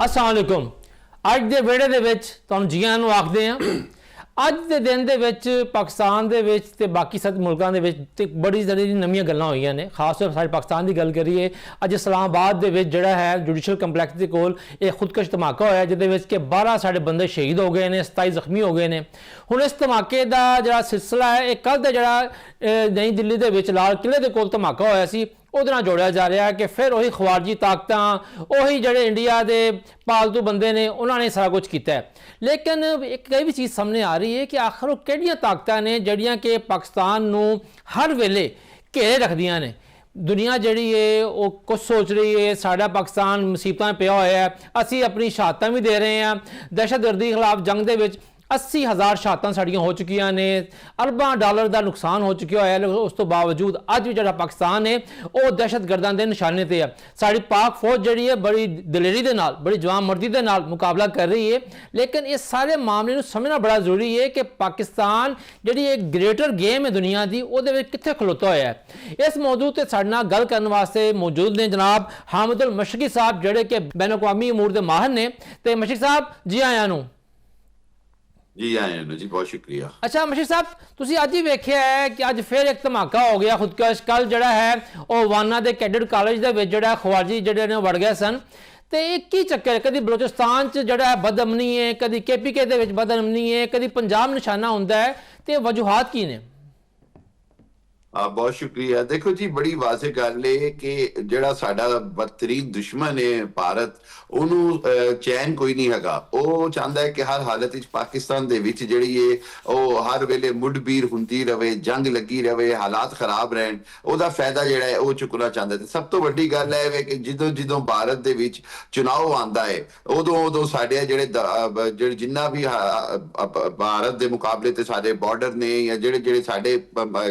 अस्सलाम वालेकुम। ਅੱਜ ਦੇ ਵਿਹੜੇ ਦੇ ਵਿੱਚ ਤੁਹਾਨੂੰ ਜੀਆਂ ਨੂੰ ਆਖਦੇ ਆ। ਅੱਜ ਦੇ ਦਿਨ ਦੇ ਵਿੱਚ ਪਾਕਿਸਤਾਨ ਦੇ ਵਿੱਚ ਤੇ ਬਾਕੀ ਸਾਰੇ ਮੁਲਕਾਂ ਦੇ ਵਿੱਚ ਤੇ ਬੜੀ ਜਿਹੜੀ ਨਵੀਆਂ ਗੱਲਾਂ ਹੋਈਆਂ ਨੇ। ਖਾਸ ਤੌਰ ਸਾਡੇ ਪਾਕਿਸਤਾਨ ਦੀ ਗੱਲ ਕਰੀਏ, ਅੱਜ ਇਸਲਾਮਾਬਾਦ ਦੇ ਵਿੱਚ ਜਿਹੜਾ ਹੈ ਜੁਡੀਸ਼ੀਅਲ ਕੰਪਲੈਕਸ ਦੇ ਕੋਲ ਇਹ ਖੁਦਕਸ਼ ਧਮਾਕਾ ਹੋਇਆ, ਜਿਹਦੇ ਵਿੱਚ ਕਿ 12 ਸਾਡੇ ਬੰਦੇ ਸ਼ਹੀਦ ਹੋ ਗਏ ਨੇ, 27 ਜ਼ਖਮੀ ਹੋ ਗਏ ਨੇ। ਹੁਣ ਇਸ ਧਮਾਕੇ ਦਾ ਜਿਹੜਾ ਸਿਲਸਿਲਾ ਹੈ, ਇਹ ਕੱਲ੍ਹ ਦਾ ਜਿਹੜਾ ਨਈ ਦਿੱਲੀ ਦੇ ਵਿੱਚ ਲਾਲ ਕਿਲੇ ਦੇ ਕੋਲ ਧਮਾਕਾ ਹੋਇਆ ਸੀ, ਉਹਦੇ ਨਾਲ ਜੋੜਿਆ ਜਾ ਰਿਹਾ ਹੈ ਕਿ ਫਿਰ ਉਹੀ ਖਵਾਰਜੀ ਤਾਕਤਾਂ, ਉਹੀ ਜਿਹੜੇ ਇੰਡੀਆ ਦੇ ਪਾਲਤੂ ਬੰਦੇ ਨੇ, ਉਹਨਾਂ ਨੇ ਸਾਰਾ ਕੁਝ ਕੀਤਾ ਹੈ। ਲੇਕਿਨ ਇੱਕ ਕਈ ਵੀ ਚੀਜ਼ ਸਾਹਮਣੇ ਆ ਰਹੀ ਹੈ ਕਿ ਆਖਰ ਉਹ ਕਿਹੜੀਆਂ ਤਾਕਤਾਂ ਨੇ ਜਿਹੜੀਆਂ ਕਿ ਪਾਕਿਸਤਾਨ ਨੂੰ ਹਰ ਵੇਲੇ ਘੇਰੇ ਰੱਖਦੀਆਂ ਨੇ। ਦੁਨੀਆ ਜਿਹੜੀ ਹੈ ਉਹ ਕੁਝ ਸੋਚ ਰਹੀ ਹੈ, ਸਾਡਾ ਪਾਕਿਸਤਾਨ ਮੁਸੀਬਤਾਂ ਪਿਆ ਹੋਇਆ ਹੈ, ਅਸੀਂ ਆਪਣੀ ਸ਼ਹਾਦਤਾਂ ਵੀ ਦੇ ਰਹੇ ਹਾਂ। ਦਹਿਸ਼ਤਗਰਦੀ ਖਿਲਾਫ ਜੰਗ ਦੇ ਵਿੱਚ 80,000 ਸ਼ਹਾਦਤਾਂ ਸਾਡੀਆਂ ਹੋ ਚੁੱਕੀਆਂ ਨੇ, ਅਰਬਾਂ ਡਾਲਰ ਦਾ ਨੁਕਸਾਨ ਹੋ ਚੁੱਕਿਆ ਹੋਇਆ ਹੈ। ਉਸ ਤੋਂ ਬਾਵਜੂਦ ਅੱਜ ਵੀ ਜਿਹੜਾ ਪਾਕਿਸਤਾਨ ਹੈ ਉਹ ਦਹਿਸ਼ਤਗਰਦਾਂ ਦੇ ਨਿਸ਼ਾਨੇ ਤੇ ਹੈ। ਸਾਡੀ ਪਾਕ ਫੌਜ ਜਿਹੜੀ ਹੈ ਬੜੀ ਦਲੇਰੀ ਦੇ ਨਾਲ, ਬੜੀ ਜਵਾਨ ਮਰਦੀ ਦੇ ਨਾਲ ਮੁਕਾਬਲਾ ਕਰ ਰਹੀ ਹੈ। ਲੇਕਿਨ ਇਸ ਸਾਰੇ ਮਾਮਲੇ ਨੂੰ ਸਮਝਣਾ ਬੜਾ ਜ਼ਰੂਰੀ ਹੈ ਕਿ ਪਾਕਿਸਤਾਨ ਜਿਹੜੀ ਇੱਕ ਗ੍ਰੇਟਰ ਗੇਮ ਹੈ ਦੁਨੀਆ ਦੀ, ਉਹਦੇ ਵਿੱਚ ਕਿੱਥੇ ਖਲੋਤਾ ਹੋਇਆ ਹੈ। ਇਸ ਮੌਜੂ ਤੇ ਸਾਡੇ ਨਾਲ ਗੱਲ ਕਰਨ ਵਾਸਤੇ ਮੌਜੂਦ ਨੇ ਜਨਾਬ ਹਾਮਿਦ ਅਲ ਮਸ਼ਰਕੀ ਸਾਹਿਬ, ਜਿਹੜੇ ਕਿ ਬੈਨ ਅਕਵਾਮੀ ਅਮੂਰ ਦੇ ਮਾਹਰ ਨੇ। ਤੇ ਮਸ਼ਰਕੀ ਸਾਹਿਬ ਜੀ ਆਇਆਂ ਨੂੰ। जी आए जी, बहुत शुक्रिया। अच्छा मशीर साहब, तुसी अज ही वेख्या है कि अज फिर एक धमाका हो गया खुदकश। कल जड़ा है वो वाना के कैडेट कॉलेज के विच जड़ा खवारजी जड़े ने वड़ गए सन। तो एक ही चक्कर, कभी बलोचिस्तान च जड़ा है बदअमनी है, कभी KPK दे विच बदअमनी है, कभी पंजाब निशाना हुंदा है, तो वजूहात की ने? बहुत शुक्रिया। देखो जी, बड़ी वाज़ेह गल है कि जिहड़ा साडा बदतरीन दुश्मन है भारत, ਉਹਨੂੰ ਚੈਨ ਕੋਈ ਨਹੀਂ ਹੈਗਾ। ਉਹ ਚਾਹੁੰਦਾ ਹੈ ਕਿ ਹਰ ਹਾਲਤ ਵਿੱਚ ਪਾਕਿਸਤਾਨ ਦੇ ਵਿੱਚ ਜਿਹੜੀ ਹੈ ਉਹ ਹਰ ਵੇਲੇ ਮੁੱਢਬੀਰ ਹੁੰਦੀ ਰਵੇ, ਜੰਗ ਲੱਗੀ ਰਵੇ, ਹਾਲਾਤ ਖਰਾਬ ਰਹਿਣ, ਉਹਦਾ ਫਾਇਦਾ ਜਿਹੜਾ ਹੈ ਉਹ ਚੁੱਕਣਾ ਚਾਹੁੰਦਾ। ਤੇ ਸਭ ਤੋਂ ਵੱਡੀ ਗੱਲ ਹੈ ਕਿ ਜਦੋਂ ਭਾਰਤ ਦੇ ਵਿੱਚ ਚੁਣਾਵ ਆਉਂਦਾ ਹੈ, ਉਦੋਂ ਸਾਡੇ ਜਿਹੜੇ ਜਿੰਨਾ ਵੀ ਭਾਰਤ ਦੇ ਮੁਕਾਬਲੇ ਤੇ ਸਾਡੇ ਬਾਰਡਰ ਨੇ ਜਾਂ ਜਿਹੜੇ ਸਾਡੇ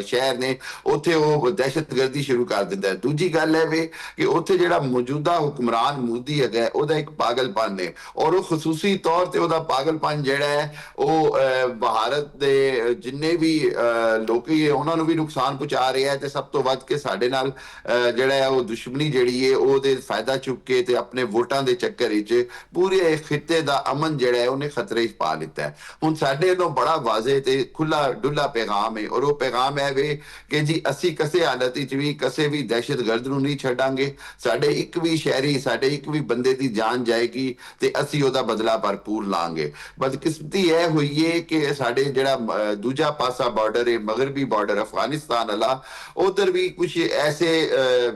ਸ਼ਹਿਰ ਨੇ, ਉੱਥੇ ਉਹ ਦਹਿਸ਼ਤਗਰਦੀ ਸ਼ੁਰੂ ਕਰ ਦਿੰਦਾ ਹੈ। ਦੂਜੀ ਗੱਲ ਹੈ ਵੇ ਕਿ ਉੱਥੇ ਜਿਹੜਾ ਮੌਜੂਦਾ ਹੁਕਮਰਾਨ ਮੋਦੀ ਹੈਗਾ, ਉਹਦਾ ਇੱਕ ਪਾਗਲਪਨ ਹੈ, ਔਰ ਉਹ ਖਸੂਸੀ ਤੌਰ ਤੇ ਉਹਦਾ ਪਾਗਲਪਨ ਜਿਹੜਾ ਹੈ ਉਹ ਭਾਰਤ ਦੇ ਜਿੰਨੇ ਵੀ ਲੋਕੀ ਹੈ ਉਹਨਾਂ ਨੂੰ ਵੀ ਨੁਕਸਾਨ ਪਹੁੰਚਾ ਰਿਹਾ ਹੈ। ਤੇ ਸਭ ਤੋਂ ਵੱਧ ਕੇ ਸਾਡੇ ਨਾਲ ਜਿਹੜਾ ਹੈ ਉਹ ਦੁਸ਼ਮਣੀ ਜਿਹੜੀ ਹੈ ਉਹਦੇ ਫਾਇਦਾ ਚੁੱਕ ਕੇ ਤੇ ਆਪਣੇ ਵੋਟਾਂ ਦੇ ਚੱਕਰ ਵਿੱਚ ਪੂਰੇ ਖਿੱਤੇ ਦਾ ਅਮਨ ਜਿਹੜਾ ਹੈ ਉਹਨੇ ਖਤਰੇ 'ਚ ਪਾ ਲਿੱਤਾ ਹੈ। ਹੁਣ ਸਾਡੇ ਨੂੰ ਬੜਾ ਵਾਜ਼ੇ ਤੇ ਖੁੱਲਾ ਡੁੱਲਾ ਪੈਗਾਮ ਹੈ, ਔਰ ਉਹ ਪੈਗਾਮ ਹੈ ਵੇ ਕਿ ਜੀ ਅਸੀਂ ਕਿਸੇ ਹਾਲਤ ਵਿੱਚ ਵੀ ਕਿਸੇ ਵੀ ਦਹਿਸ਼ਤਗਰਦ ਨੂੰ ਨਹੀਂ ਛੱਡਾਂਗੇ। ਸਾਡੇ ਇੱਕ ਵੀ ਸ਼ਹਿਰੀ, ਸਾਡੇ ਇੱਕ ਵੀ ਬੰਦੇ ਦੀ ਜਾਨ ਜਾਏਗੀ ਤੇ ਅਸੀਂ ਉਹਦਾ ਬਦਲਾ ਭਰਪੂਰ ਲਾਂਗੇ। ਬਦਕਿਸਮਤੀ ਇਹ ਹੋਈ ਹੈ ਕਿ ਸਾਡੇ ਜਿਹੜਾ ਦੂਜਾ ਪਾਸਾ ਬਾਰਡਰ ਹੈ, ਮਗਰਬੀ ਬਾਰਡਰ ਅਫਗਾनिस्तान वाला, उधर भी कुछ ऐसे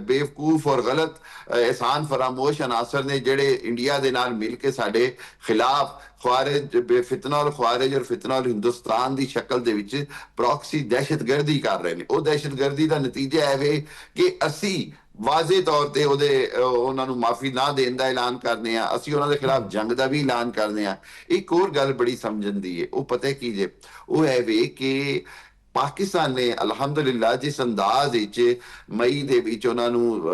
बेवकूफ और गलत एहसान फरामोश अनासर ने ਜਿਹੜੇ ਇੰਡੀਆ ਦੇ ਨਾਲ ਮਿਲ ਕੇ ਸਾਡੇ ਖਿਲਾਫ ਖਾਰਿਜ ਫਿਤਨਾ ਔਰ ਖਾਰਿਜ ਔਰ ਫਿਤਨਾ ਔਰ ਹਿੰਦੁਸਤਾਨ ਦੀ ਸ਼ਕਲ ਦੇ ਵਿੱਚ ਪ੍ਰੋਕਸੀ ਦਹਿਸ਼ਤਗਰਦੀ ਕਰ ਰਹੇ ਨੇ। ਉਹ ਦਹਿਸ਼ਤਗਰਦੀ ਦਾ ਨਤੀਜਾ ਹੈ ਵੇ ਕਿ ਅਸੀਂ ਵਾਜ਼ੇ ਤੌਰ ਤੇ ਉਹਨਾਂ ਨੂੰ ਮਾਫੀ ਨਾ ਦੇਣ ਦਾ ਐਲਾਨ ਕਰਨੇ ਆ, ਅਸੀਂ ਉਹਨਾਂ ਦੇ ਖਿਲਾਫ ਜੰਗ ਦਾ ਵੀ ਐਲਾਨ ਕਰਨੇ ਆ। ਇੱਕ ਹੋਰ ਗੱਲ ਬੜੀ ਸਮਝਣ ਦੀ ਹੈ, ਉਹ ਪਤਾ ਕੀ ਜੇ, ਉਹ ਹੈ ਵੇ ਕਿ ਪਾਕਿਸਤਾਨ ਨੇ ਅਲਹਮਦੁਲਿਲਾ ਜਿਸ ਅੰਦਾਜ਼ ਵਿੱਚ ਮਈ ਦੇ ਵਿੱਚ ਉਹਨਾਂ ਨੂੰ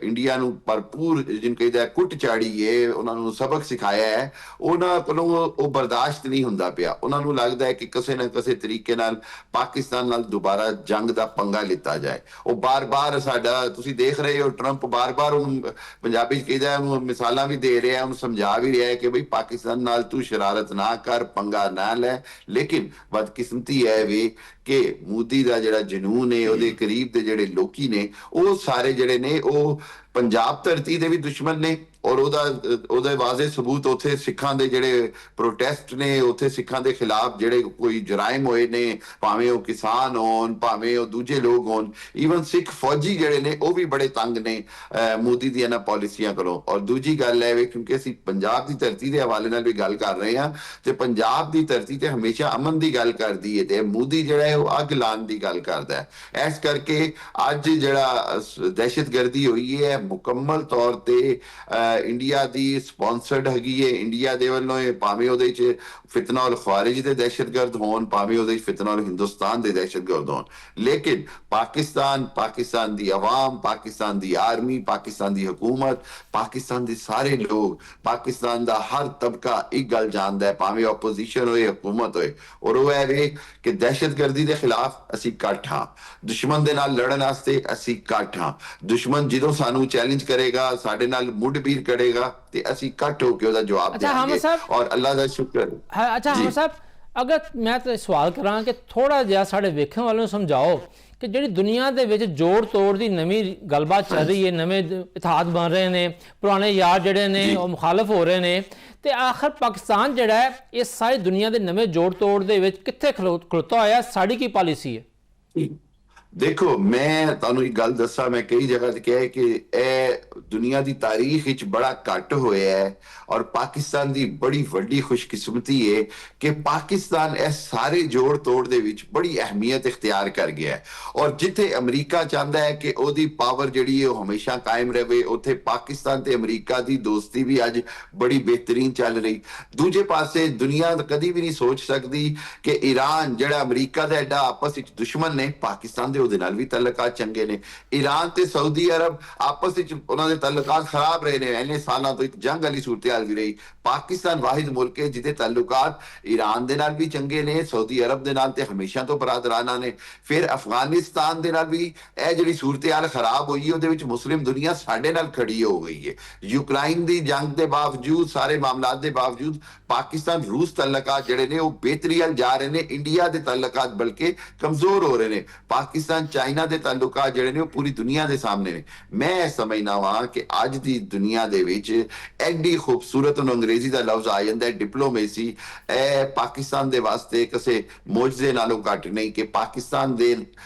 ਇੰਡੀਆ ਨੂੰ ਭਰਪੂਰ ਜਿਹਨੂੰ ਕਹਿੰਦਾ ਕੁੱਟ ਚਾੜੀ ਹੈ, ਉਹਨਾਂ ਨੂੰ ਸਬਕ ਸਿਖਾਇਆ ਹੈ, ਉਹਨਾਂ ਕੋਲੋਂ ਉਹ ਬਰਦਾਸ਼ਤ ਨਹੀਂ ਹੁੰਦਾ ਪਿਆ। ਉਹਨਾਂ ਨੂੰ ਲੱਗਦਾ ਹੈ ਕਿ ਕਿਸੇ ਨਾ ਕਿਸੇ ਤਰੀਕੇ ਨਾਲ ਪਾਕਿਸਤਾਨ ਨਾਲ ਦੁਬਾਰਾ ਜੰਗ ਦਾ ਪੰਗਾ ਲਿੱਤਾ ਜਾਏ। ਉਹ ਬਾਰ-ਬਾਰ ਸਾਡਾ ਤੁਸੀਂ ਦੇਖ ਰਹੇ ਹੋ, ਟਰੰਪ ਬਾਰ-ਬਾਰ ਉਹਨੂੰ ਪੰਜਾਬੀ 'ਚ ਕਹਿੰਦਾ, ਉਹਨੂੰ ਮਿਸਾਲਾਂ ਵੀ ਦੇ ਰਿਹਾ, ਉਹਨੂੰ ਸਮਝਾ ਵੀ ਰਿਹਾ ਕਿ ਬਈ ਪਾਕਿਸਤਾਨ ਨਾਲ ਤੂੰ ਸ਼ਰਾਰਤ ਨਾ ਕਰ, ਪੰਗਾ ਨਾ ਲੈ। ਲੇਕਿਨ ਬਦਕਿਸਮਤੀ ਹੈ ਵੀ ਕਿ ਮੋਦੀ ਦਾ ਜਿਹੜਾ ਜਨੂਨ ਹੈ, ਉਹਦੇ ਕਰੀਬ ਦੇ ਜਿਹੜੇ ਲੋਕੀ ਨੇ, ਉਹ ਸਾਰੇ ਜਿਹੜੇ ਨੇ ਉਹ ਪੰਜਾਬ ਧਰਤੀ ਦੇ ਵੀ ਦੁਸ਼ਮਣ ਨੇ। ਔਰ ਉਹਦੇ ਵਾਜ਼ੇ ਸਬੂਤ ਉੱਥੇ ਸਿੱਖਾਂ ਦੇ ਜਿਹੜੇ ਪ੍ਰੋਟੈਸਟ ਨੇ, ਉੱਥੇ ਸਿੱਖਾਂ ਦੇ ਖਿਲਾਫ ਜਿਹੜੇ ਕੋਈ ਜਰਾਇਮ ਹੋਏ ਨੇ, ਭਾਵੇਂ ਉਹ ਕਿਸਾਨ ਹੋਣ, ਭਾਵੇਂ ਉਹ ਦੂਜੇ ਲੋਕ ਹੋਣ, ਈਵਨ ਸਿੱਖ ਫੌਜੀ ਜਿਹੜੇ ਨੇ ਉਹ ਵੀ ਬੜੇ ਤੰਗ ਨੇ ਮੋਦੀ ਦੀਆਂ ਇਹਨਾਂ ਪਾਲਿਸੀਆਂ ਕੋਲੋਂ। ਔਰ ਦੂਜੀ ਗੱਲ ਹੈ ਕਿਉਂਕਿ ਅਸੀਂ ਪੰਜਾਬ ਦੀ ਧਰਤੀ ਦੇ ਹਵਾਲੇ ਨਾਲ ਵੀ ਗੱਲ ਕਰ ਰਹੇ ਹਾਂ, ਤੇ ਪੰਜਾਬ ਦੀ ਧਰਤੀ ਤੇ ਹਮੇਸ਼ਾ ਅਮਨ ਦੀ ਗੱਲ ਕਰਦੀ ਹੈ, ਤੇ ਮੋਦੀ ਜਿਹੜਾ ਹੈ ਉਹ ਅੱਗ ਲਾਉਣ ਦੀ ਗੱਲ ਕਰਦਾ ਹੈ। ਇਸ ਕਰਕੇ ਅੱਜ ਜਿਹੜਾ ਦਹਿਸ਼ਤਗਰਦੀ ਹੋਈ ਹੈ ਮੁਕੰਮਲ ਤੌਰ ਤੇ ਇੰਡੀਆ ਦੀ ਸਪਾਂਸਰਡ ਹੈਗੀ ਹੈ। ਇੰਡੀਆ ਦੇ ਵੱਲੋਂ ਭਾਵੇਂ ਉਹਦੇ 'ਚ ਫਿਤਨਾ ਔਰ ਖਾਰਿਜ ਦੇ ਦਹਿਸ਼ਤਗਰਦ ਹੋਣ, ਭਾਵੇਂ ਉਹਦੇ 'ਚ ਫਿਤਨਾ ਔਰ ਹਿੰਦੁਸਤਾਨ ਦੇ ਦਹਿਸ਼ਤਗਰਦ ਹੋਣ, ਲੇਕਿਨ ਪਾਕਿਸਤਾਨ ਦੀ ਆਵਾਮ, ਪਾਕਿਸਤਾਨ ਦੀ ਆਰਮੀ, ਪਾਕਿਸਤਾਨ ਦੀ ਹਕੂਮਤ, ਪਾਕਿਸਤਾਨ ਦੇ ਸਾਰੇ ਲੋਕ, ਪਾਕਿਸਤਾਨ ਦਾ ਹਰ ਤਬਕਾ ਇੱਕ ਗੱਲ ਜਾਣਦਾ ਹੈ, ਭਾਵੇਂ ਆਪੋਜੀਸ਼ਨ ਹੋਏ, ਹਕੂਮਤ ਹੋਏ, ਔਰ ਉਹ ਹੈ ਕਿ ਦਹਿਸ਼ਤਗਰਦੀ ਦੇ ਖਿਲਾਫ ਅਸੀਂ ਇਕੱਠ ਹਾਂ। ਦੁਸ਼ਮਣ ਦੇ ਨਾਲ ਲੜਨ ਵਾਸਤੇ ਅਸੀਂ ਇਕੱਠ ਹਾਂ। ਦੁਸ਼ਮਣ ਜਦੋਂ ਸਾਨੂੰ ਚੈਲੰਜ ਕਰੇਗਾ, ਸਾਡੇ ਨਾਲ ਮੁੱਢਬੀਰ ਕਰੇਗਾ ਤੇ ਅਸੀਂ ਇਕੱਠ ਹੋ ਕੇ ਉਹਦਾ ਜਵਾਬ ਅੱਛਾ ਹਾਮਦ ਦੇਵਾਂਗੇ। ਸਾਹਿਬ, ਔਰ ਅੱਲਾ ਦਾ ਸ਼ੁਕਰ। ਅੱਛਾ ਹਾਮਦ ਸਾਹਿਬ, ਅਗਰ ਮੈਂ ਤਾਂ ਸਵਾਲ ਕਰਾਂ ਕਿ ਥੋੜਾ ਜਿਹਾ ਸਾਡੇ ਵੇਖਣ ਵਾਲਿਆਂ ਨੂੰ ਸਮਝਾਓ ਕਿ ਜਿਹੜੀ ਦੁਨੀਆ ਦੇ ਵਿੱਚ ਜੋੜ ਤੋੜ ਦੀ ਨਵੀਂ ਗੱਲਬਾਤ ਚੱਲ ਰਹੀ ਹੈ, ਨਵੇਂ ਇਤਿਹਾਦ ਬਣ ਰਹੇ ਨੇ, ਪੁਰਾਣੇ ਯਾਰ ਜਿਹੜੇ ਨੇ ਉਹ ਮੁਖਾਲਫ ਹੋ ਰਹੇ ਨੇ, ਤੇ ਆਖਰ ਪਾਕਿਸਤਾਨ ਜਿਹੜਾ ਹੈ ਇਹ ਸਾਰੀ ਦੁਨੀਆ ਦੇ ਨਵੇਂ ਜੋੜ ਤੋੜ ਦੇ ਵਿੱਚ ਕਿੱਥੇ ਖਲੋਤਾ ਹੋਇਆ? ਸਾਡੀ ਕੀ ਪਾਲਿਸੀ ਹੈ? ਦੇਖੋ, ਮੈਂ ਤੁਹਾਨੂੰ ਇੱਕ ਗੱਲ ਦੱਸਾਂ, ਮੈਂ ਕਈ ਜਗ੍ਹਾ ਤੇ ਕਿਹਾ ਹੈ ਕਿ ਇਹ ਦੁਨੀਆ ਦੀ ਤਾਰੀਖ ਵਿੱਚ ਬੜਾ ਘੱਟ ਹੋਇਆ ਹੈ ਔਰ ਪਾਕਿਸਤਾਨ ਦੀ ਬੜੀ ਵੱਡੀ ਖੁਸ਼ਕਿਸਮਤੀ ਹੈ ਕਿ ਪਾਕਿਸਤਾਨ ਇਹ ਸਾਰੇ ਜੋੜ ਤੋੜ ਦੇ ਵਿੱਚ ਬੜੀ ਅਹਿਮੀਅਤ ਇਖਤਿਆਰ ਕਰ ਗਿਆ ਹੈ। ਔਰ ਜਿੱਥੇ ਅਮਰੀਕਾ ਚਾਹੁੰਦਾ ਹੈ ਕਿ ਉਹਦੀ ਪਾਵਰ ਜਿਹੜੀ ਹੈ ਉਹ ਹਮੇਸ਼ਾ ਕਾਇਮ ਰਹੇ, ਉੱਥੇ ਪਾਕਿਸਤਾਨ ਤੇ ਅਮਰੀਕਾ ਦੀ ਦੋਸਤੀ ਵੀ ਅੱਜ ਬੜੀ ਬਿਹਤਰੀਨ ਚੱਲ ਰਹੀ। ਦੂਜੇ ਪਾਸੇ ਦੁਨੀਆ ਕਦੀ ਵੀ ਨਹੀਂ ਸੋਚ ਸਕਦੀ ਕਿ ਈਰਾਨ ਜਿਹੜਾ ਅਮਰੀਕਾ ਦਾ ਐਡਾ ਆਪਸ ਵਿੱਚ ਦੁਸ਼ਮਣ ਨੇ, ਪਾਕਿਸਤਾਨ ਦੇ ਉਹਦੇ ਨਾਲ ਵੀ ਤਾਲੁਕਾਤ ਚੰਗੇ ਨੇ। ਈਰਾਨ ਤੇ ਸਾਊਦੀ ਅਰਬ ਆਪਸ ਵਿੱਚ ਉਹਨਾਂ ਦੇ ਤਾਲੁਕਾਤ ਖਰਾਬ ਰਹੇ ਨੇ, ਇੰਨੇ ਸਾਲਾਂ ਤੋਂ ਇੱਕ ਜੰਗ ਵਾਲੀ ਸੂਰਤ-ਏ-ਹਾਲ ਵੀ ਰਹੀ। ਪਾਕਿਸਤਾਨ ਵਾਹਿਦ ਮੁਲਕ ਹੈ ਜਿਹਦੇ ਤਾਲੁਕਾਤ ਈਰਾਨ ਦੇ ਨਾਲ ਵੀ ਚੰਗੇ ਨੇ, ਸਾਊਦੀ ਅਰਬ ਦੇ ਨਾਲ ਤੇ ਹਮੇਸ਼ਾ ਤੋਂ ਬਰਾਦਰਾਨਾ ਨੇ। ਫਿਰ ਅਫਗਾਨਿਸਤਾਨ ਦੇ ਨਾਲ ਵੀ ਇਹ ਜਿਹੜੀ ਸੂਰਤ-ਏ-ਹਾਲ ਖਰਾਬ ਹੋਈ ਉਹਦੇ ਵਿੱਚ ਮੁਸਲਿਮ ਦੁਨੀਆ ਸਾਡੇ ਨਾਲ ਖੜੀ ਹੋ ਗਈ ਹੈ। ਯੂਕਰਾਈਨ ਦੀ ਜੰਗ ਦੇ ਬਾਵਜੂਦ, ਸਾਰੇ ਮਾਮਲਾਤ ਦੇ ਬਾਵਜੂਦ ਪਾਕਿਸਤਾਨ ਰੂਸ ਤਾਲੁਕਾਤ ਜਿਹੜੇ ਨੇ ਉਹ ਬਿਹਤਰੀ ਵੱਲ ਜਾ ਰਹੇ ਨੇ, ਇੰਡੀਆ ਦੇ ਤਾਲੁਕਾਤ ਬਲਕਿ ਕਮਜ਼ੋਰ ਹੋ ਰਹੇ ਨੇ। ਪਾਕਿਸਤਾਨ ਚਾਈਨਾ ਦੇ ਤਾਲੁਕਾਤ ਜਿਹੜੇ ਨੇ ਉਹ ਪੂਰੀ ਦੁਨੀਆ ਦੇ ਸਾਹਮਣੇ ਨੇ। ਮੈਂ ਸਮਝਦਾ ਵਾਂ ਕਿ ਅੱਜ ਦੀ ਦੁਨੀਆ ਦੇ ਵਿੱਚ ਐਡੀ ਖੂਬਸੂਰਤ ਨੂੰ ਅੰਗਰੇਜ਼ੀ ਦਾ ਲਫ਼ਜ਼ ਆ ਜਾਂਦਾ ਹੈ ਡਿਪਲੋਮੇਸੀ, ਇਹ ਪਾਕਿਸਤਾਨ ਦੇ ਵਾਸਤੇ ਕਿਸੇ ਮੌਜਜ਼ੇ ਨਾਲੋਂ ਘੱਟ ਨਹੀਂ ਕਿ ਪਾਕਿਸਤਾਨ ਦੇ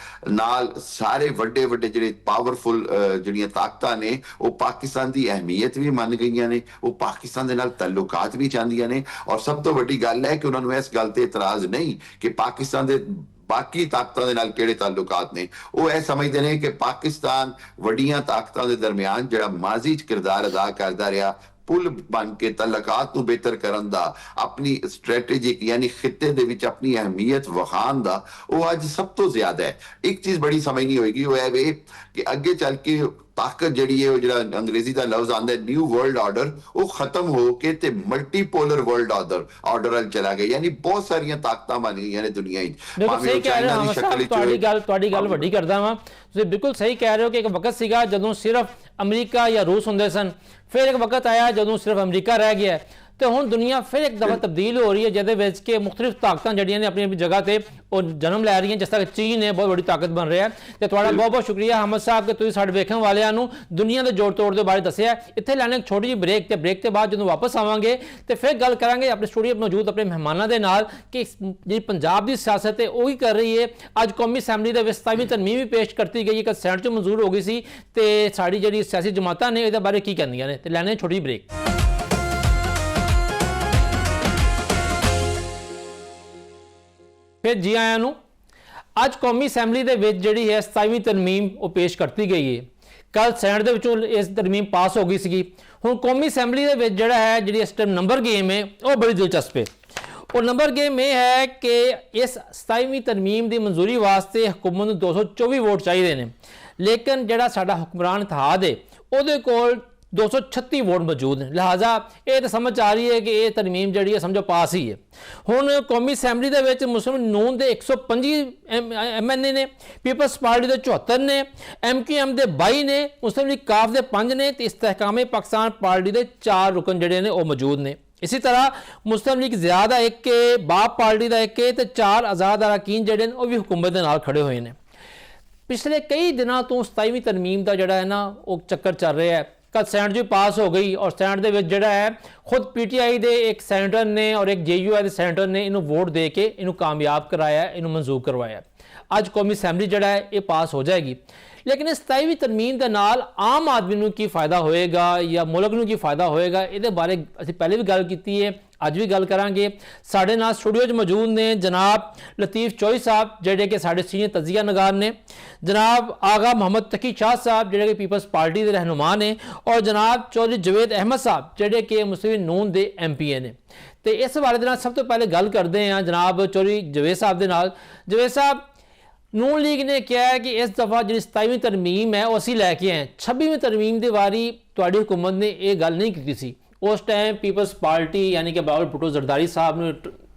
ਨਾਲ ਸਾਰੇ ਵੱਡੇ ਵੱਡੇ ਜਿਹੜੇ ਪਾਵਰਫੁਲ ਜਿਹੜੀਆਂ ਤਾਕਤਾਂ ਨੇ ਉਹ ਪਾਕਿਸਤਾਨ ਦੀ ਅਹਿਮੀਅਤ ਵੀ ਮੰਨ ਗਈਆਂ ਨੇ, ਉਹ ਪਾਕਿਸਤਾਨ ਦੇ ਨਾਲ ਤਾਲੁਕਾਤ ਵੀ ਚਾਹੁੰਦੀਆਂ ਨੇ। ਔਰ ਸਭ ਤੋਂ ਵੱਡੀ ਗੱਲ ਹੈ ਕਿ ਉਹਨਾਂ ਨੂੰ ਇਸ ਗੱਲ ਤੇ ਇਤਰਾਜ਼ ਨਹੀਂ ਕਿ ਪਾਕਿਸਤਾਨ ਦੇ ਬਾਕੀ ਤਾਕਤਾਂ ਦੇ ਨਾਲ ਕਿਹੜੇ ਤਾਲੁਕਾਤ ਨੇ। ਉਹ ਇਹ ਸਮਝਦੇ ਨੇ ਕਿ ਪਾਕਿਸਤਾਨ ਵੱਡੀਆਂ ਤਾਕਤਾਂ ਦੇ ਦਰਮਿਆਨ ਜਿਹੜਾ ਮਾਜ਼ੀ 'ਚ ਕਿਰਦਾਰ ਅਦਾ ਕਰਦਾ ਰਿਹਾ, ਪੁਲ ਬਣ ਕੇ ਤਾਲੁਕਾਤ ਨੂੰ ਬਿਹਤਰ ਕਰਨ ਦਾ, ਆਪਣੀ ਸਟ੍ਰੈਟੇਜਿਕ ਯਾਨੀ ਖਿੱਤੇ ਦੇ ਵਿੱਚ ਆਪਣੀ ਅਹਿਮੀਅਤ ਵਿਖਾਉਣ ਦਾ, ਉਹ ਅੱਜ ਸਭ ਤੋਂ ਜ਼ਿਆਦਾ ਹੈ। ਇੱਕ ਚੀਜ਼ ਬੜੀ ਸਮਝਣੀ ਹੋਏਗੀ, ਉਹ ਇਹ ਵੇ ਕਿ ਅੱਗੇ ਚੱਲ ਕੇ ਤਾਕਤ ਜਿਹੜੀ ਹੈ ਉਹ ਜਿਹੜਾ ਅੰਗਰੇਜ਼ੀ ਦਾ ਲਫ਼ਜ਼ ਆਉਂਦਾ ਨਿਊ ਵਰਲਡ ਆਰਡਰ, ਉਹ ਖਤਮ ਹੋ ਕੇ ਤੇ ਮਲਟੀਪੋਲਰ ਵਰਲਡ ਆਰਡਰ ਵੱਲ ਚਲਾ ਗਿਆ। ਯਾਨੀ ਬਹੁਤ ਸਾਰੀਆਂ ਤਾਕਤਾਂ ਬਣ ਗਈਆਂ ਨੇ ਦੁਨੀਆ 'ਚ। ਸਹੀ ਕਹਿ ਰਹੇ ਹੋ ਸਾਹਿਬ, ਤੁਹਾਡੀ ਗੱਲ ਵੱਡੀ ਕਰਦਾ ਵਾਂ। ਤੁਸੀਂ ਬਿਲਕੁਲ ਸਹੀ ਕਹਿ ਰਹੇ ਹੋ ਕਿ ਇੱਕ ਵਕਤ ਸੀਗਾ ਜਦੋਂ ਸਿਰਫ ਅਮਰੀਕਾ ਜਾਂ ਰੂਸ ਹੁੰਦੇ ਸਨ, ਫਿਰ ਇੱਕ ਵਕਤ ਆਇਆ ਜਦੋਂ ਸਿਰਫ ਅਮਰੀਕਾ ਰਹਿ ਗਿਆ, ਤੇ ਹੁਣ ਦੁਨੀਆ ਫਿਰ ਇੱਕ ਦਫਾ ਤਬਦੀਲ ਹੋ ਰਹੀ ਹੈ ਜਿਹਦੇ ਵਿੱਚ ਕਿ ਮੁਖਤਲਿਫ ਤਾਕਤਾਂ ਜਿਹੜੀਆਂ ਨੇ ਆਪਣੀ ਆਪਣੀ ਜਗ੍ਹਾ ਤੇ ਉਹ ਜਨਮ ਲੈ ਰਹੀਆਂ। ਜਿਸ ਤਰ੍ਹਾਂ ਚੀਨ ਹੈ ਬਹੁਤ ਵੱਡੀ ਤਾਕਤ ਬਣ ਰਿਹਾ ਹੈ। ਤੇ ਤੁਹਾਡਾ ਬਹੁਤ ਬਹੁਤ ਸ਼ੁਕਰੀਆ ਹਾਮਦ ਸਾਹਿਬ ਕਿ ਤੁਸੀਂ ਸਾਡੇ ਵੇਖਣ ਵਾਲਿਆਂ ਨੂੰ ਦੁਨੀਆ ਦੇ ਜੋੜ ਤੋੜ ਦੇ ਬਾਰੇ ਦੱਸਿਆ। ਇੱਥੇ ਲੈਣੇ ਇੱਕ ਛੋਟੀ ਜਿਹੀ ਬ੍ਰੇਕ, ਤੇ ਬ੍ਰੇਕ ਤੋਂ ਬਾਅਦ ਜਦੋਂ ਵਾਪਸ ਆਵਾਂਗੇ ਤੇ ਫਿਰ ਗੱਲ ਕਰਾਂਗੇ ਆਪਣੇ ਸਟੂਡੀਓ ਮੌਜੂਦ ਆਪਣੇ ਮਹਿਮਾਨਾਂ ਦੇ ਨਾਲ ਕਿ ਜਿਹੜੀ ਪੰਜਾਬ ਦੀ ਸਿਆਸਤ ਹੈ ਉਹ ਹੀ ਕਰ ਰਹੀ ਹੈ। ਅੱਜ ਕੌਮੀ ਅਸੈਂਬਲੀ ਦੇ ਵਿੱਚ 27ਵੀਂ ਤਰਮੀਮ ਵੀ ਪੇਸ਼ ਕਰਤੀ ਗਈ, ਇੱਕ ਸੈਨੇਟ 'ਚ ਮਨਜ਼ੂਰ ਹੋ ਗਈ ਸੀ, ਤੇ ਸਾਡੀ ਜਿਹੜੀ ਸਿਆਸੀ ਜਮਾਤਾਂ ਨੇ ਇਹਦੇ ਬਾਰੇ ਕੀ ਕਹਿੰਦੀਆਂ ਨੇ। ਤੇ ਲੈਣੇ ਛੋਟੀ ਬ੍ਰੇਕ। ਫਿਰ ਜੀ ਆਇਆਂ ਨੂੰ। ਅੱਜ ਕੌਮੀ ਅਸੈਂਬਲੀ ਦੇ ਵਿੱਚ ਜਿਹੜੀ ਹੈ 27ਵੀਂ ਤਰਮੀਮ ਉਹ ਪੇਸ਼ ਕਰਤੀ ਗਈ ਹੈ। ਕੱਲ ਸੈਨੇਟ ਦੇ ਵਿੱਚੋਂ ਇਸ ਤਰਮੀਮ ਪਾਸ ਹੋ ਗਈ ਸੀਗੀ। ਹੁਣ ਕੌਮੀ ਅਸੈਂਬਲੀ ਦੇ ਵਿੱਚ ਜਿਹੜਾ ਹੈ ਜਿਹੜੀ ਇਸ ਟਾਈਮ ਨੰਬਰ ਗੇਮ ਹੈ ਉਹ ਬੜੀ ਦਿਲਚਸਪ ਹੈ। ਉਹ ਨੰਬਰ ਗੇਮ ਇਹ ਹੈ ਕਿ ਇਸ 27ਵੀਂ ਤਰਮੀਮ ਦੀ ਮਨਜ਼ੂਰੀ ਵਾਸਤੇ ਹਕੂਮਤ ਨੂੰ 224 ਵੋਟ ਚਾਹੀਦੇ ਨੇ, ਲੇਕਿਨ ਜਿਹੜਾ ਸਾਡਾ ਹੁਕਮਰਾਨ ਇਤਿਹਾਦ ਹੈ ਉਹਦੇ ਕੋਲ 236 ਵੋਟ ਮੌਜੂਦ ਨੇ। ਲਿਹਾਜ਼ਾ ਇਹ ਤਾਂ ਸਮਝ ਆ ਰਹੀ ਹੈ ਕਿ ਇਹ ਤਰਮੀਮ ਜਿਹੜੀ ਹੈ ਸਮਝੋ ਪਾਸ ਹੀ ਹੈ। ਹੁਣ ਕੌਮੀ ਅਸੈਂਬਲੀ ਦੇ ਵਿੱਚ ਮੁਸਲਿਮ ਨੂਨ ਦੇ 125 MNA ਨੇ, ਪੀਪਲਸ ਪਾਰਟੀ ਦੇ 74 ਨੇ, MQM ਦੇ 22 ਨੇ, ਮੁਸਲਿਮ ਲੀਗ ਕਾਫ ਦੇ 5 ਨੇ, ਤੇ ਇਸਤਹਿਕਾਮ ਪਾਕਿਸਤਾਨ ਪਾਰਟੀ ਦੇ 4 ਰੁਕਨ ਜਿਹੜੇ ਨੇ ਉਹ ਮੌਜੂਦ ਨੇ। ਇਸੇ ਤਰ੍ਹਾਂ ਮੁਸਲਿਮ ਲੀਗ ਜ਼ਿਆਦਾ ਇੱਕ ਹੈ, ਬਾਪ ਪਾਰਟੀ ਦਾ ਇੱਕ ਹੈ, ਤੇ 4 ਆਜ਼ਾਦ ਅਰਕਾਨ ਜਿਹੜੇ ਨੇ ਉਹ ਵੀ ਹੁਕੂਮਤ ਦੇ ਨਾਲ ਖੜੇ ਹੋਏ ਨੇ। ਪਿਛਲੇ ਕਈ ਦਿਨਾਂ ਤੋਂ 27ਵੀਂ ਤਰਮੀਮ ਦਾ ਜਿਹੜਾ ਹੈ ਨਾ ਉਹ ਚੱਕਰ ਚੱਲ ਰਿਹਾ ਹੈ। ਕੱਲ ਸੈਨੇਟ ਜੀ ਪਾਸ ਹੋ ਗਈ ਔਰ ਸੈਨੇਟ ਦੇ ਵਿੱਚ ਜਿਹੜਾ ਹੈ ਖੁਦ PTI ਦੇ ਇੱਕ ਸੈਨੇਟਰ ਨੇ ਔਰ ਇੱਕ JUI ਦੇ ਸੈਨੇਟਰ ਨੇ ਇਹਨੂੰ ਵੋਟ ਦੇ ਕੇ ਇਹਨੂੰ ਕਾਮਯਾਬ ਕਰਾਇਆ, ਇਹਨੂੰ ਮਨਜ਼ੂਰ ਕਰਵਾਇਆ। ਅੱਜ ਕੌਮੀ ਅਸੈਂਬਲੀ ਜਿਹੜਾ ਹੈ ਇਹ ਪਾਸ ਹੋ ਜਾਏਗੀ। ਲੇਕਿਨ ਇਸ 27ਵੀਂ ਤਰਮੀਮ ਦੇ ਨਾਲ ਆਮ ਆਦਮੀ ਨੂੰ ਕੀ ਫਾਇਦਾ ਹੋਏਗਾ ਜਾਂ ਮੁਲਕ ਨੂੰ ਕੀ ਫਾਇਦਾ ਹੋਏਗਾ, ਇਹਦੇ ਬਾਰੇ ਅਸੀਂ ਪਹਿਲੇ ਵੀ ਗੱਲ ਕੀਤੀ ਹੈ, ਅੱਜ ਵੀ ਗੱਲ ਕਰਾਂਗੇ। ਸਾਡੇ ਨਾਲ ਸਟੂਡੀਓ 'ਚ ਮੌਜੂਦ ਨੇ ਜਨਾਬ ਲਤੀਫ ਚੋਈ ਸਾਹਿਬ ਜਿਹੜੇ ਕਿ ਸਾਡੇ ਸੀਨੀਅਰ ਤਜਜ਼ੀਆ ਨਗਾਰ ਨੇ, ਜਨਾਬ ਆਗਾ ਮੁਹੰਮਦ ਤਕੀ शाह साहब ਜਿਹੜੇ ਕਿ ਪੀਪਲਸ ਪਾਰਟੀ ਦੇ ਰਹਿਨੁਮਾ ਨੇ, ਔਰ ਜਨਾਬ ਚੌਧਰੀ ਜਵੇਦ ਅਹਿਮਦ ਸਾਹਿਬ ਜਿਹੜੇ ਕਿ ਮੁਸਲਿਮ ਨੂਨ ਦੇ MPA ਨੇ। ਤੇ ਇਸ ਬਾਰੇ ਦੇ ਨਾਲ ਸਭ ਤੋਂ ਪਹਿਲੇ ਗੱਲ ਕਰਦੇ ਹਾਂ ਜਨਾਬ ਚੌਧਰੀ ਜਵੇਦ ਸਾਹਿਬ ਦੇ ਨਾਲ। ਜਵੇਦ ਸਾਹਿਬ, ਨੂਨ ਲੀਗ ਨੇ ਕਿਹਾ ਹੈ ਕਿ ਇਸ ਦਫਾ ਜਿਹੜੀ 27ਵੀਂ ਤਰਮੀਮ ਹੈ ਉਹ ਅਸੀਂ ਲੈ ਕੇ ਆਏ। 26ਵੀਂ ਤਰਮੀਮ ਦੀ ਵਾਰੀ ਤੁਹਾਡੀ ਹੁਕੂਮਤ ਨੇ ਇਹ ਗੱਲ ਨਹੀਂ ਕੀਤੀ ਸੀ। ਉਸ ਟਾਈਮ ਪੀਪਲਸ ਪਾਰਟੀ ਯਾਨੀ ਕਿ ਬਾਬਰ ਭੁੱਟੋ ਜ਼ਰਦਾਰੀ ਸਾਹਿਬ ਨੂੰ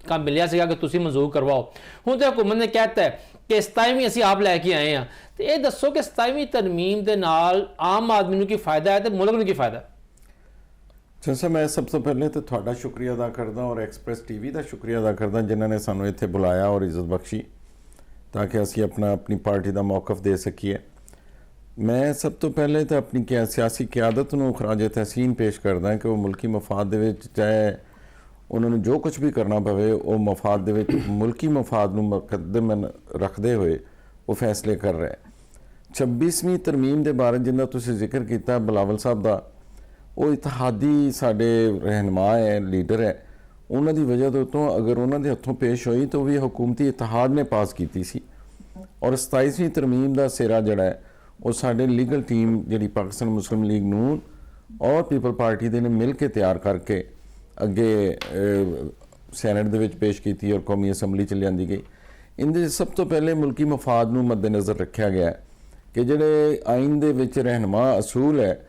ਕੰਮ ਮਿਲਿਆ ਸੀਗਾ ਕਿ ਤੁਸੀਂ ਮਨਜ਼ੂਰ ਕਰਵਾਓ। ਹੁਣ ਤਾਂ ਹੁਕੂਮਤ ਨੇ ਕਹਿਤਾ ਹੈ ਕਿ 27ਵੀਂ ਅਸੀਂ ਆਪ ਲੈ ਕੇ ਆਏ ਹਾਂ। ਤੇ ਇਹ ਦੱਸੋ ਕਿ 27ਵੀਂ ਤਰਮੀਮ ਦੇ ਨਾਲ ਆਮ ਆਦਮੀ ਨੂੰ ਕੀ ਫਾਇਦਾ ਹੈ ਤੇ ਮੁਲਕ ਨੂੰ ਕੀ ਫਾਇਦਾ ਹੈ? ਜੈਸਾ ਮੈਂ ਸਭ ਤੋਂ ਪਹਿਲੇ ਤਾਂ ਤੁਹਾਡਾ ਸ਼ੁਕਰੀਆ ਅਦਾ ਕਰਦਾ ਔਰ ਐਕਸਪ੍ਰੈਸ ਟੀਵੀ ਦਾ ਸ਼ੁਕਰੀਆ ਅਦਾ ਕਰਦਾ ਜਿਨ੍ਹਾਂ ਨੇ ਸਾਨੂੰ ਇੱਥੇ ਬੁਲਾਇਆ ਔਰ ਇੱਜ਼ਤ ਬਖਸ਼ੀ ਤਾਂ ਕਿ ਅਸੀਂ ਆਪਣੀ ਪਾਰਟੀ ਦਾ ਮੌਕਫ ਦੇ ਸਕੀਏ। ਮੈਂ ਸਭ ਤੋਂ ਪਹਿਲੇ ਤਾਂ ਆਪਣੀ ਸਿਆਸੀ ਕਿਆਦਤ ਨੂੰ ਖਰਾਜ ਤਹਿਸੀਨ ਪੇਸ਼ ਕਰਦਾ ਕਿ ਉਹ ਮੁਲਕੀ ਮਫਾਦ ਦੇ ਵਿੱਚ ਚਾਹੇ ਉਹਨਾਂ ਨੂੰ ਜੋ ਕੁਝ ਵੀ ਕਰਨਾ ਪਵੇ ਉਹ ਮਫਾਦ ਦੇ ਵਿੱਚ ਮੁਲਕੀ ਮਫਾਦ ਨੂੰ ਮੁਕੱਦਮ ਰੱਖਦੇ ਹੋਏ ਉਹ ਫੈਸਲੇ ਕਰ ਰਿਹਾ। 26ਵੀਂ ਤਰਮੀਮ ਦੇ ਬਾਰੇ ਜਿੰਨਾ ਤੁਸੀਂ ਜ਼ਿਕਰ ਕੀਤਾ ਬਿਲਾਵਲ ਸਾਹਿਬ ਦਾ, ਉਹ ਇਤਿਹਾਦੀ ਸਾਡੇ ਰਹਿਨੁਮਾ ਹੈ, ਲੀਡਰ ਹੈ। ਉਹਨਾਂ ਦੀ ਵਜ੍ਹਾ ਤੋਂ ਅਗਰ ਉਹਨਾਂ ਦੇ ਹੱਥੋਂ ਪੇਸ਼ ਹੋਈ ਤਾਂ ਉਹ ਵੀ ਹਕੂਮਤੀ ਇਤਿਹਾਦ ਨੇ ਪਾਸ ਕੀਤੀ ਸੀ ਔਰ 27ਵੀਂ ਤਰਮੀਮ ਦਾ ਸਿਰਾ ਜਿਹੜਾ ਹੈ ਉਹ ਸਾਡੇ ਲੀਗਲ ਟੀਮ ਜਿਹੜੀ ਪਾਕਿਸਤਾਨ ਮੁਸਲਿਮ ਲੀਗ ਨੂਨ ਔਰ ਪੀਪਲ ਪਾਰਟੀ ਦੇ ਨੇ ਮਿਲ ਕੇ ਤਿਆਰ ਕਰਕੇ ਅੱਗੇ ਸੈਨੇਟ ਦੇ ਵਿੱਚ ਪੇਸ਼ ਕੀਤੀ ਔਰ ਕੌਮੀ ਅਸੈਂਬਲੀ 'ਚ ਲਿਆਂਦੀ ਗਈ। ਇਹਦੇ ਸਭ ਤੋਂ ਪਹਿਲੇ ਮੁਲਕੀ ਮਫਾਦ ਨੂੰ ਮੱਦੇਨਜ਼ਰ ਰੱਖਿਆ ਗਿਆ ਕਿ ਜਿਹੜੇ ਆਇਨ ਦੇ ਵਿੱਚ ਰਹਿਨੁਮਾ ਅਸੂਲ ਹੈ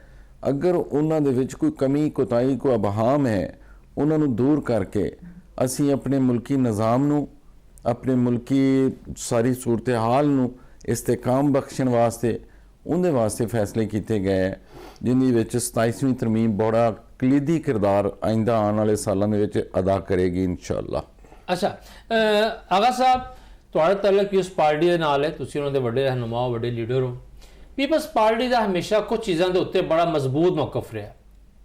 ਅਗਰ ਉਹਨਾਂ ਦੇ ਵਿੱਚ ਕੋਈ ਕਮੀ ਕੋਤਾਹੀ ਕੋਈ ਅਬਹਾਮ ਹੈ ਉਹਨਾਂ ਨੂੰ ਦੂਰ ਕਰਕੇ ਅਸੀਂ ਆਪਣੇ ਮੁਲਕੀ ਨਿਜ਼ਾਮ ਨੂੰ ਆਪਣੇ ਮੁਲਕੀ ਸਾਰੀ ਸੂਰਤ ਹਾਲ ਨੂੰ ਇਸਤਕਾਮ ਬਖਸ਼ਣ ਵਾਸਤੇ ਉਹਦੇ ਵਾਸਤੇ ਫੈਸਲੇ ਕੀਤੇ ਗਏ ਜਿਨ੍ਹਾਂ ਵਿੱਚ 27ਵੀਂ ਤਰਮੀਮ ਬੜਾ ਕਲੀਦੀ ਕਿਰਦਾਰ ਆਇੰਦਾ ਆਉਣ ਵਾਲੇ ਸਾਲਾਂ ਦੇ ਵਿੱਚ ਅਦਾ ਕਰੇਗੀ ਇਨਸ਼ਾਅੱਲਾ। ਅੱਛਾ ਆਗਾ ਸਾਹਿਬ, ਤੁਹਾਡਾ ਤਾਲੁਕ ਕਿਸ ਪਾਰਟੀ ਦੇ ਨਾਲ ਹੈ? ਤੁਸੀਂ ਉਹਨਾਂ ਦੇ ਵੱਡੇ ਰਹਿਨੁਮਾ ਹੋ, ਵੱਡੇ ਲੀਡਰ ਹੋ। ਪੀਪਲਸ ਪਾਰਟੀ ਦਾ ਹਮੇਸ਼ਾ ਕੁਝ ਚੀਜ਼ਾਂ ਦੇ ਉੱਤੇ ਬੜਾ ਮਜ਼ਬੂਤ ਮੌਕਫ ਰਿਹਾ।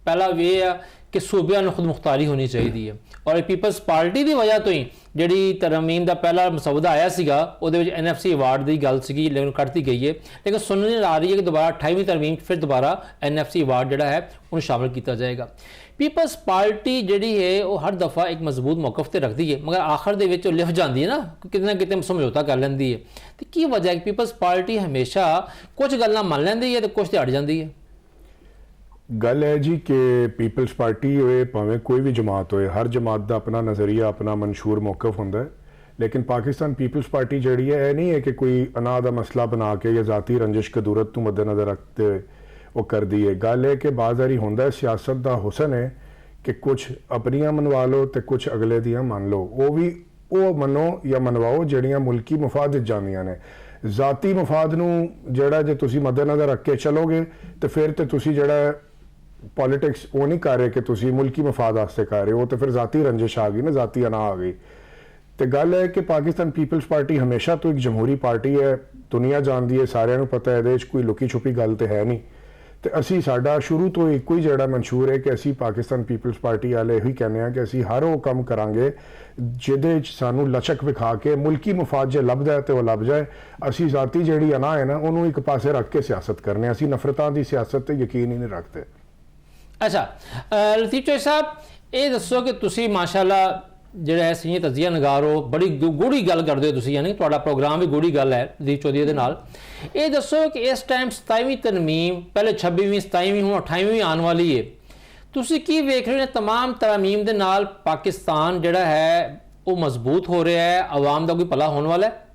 ਪਹਿਲਾ ਇਹ ਆ ਕਿ ਸੂਬਿਆਂ ਨੂੰ ਖੁਦ ਮੁਖਤਾਰੀ ਹੋਣੀ ਚਾਹੀਦੀ ਹੈ ਔਰ ਇਹ ਪੀਪਲਸ ਪਾਰਟੀ ਦੀ ਵਜ੍ਹਾ ਤੋਂ ਹੀ ਜਿਹੜੀ ਤਰਮੀਮ ਦਾ ਪਹਿਲਾ ਮਸੌਦਾ ਆਇਆ ਸੀਗਾ ਉਹਦੇ ਵਿੱਚ NFC ਅਵਾਰਡ ਦੀ ਗੱਲ ਸੀਗੀ ਲੇਕਿਨ ਕੱਢਤੀ ਗਈ ਹੈ। ਲੇਕਿਨ ਸੁਣਨ ਆ ਰਹੀ ਹੈ ਕਿ ਦੁਬਾਰਾ 28ਵੀਂ ਤਰਮੀਮ ਫਿਰ ਦੁਬਾਰਾ NFC ਅਵਾਰਡ ਜਿਹੜਾ ਹੈ ਉਹਨੂੰ ਸ਼ਾਮਿਲ ਕੀਤਾ ਜਾਏਗਾ। ਪੀਪਲਸ ਪਾਰਟੀ ਜਿਹੜੀ ਹੈ ਉਹ ਹਰ ਦਫਾ ਇੱਕ ਮਜ਼ਬੂਤ ਮੌਕਫ ਤੇ ਰੱਖਦੀ ਹੈ ਮਗਰ ਆਖਰ ਦੇ ਵਿੱਚ ਉਹ ਲਿਫ ਜਾਂਦੀ ਹੈ ਨਾ ਕਿਤੇ ਸਮਝੌਤਾ ਕਰ ਲੈਂਦੀ ਹੈ। ਤੇ ਕੀ ਵਜ੍ਹਾ ਹੈ ਕਿ ਪੀਪਲਸ ਪਾਰਟੀ ਹਮੇਸ਼ਾ ਕੁਝ ਗੱਲਾਂ ਮੰਨ ਲੈਂਦੀ ਹੈ ਤੇ ਕੁਝ ਤੇ ਅੜ ਜਾਂਦੀ ਹੈ? ਗੱਲ ਹੈ ਜੀ ਕਿ ਪੀਪਲਸ ਪਾਰਟੀ ਹੋਏ ਭਾਵੇਂ ਕੋਈ ਵੀ ਜਮਾਤ ਹੋਏ, ਹਰ ਜਮਾਤ ਦਾ ਆਪਣਾ ਨਜ਼ਰੀਆ ਆਪਣਾ ਮਨਸ਼ੂਰ ਮੌਕਫ ਹੁੰਦਾ ਹੈ। ਲੇਕਿਨ ਪਾਕਿਸਤਾਨ ਪੀਪਲਸ ਪਾਰਟੀ ਜਿਹੜੀ ਹੈ ਇਹ ਨਹੀਂ ਹੈ ਕਿ ਕੋਈ ਅਨਾਹ ਦਾ ਮਸਲਾ ਬਣਾ ਕੇ ਜਾਂ ਜ਼ਾਤੀ ਰੰਜਿਸ਼ ਕਦੂਰਤ ਨੂੰ ਮੱਦੇਨਜ਼ਰ ਰੱਖਦੇ ਹੋਏ ਉਹ ਕਰਦੀ ਹੈ। ਗੱਲ ਹੈ ਕਿ ਬਾਜ਼ਾਰੀ ਹੁੰਦਾ ਹੈ, ਸਿਆਸਤ ਦਾ ਹੁਸਨ ਹੈ ਕਿ ਕੁਝ ਆਪਣੀਆਂ ਮਨਵਾ ਲਓ ਤੇ ਕੁਝ ਅਗਲੇ ਦੀਆਂ ਮੰਨ ਲਓ। ਉਹ ਵੀ ਉਹ ਮੰਨੋ ਜਾਂ ਮਨਵਾਓ ਜਿਹੜੀਆਂ ਮੁਲਕੀ ਮਫਾਦ ਵਿੱਚ ਜਾਂਦੀਆਂ ਨੇ। ਜ਼ਾਤੀ ਮਫਾਦ ਨੂੰ ਜਿਹੜਾ ਜੇ ਤੁਸੀਂ ਮੱਦੇਨਜ਼ਰ ਰੱਖ ਕੇ ਚਲੋਗੇ ਤੇ ਫਿਰ ਤੇ ਤੁਸੀਂ ਜਿਹੜਾ ਪੋਲੀਟਿਕਸ ਉਹ ਨਹੀਂ ਕਰ ਰਹੇ ਕਿ ਤੁਸੀਂ ਮੁਲਕੀ ਮਫਾਦ ਵਾਸਤੇ ਕਰ ਰਹੇ ਹੋ, ਤੇ ਫਿਰ ਜ਼ਾਤੀ ਰੰਜਿਸ਼ ਆ ਗਈ ਨਾ, ਜ਼ਾਤੀ ਅਨਾਹ ਆ ਗਈ। ਤੇ ਗੱਲ ਹੈ ਕਿ ਪਾਕਿਸਤਾਨ ਪੀਪਲਸ ਪਾਰਟੀ ਹਮੇਸ਼ਾ ਤੋਂ ਇੱਕ ਜਮਹੂਰੀ ਪਾਰਟੀ ਹੈ, ਦੁਨੀਆ ਜਾਣਦੀ ਹੈ, ਸਾਰਿਆਂ ਨੂੰ ਪਤਾ ਹੈ, ਇਹਦੇ ਵਿੱਚ ਕੋਈ ਲੁਕੀ ਛੁਪੀ ਗੱਲ ਤੇ ਹੈ ਨਹੀਂ। ਤੇ ਅਸੀਂ ਸਾਡਾ ਸ਼ੁਰੂ ਤੋਂ ਇੱਕੋ ਹੀ ਜਿਹੜਾ ਮਨਸ਼ੂਰ ਹੈ ਕਿ ਅਸੀਂ ਪਾਕਿਸਤਾਨ ਪੀਪਲਸ ਪਾਰਟੀ ਵਾਲੇ ਇਹੀ ਕਹਿੰਦੇ ਹਾਂ ਕਿ ਅਸੀਂ ਹਰ ਉਹ ਕੰਮ ਕਰਾਂਗੇ ਜਿਹਦੇ ਵਿੱਚ ਸਾਨੂੰ ਲਚਕ ਵਿਖਾ ਕੇ ਮੁਲਕੀ ਮਫਾਦ ਜੇ ਲੱਭਦਾ ਹੈ ਤੇ ਉਹ ਲੱਭ ਜਾਏ। ਅਸੀਂ ਜ਼ਾਤੀ ਜਿਹੜੀ ਅਨਾਹ ਹੈ ਨਾ ਉਹਨੂੰ ਇੱਕ ਪਾਸੇ ਰੱਖ ਕੇ ਸਿਆਸਤ ਕਰਨੇ ਆ। ਅਸੀਂ ਨਫ਼ਰਤਾਂ ਦੀ ਸਿਆਸਤ ਤੇ ਯਕੀਨ ਹੀ ਨਹੀਂ ਰੱਖਦੇ। ਅੱਛਾ ਲਤੀਫ ਚੌਧਰੀ ਸਾਹਿਬ, ਇਹ ਦੱਸੋ ਕਿ ਤੁਸੀਂ ਮਾਸ਼ਾਅੱਲਾ ਜਿਹੜਾ ਹੈ ਸੀਨੀਅਰ ਤਜਜ਼ੀਆ ਨਗਾਰ ਹੋ, ਬੜੀ ਗੂੜੀ ਗੱਲ ਕਰਦੇ ਹੋ ਤੁਸੀਂ, ਯਾਨੀ ਤੁਹਾਡਾ ਪ੍ਰੋਗਰਾਮ ਵੀ ਗੂੜੀ ਗੱਲ ਹੈ ਲਤੀਫ ਚੌਧਰੀ ਦੇ ਨਾਲ। ਇਹ ਦੱਸੋ ਕਿ ਇਸ ਟਾਈਮ 27ਵੀਂ ਤਰਮੀਮ, ਪਹਿਲੇ 26ਵੀਂ 27ਵੀਂ ਹੁਣ 28ਵੀਂ ਆਉਣ ਵਾਲੀ ਹੈ, ਤੁਸੀਂ ਕੀ ਵੇਖ ਰਹੇ ਹੋ? तमाम ਤਰਮੀਮ ਦੇ ਨਾਲ ਪਾਕਿਸਤਾਨ ਜਿਹੜਾ ਹੈ ਉਹ ਮਜ਼ਬੂਤ ਹੋ ਰਿਹਾ ਹੈ, ਆਵਾਮ ਦਾ ਕੋਈ ਭਲਾ ਹੋਣ ਵਾਲਾ ਹੈ?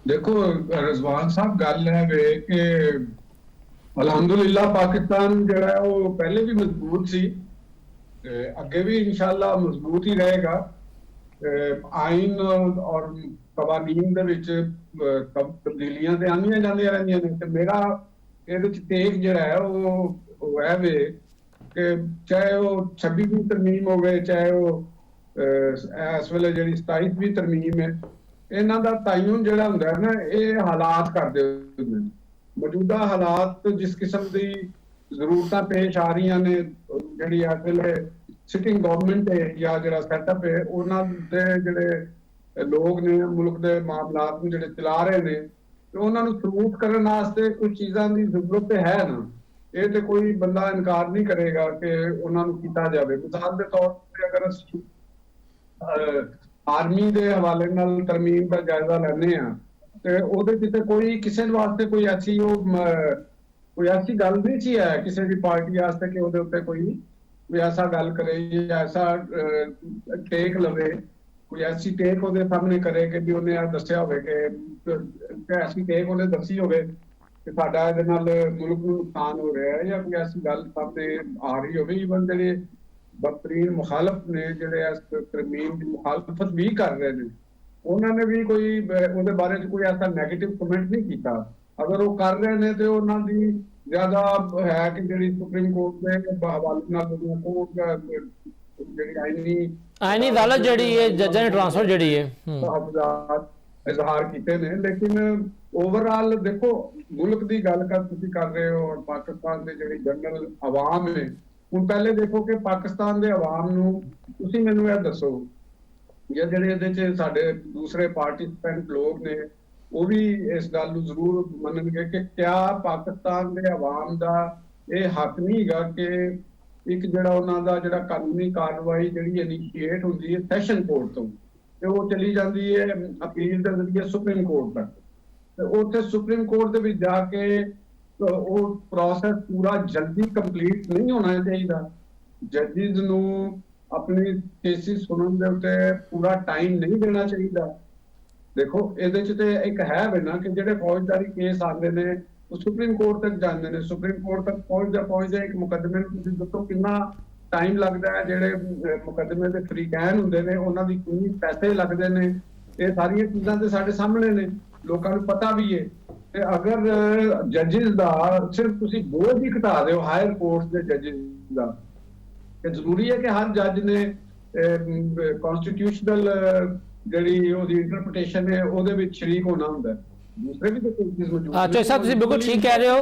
ਦੇਖੋ ਰਜ਼ਵਾਨ ਸਾਹਿਬ, ਗੱਲ ਹੈ ਵੇ ਕਿ ਅਲਹਮਦੁਲਿल्लाह ਪਾਕਿਸਤਾਨ ਜਿਹੜਾ ਉਹ ਪਹਿਲੇ ਵੀ ਮਜ਼ਬੂਤ ਸੀ ਤੇ ਅੱਗੇ ਵੀ ਇਨਸ਼ਾਅੱਲਾ ਮਜ਼ਬੂਤ ਹੀ ਰਹੇਗਾ। ਆਇਨ ਔਰ ਕਵਾਨੀਨ ਦੇ ਵਿੱਚ ਤਬਦੀਲੀਆਂ ਤੇ ਆਉਂਦੀਆਂ ਜਾਂਦੀਆਂ ਰਹਿੰਦੀਆਂ ਨੇ ਤੇ ਮੇਰਾ ਇਹਦੇ ਵਿੱਚ ਟੇਕ ਜਿਹੜਾ ਹੈ ਉਹ ਹੈ ਵੇ ਕਿ ਚਾਹੇ ਉਹ 26ਵੀਂ ਤਰਮੀਮ ਹੋਵੇ ਚਾਹੇ ਉਹ ਇਸ ਵੇਲੇ ਜਿਹੜੀ 27ਵੀਂ ਤਰਮੀਮ ਹੈ, ਇਹਨਾਂ ਦਾ ਤਾਯੁਨ ਜਿਹੜਾ ਹੁੰਦਾ ਹੈ ਨਾ ਇਹ ਹਾਲਾਤ ਕਰਦੇ ਹੁੰਦੇ ਨੇ। ਮੌਜੂਦਾ ਹਾਲਾਤ ਜਿਸ ਕਿਸਮ ਦੀ ਜ਼ਰੂਰਤਾਂ ਪੇਸ਼ ਆ ਰਹੀਆਂ ਨੇ, ਜਿਹੜੀ ਇਸ ਵੇਲੇ ਸਿਟਿੰਗ ਗਵਰਨਮੈਂਟ ਹੈ ਜਾਂ ਜਿਹੜਾ ਸੈਟਅਪ ਹੈ, ਉਹਨਾਂ ਦੇ ਜਿਹੜੇ ਲੋਕ ਨੇ ਮੁਲਕ ਦੇ ਮਾਮਲਾਤ ਨੂੰ ਜਿਹੜੇ ਚਲਾ ਰਹੇ ਨੇ ਤੇ ਉਹਨਾਂ ਨੂੰ ਸਬੂਤ ਕਰਨ ਵਾਸਤੇ ਕੁਝ ਚੀਜ਼ਾਂ ਦੀ ਜ਼ਰੂਰਤ ਹੈ ਨਾ। ਇਹ ਤੇ ਕੋਈ ਬੰਦਾ ਇਨਕਾਰ ਨਹੀਂ ਕਰੇਗਾ ਕਿ ਉਹਨਾਂ ਨੂੰ ਕੀਤਾ ਜਾਵੇ। ਮਿਸਾਲ ਦੇ ਤੌਰ ਤੇ ਅਗਰ ਅਸੀਂ ਆਰਮੀ ਦੇ ਹਵਾਲੇ ਨਾਲ ਤਰਮੀਮ ਦਾ ਜਾਇਜ਼ਾ ਲੈਂਦੇ ਹਾਂ ਤੇ ਉਹਦੇ ਵਿੱਚ ਕੋਈ ਕਿਸੇ ਵਾਸਤੇ ਕੋਈ ਐਸੀ ਗੱਲ ਨਹੀਂ ਸੀ ਹੈ ਕਿਸੇ ਵੀ ਪਾਰਟੀ ਵਾਸਤੇ ਕਿ ਉਹਦੇ ਉੱਤੇ ਕੋਈ ਐਸਾ ਗੱਲ ਕਰੇ ਜਾਂ ਐਸਾ ਟੇਕ ਲਵੇ, ਕੋਈ ਐਸੀ ਟੇਕ ਉਹਦੇ ਸਾਹਮਣੇ ਕਰੇ ਕਿ ਵੀ ਉਹਨੇ ਦੱਸਿਆ ਹੋਵੇ ਕਿ ਐਸੀ ਟੇਕ ਉਹਨੇ ਦੱਸੀ ਹੋਵੇ ਕਿ ਸਾਡਾ ਇਹਦੇ ਨਾਲ ਮੁਲਕ ਨੂੰ ਨੁਕਸਾਨ ਹੋ ਰਿਹਾ ਹੈ ਜਾਂ ਕੋਈ ਐਸੀ ਗੱਲ ਸਾਹਮਣੇ ਆ ਰਹੀ ਹੋਵੇ। ਈਵਨ ਜਿਹੜੇ ਬਦਤਰੀਨ ਮੁਖਾਲਫ ਨੇ ਜਿਹੜੇ ਇਸ ਤਰਮੀਮ ਦੀ ਮੁਖਾਲਫਤ ਵੀ ਕਰ ਰਹੇ ਨੇ ਉਹਨਾਂ ਨੇ ਵੀ ਕੋਈ ਉਹਦੇ ਬਾਰੇ 'ਚ ਕੋਈ ਐਸਾ ਨੈਗੇਟਿਵ ਕਮੈਂਟ ਨਹੀਂ ਕੀਤਾ। ਅਗਰ ਉਹ ਕਰ ਰਹੇ ਨੇ ਤੇ ਉਹਨਾਂ ਦੀ ਜ਼ਿਆਦਾ ਹੈ ਕਿ ਜਿਹੜੀ ਸੁਪਰੀਮ ਕੋਰਟ ਦੇ ਹਵਾਲੇ ਨਾਲ ਜਿਹੜੀ ਆਈਨੀ ਅਦਾਲਤ ਜਿਹੜੀ ਹੈ, ਜੱਜਾਂ ਦੀ ਟ੍ਰਾਂਸਫਰ ਜਿਹੜੀ ਹੈ ਇਜ਼ਹਾਰ ਕੀਤੇ ਨੇ। ਲੇਕਿਨ ਓਵਰਆਲ ਦੇਖੋ, ਮੁਲਕ ਦੀ ਗੱਲ ਤੁਸੀਂ ਕਰ ਰਹੇ ਹੋ ਔਰ ਪਾਕਿਸਤਾਨ ਦੇ ਜਿਹੜੀ ਜਨਰਲ ਆਵਾਮ ਹੈ, ਹੁਣ ਪਹਿਲੇ ਦੇਖੋ ਕਿ ਪਾਕਿਸਤਾਨ ਦੇ ਆਵਾਮ ਨੂੰ ਤੁਸੀਂ ਮੈਨੂੰ ਇਹ ਦੱਸੋ, ਜਾਂ ਜਿਹੜੇ ਇਹਦੇ 'ਚ ਸਾਡੇ ਦੂਸਰੇ ਪਾਰਟਿਸਪੈਂਟ ਲੋਕ ਨੇ ਉਹ ਵੀ ਇਸ ਗੱਲ ਨੂੰ ਜ਼ਰੂਰ ਮੰਨਣਗੇ ਕਿ ਕਿਆ ਪਾਕਿਸਤਾਨ ਦੇ ਆਵਾਮ ਦਾ ਇਹ ਹੱਕ ਨਹੀਂ ਹੈਗਾ ਕਿ ਇੱਕ ਜਿਹੜਾ ਉਹਨਾਂ ਦਾ ਜਿਹੜਾ ਕਾਨੂੰਨੀ ਕਾਰਵਾਈ ਜਿਹੜੀ ਇਨੀਸ਼ੀਏਟ ਹੁੰਦੀ ਹੈ ਸੈਸ਼ਨ ਕੋਰਟ ਤੋਂ, ਤੇ ਉਹ ਚਲੀ ਜਾਂਦੀ ਹੈ ਅਪੀਲ ਦੇ ਜ਼ਰੀਏ ਸੁਪਰੀਮ ਕੋਰਟ ਤੱਕ, ਤੇ ਉੱਥੇ ਸੁਪਰੀਮ ਕੋਰਟ ਦੇ ਵਿੱਚ ਜਾ ਕੇ ਉਹ ਪ੍ਰੋਸੈਸ ਪੂਰਾ ਜਲਦੀ ਕੰਪਲੀਟ ਨਹੀਂ ਹੋਣਾ ਚਾਹੀਦਾ। ਜੱਜਿਸ ਨੂੰ ਆਪਣੀ ਕੇਸਿਸ ਸੁਣਨ ਦੇ ਉੱਤੇ ਪੂਰਾ ਟਾਈਮ ਨਹੀਂ ਦੇਣਾ ਚਾਹੀਦਾ। ਦੇਖੋ ਇਹਦੇ 'ਚ ਤੇ ਇੱਕ ਹੈ ਵੀ ਨਾ ਕਿ ਜਿਹੜੇ ਫੌਜਦਾਰੀ ਕੇਸ ਆਉਂਦੇ ਨੇ ਉਹ ਸੁਪਰੀਮ ਕੋਰਟ ਤੱਕ ਜਾਂਦੇ ਨੇ, ਸੁਪਰੀਮ ਕੋਰਟ ਤੱਕ ਪਹੁੰਚਦੇ ਇੱਕ ਮੁਕੱਦਮੇ ਨੂੰ ਤੁਸੀਂ ਦੱਸੋ ਕਿੰਨਾ ਟਾਈਮ ਲੱਗਦਾ ਹੈ। ਜਿਹੜੇ ਮੁਕੱਦਮੇ ਦੇ ਫਰੀਕੈਨ ਹੁੰਦੇ ਨੇ ਉਹਨਾਂ ਦੀ ਕਿੰਨੀ ਪੈਸੇ ਲੱਗਦੇ ਨੇ, ਇਹ ਸਾਰੀਆਂ ਚੀਜ਼ਾਂ ਤੇ ਸਾਡੇ ਸਾਹਮਣੇ ਨੇ, ਲੋਕਾਂ ਨੂੰ ਪਤਾ ਵੀ ਹੈ। ਤੇ ਅਗਰ ਜੱਜਿਸ ਦਾ ਸਿਰਫ ਤੁਸੀਂ ਬੋਝ ਹੀ ਘਟਾ ਦਿਓ ਹਾਇਰ ਕੋਰਟ ਦੇ ਜੱਜਿਸ ਦਾ, ਤੇ ਜ਼ਰੂਰੀ ਹੈ ਕਿ ਹਰ ਜੱਜ ਨੇ ਕਨਸਟੀਟਿਊਸ਼ਨਲ ਜਿਹੜੀ ਉਹਦੀ ਇੰਟਰਪ੍ਰੀਟੇਸ਼ਨ ਹੈ ਉਹਦੇ ਵਿੱਚ ਸ਼ਰੀਕ ਹੋਣਾ ਹੁੰਦਾ ਹੈ। ਦੂਸਰੇ ਵੀ ਤਾਂ ਕੇਸਿਸ ਮੌਜੂਦ ਨੇ। ਚੋਈ ਸਾਹਿਬ ਤੁਸੀਂ ਬਿਲਕੁਲ ਠੀਕ ਕਹਿ ਰਹੇ ਹੋ।